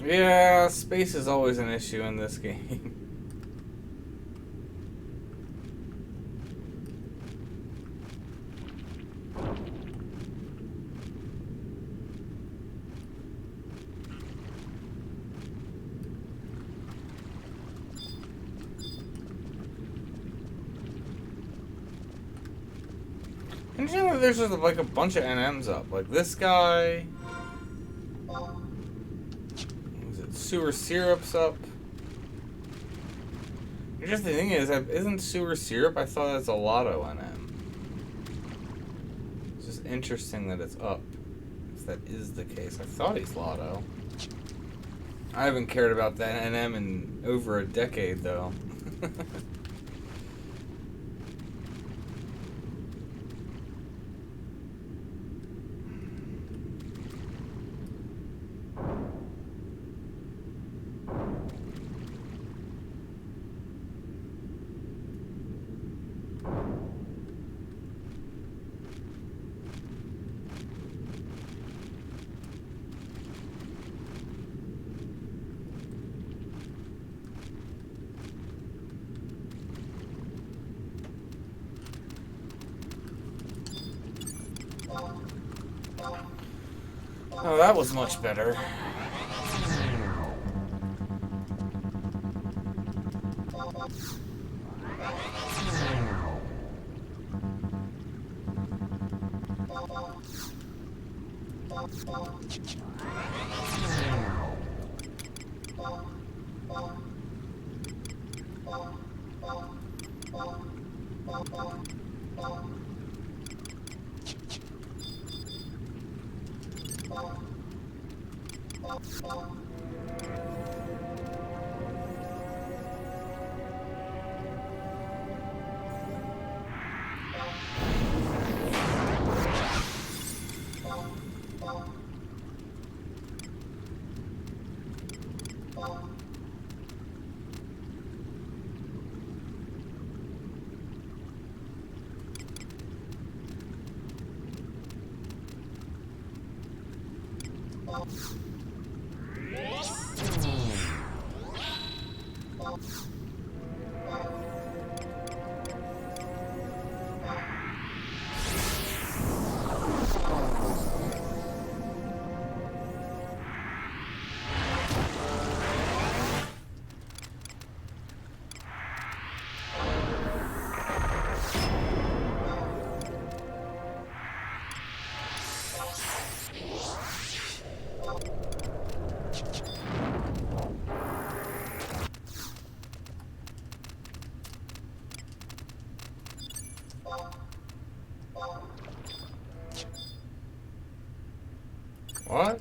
Speaker 1: Yeah, space is always an issue in this game. And you know, there's just like a bunch of NMs up. Like this guy. Sewer Syrup's up. Just the thing is, isn't Sewer Syrup? I thought that's a Lotto NM. It's just interesting that it's up. If that is the case, I thought he's Lotto. I haven't cared about that NM in over a decade, though. Oh, that was much better. What?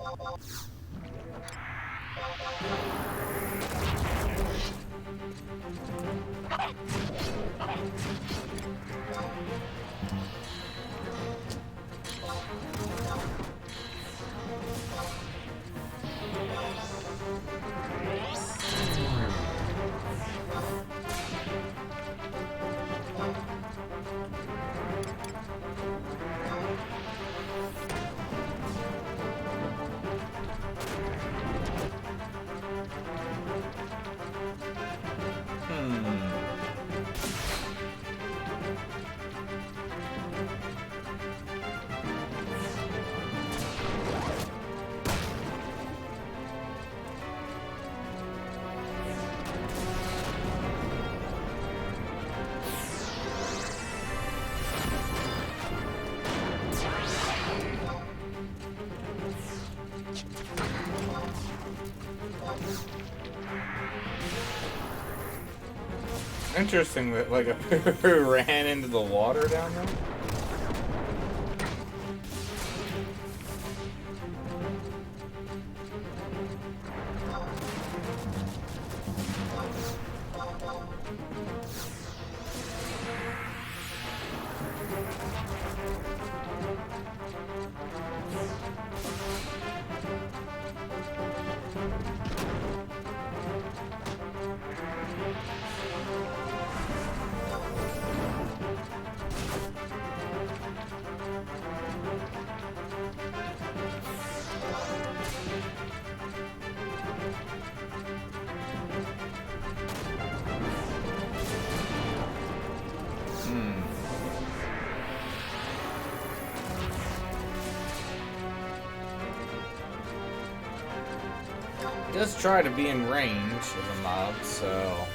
Speaker 1: Interesting that like a poo ran into the water down there. Just try to be in range of the mob, so...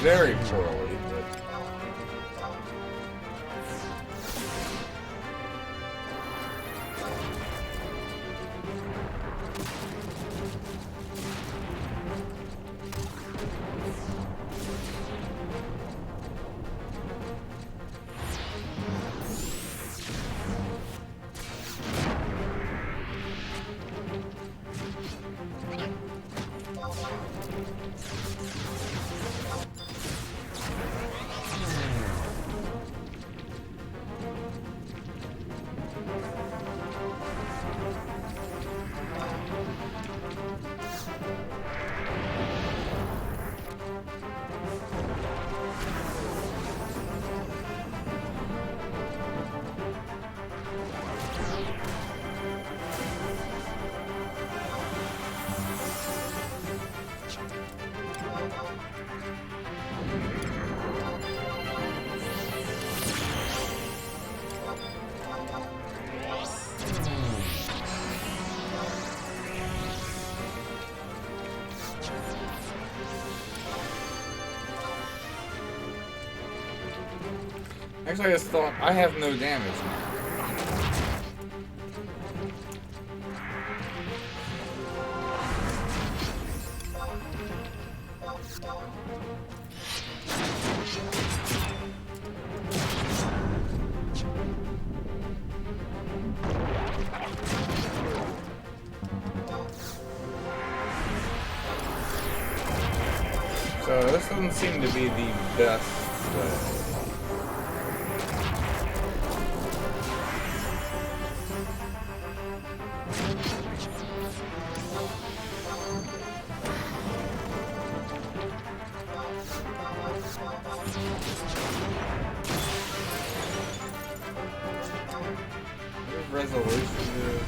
Speaker 1: Very poorly, but... Actually, I just thought I have no damage now. So this doesn't seem to be the best way. Resolution do?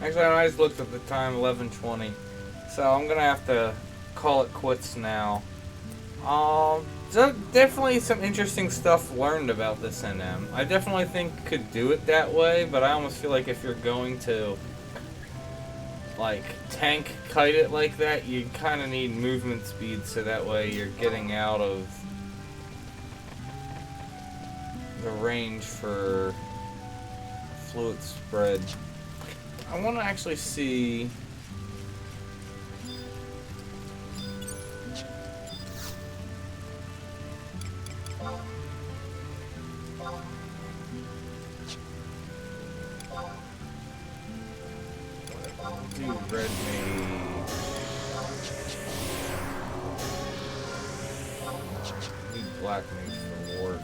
Speaker 1: Actually, I just looked at the time, 11:20. So I'm gonna have to call it quits now. Definitely some interesting stuff learned about this NM. I definitely think could do it that way, but I almost feel like if you're going to like tank kite it like that, you kind of need movement speed so that way you're getting out of the range for fluid spread. I want to actually see. Do red mage. Need black mage for ward.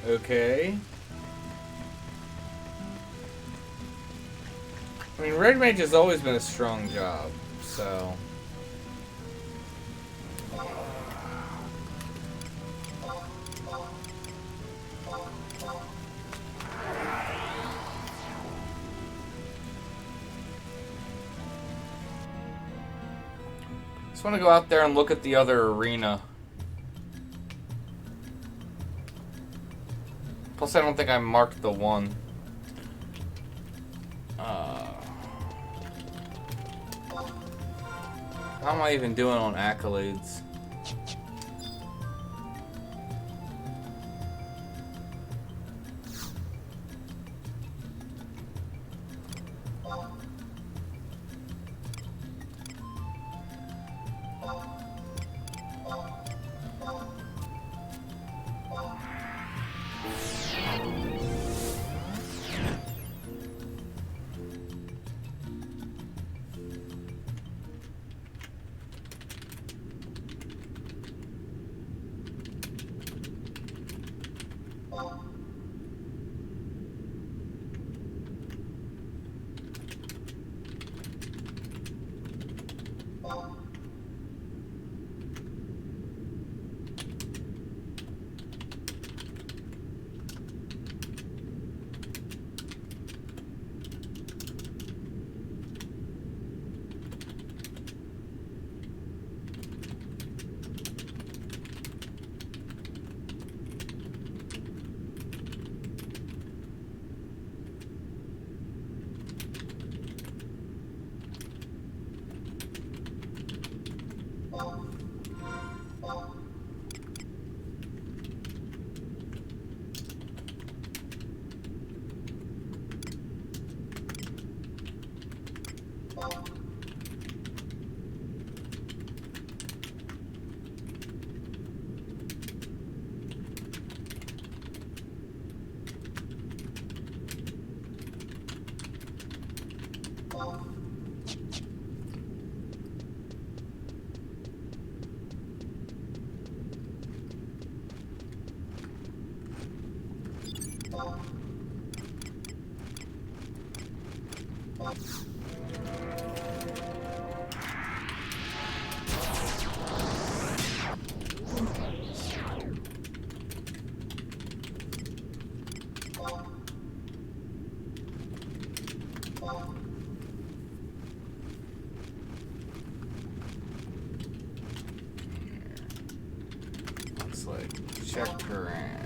Speaker 1: Okay. I mean, red mage has always been a strong job, so. Just want to go out there and look at the other arena Plus, I don't think I marked the one. How am I even doing on accolades? Looks like check her in.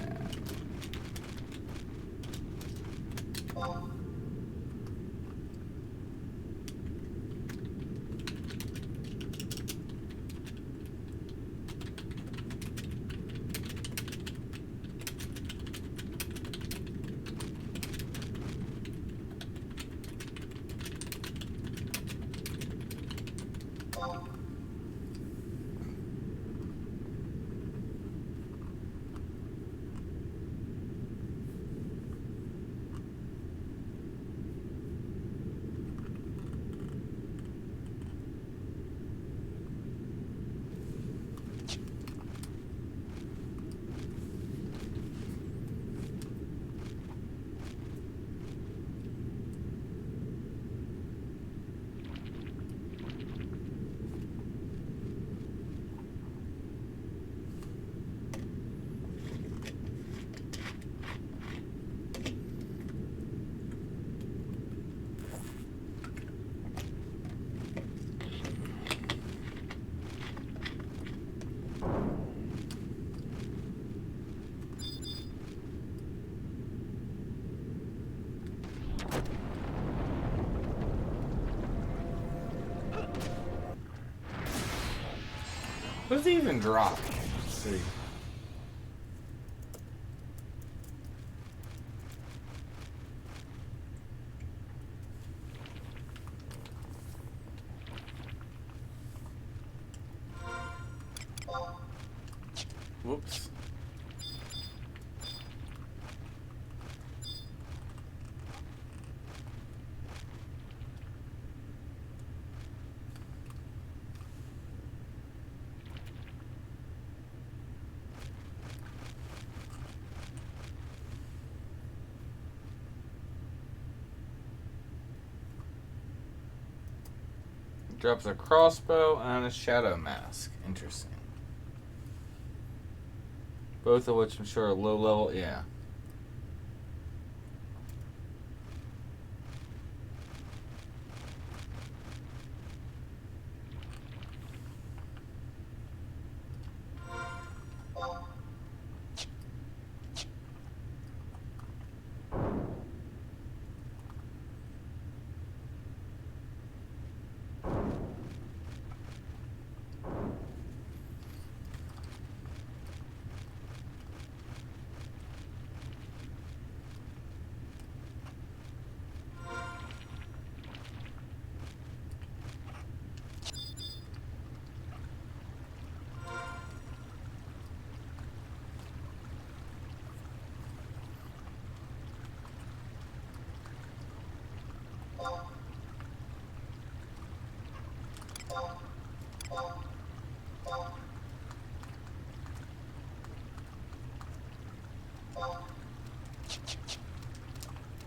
Speaker 1: What does he even drop? Let's see. Whoops. Drops a crossbow and a shadow mask. Interesting. Both of which I'm sure are low level. Yeah.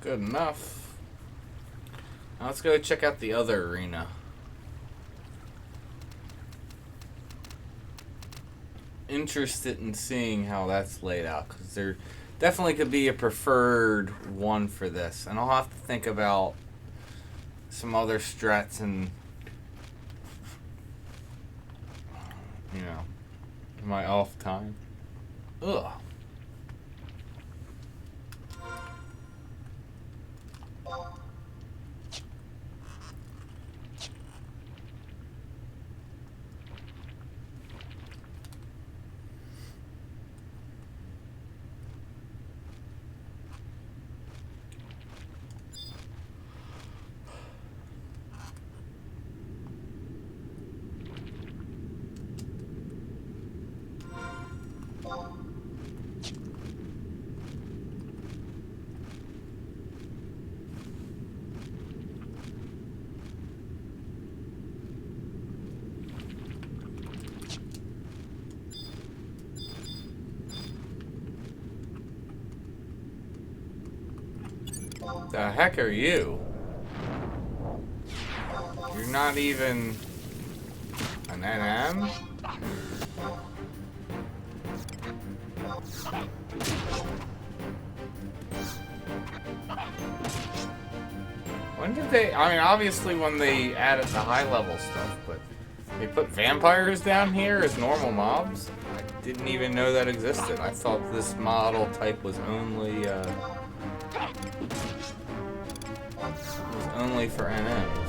Speaker 1: Good enough. Now let's go check out the other arena. Interested in seeing how that's laid out, because there definitely could be a preferred one for this, and I'll have to think about some other strats and, you know, my off time. Ugh. The heck are you? You're not even an NM? When did they... I mean, obviously when they added the high-level stuff, but they put vampires down here as normal mobs? I didn't even know that existed. I thought this model type was only for NMs.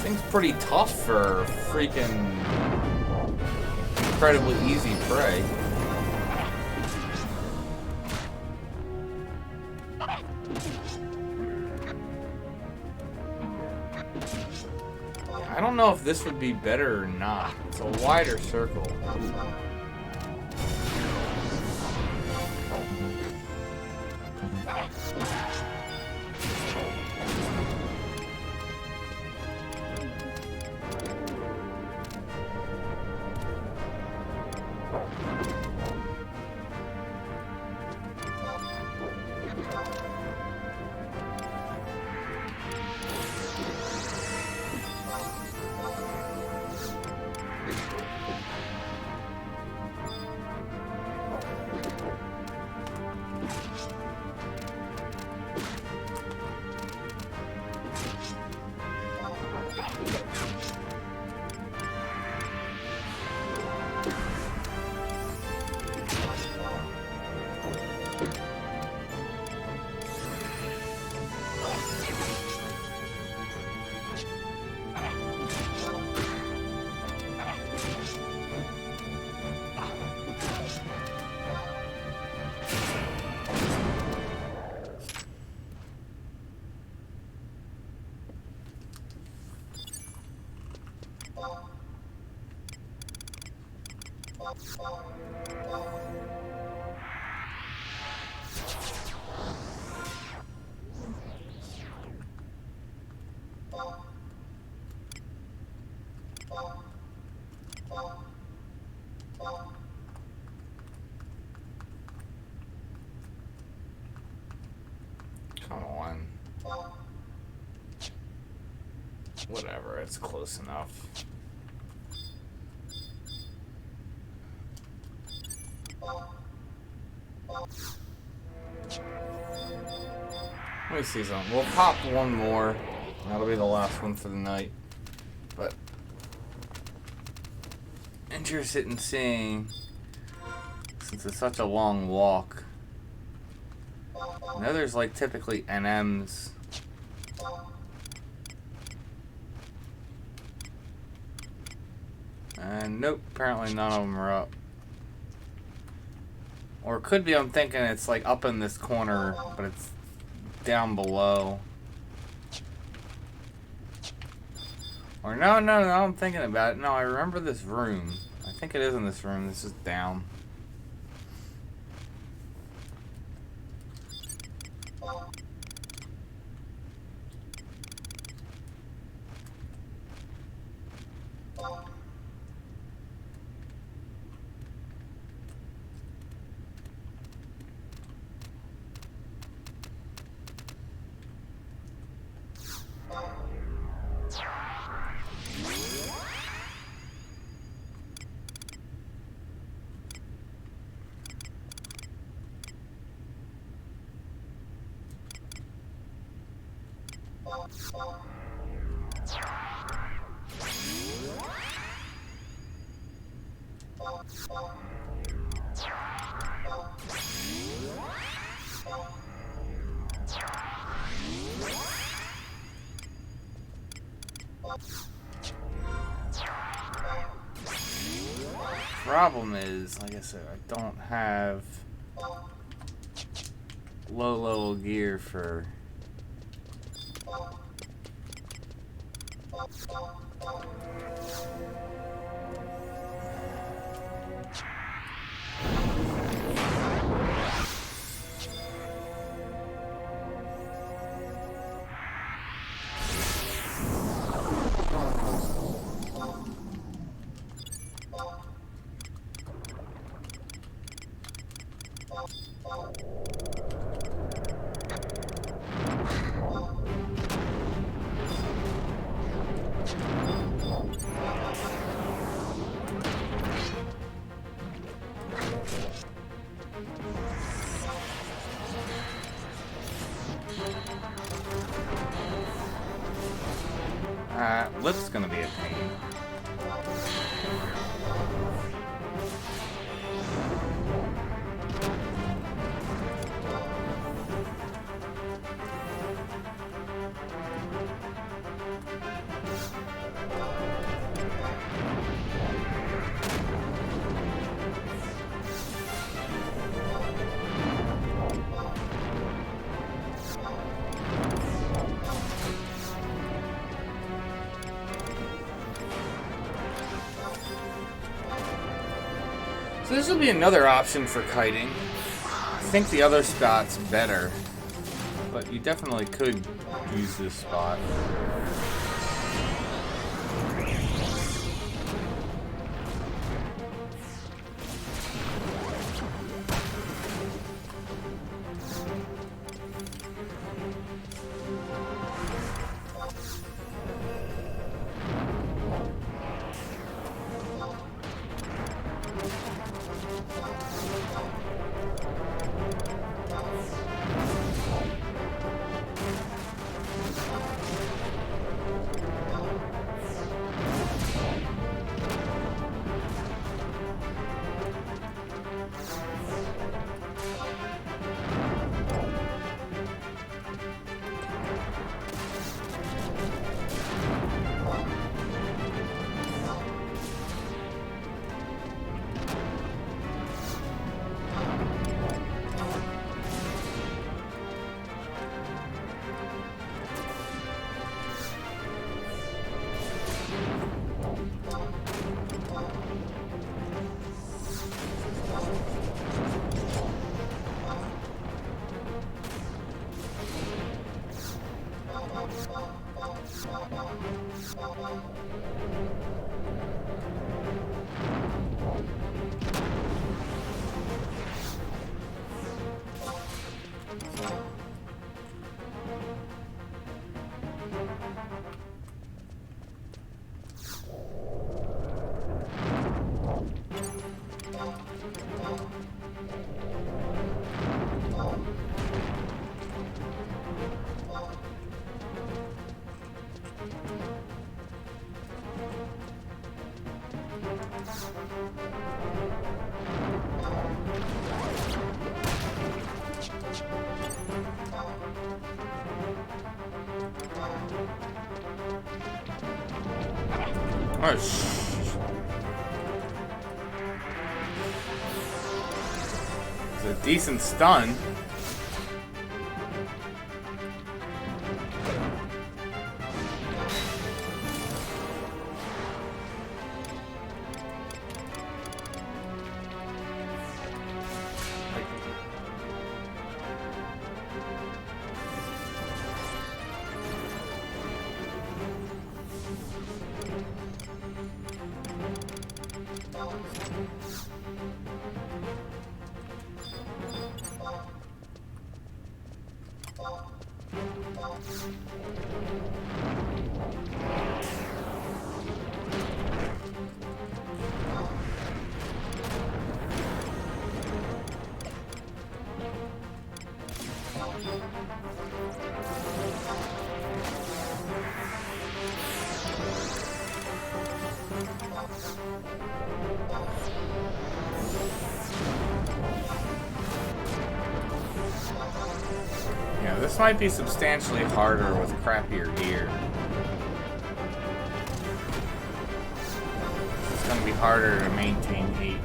Speaker 1: Thing's pretty tough for freaking incredibly easy prey. I don't know if this would be better or not. It's a wider circle. Come on. Whatever, it's close enough. Let me see something. We'll pop one more. That'll be the last one for the night. But interested in seeing, since it's such a long walk. I know there's like typically NMs. And nope, apparently none of them are up. Or it could be I'm thinking it's like up in this corner, but it's down below. Or no, I'm thinking about it. No, I remember this room. I think it is in this room. This is down. Problem is, like I said, I don't have low level gear for lip's gonna be a pain. So this will be another option for kiting. I think the other spot's better, but you definitely could use this spot. Oh, it's a decent stun. Yeah, this might be substantially harder with crappier gear. It's going to be harder to maintain heat.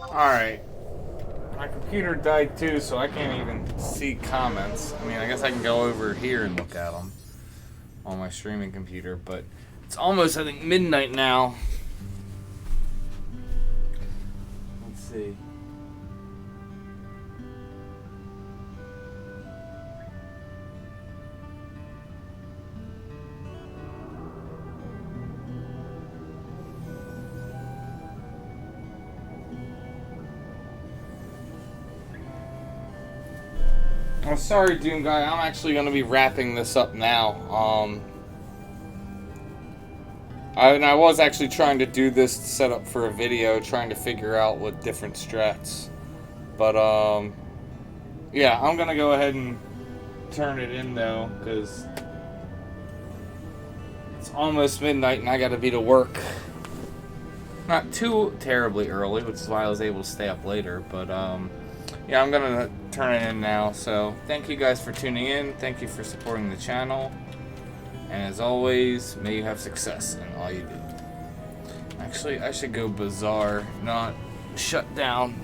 Speaker 1: Alright. My computer died too, so I can't even see comments. I mean, I guess I can go over here and look at them on my streaming computer, but it's almost, I think, midnight now. Let's see. I'm sorry, Doom Guy. I'm actually going to be wrapping this up now. I was actually trying to do this set up for a video, trying to figure out what different strats. But, yeah, I'm going to go ahead and turn it in, though, because it's almost midnight and I got to be to work. Not too terribly early, which is why I was able to stay up later, but, yeah, I'm going to turn it in now. So thank you guys for tuning in. Thank you for supporting the channel. And as always, may you have success in all you do. Actually, I should go bizarre, not shut down.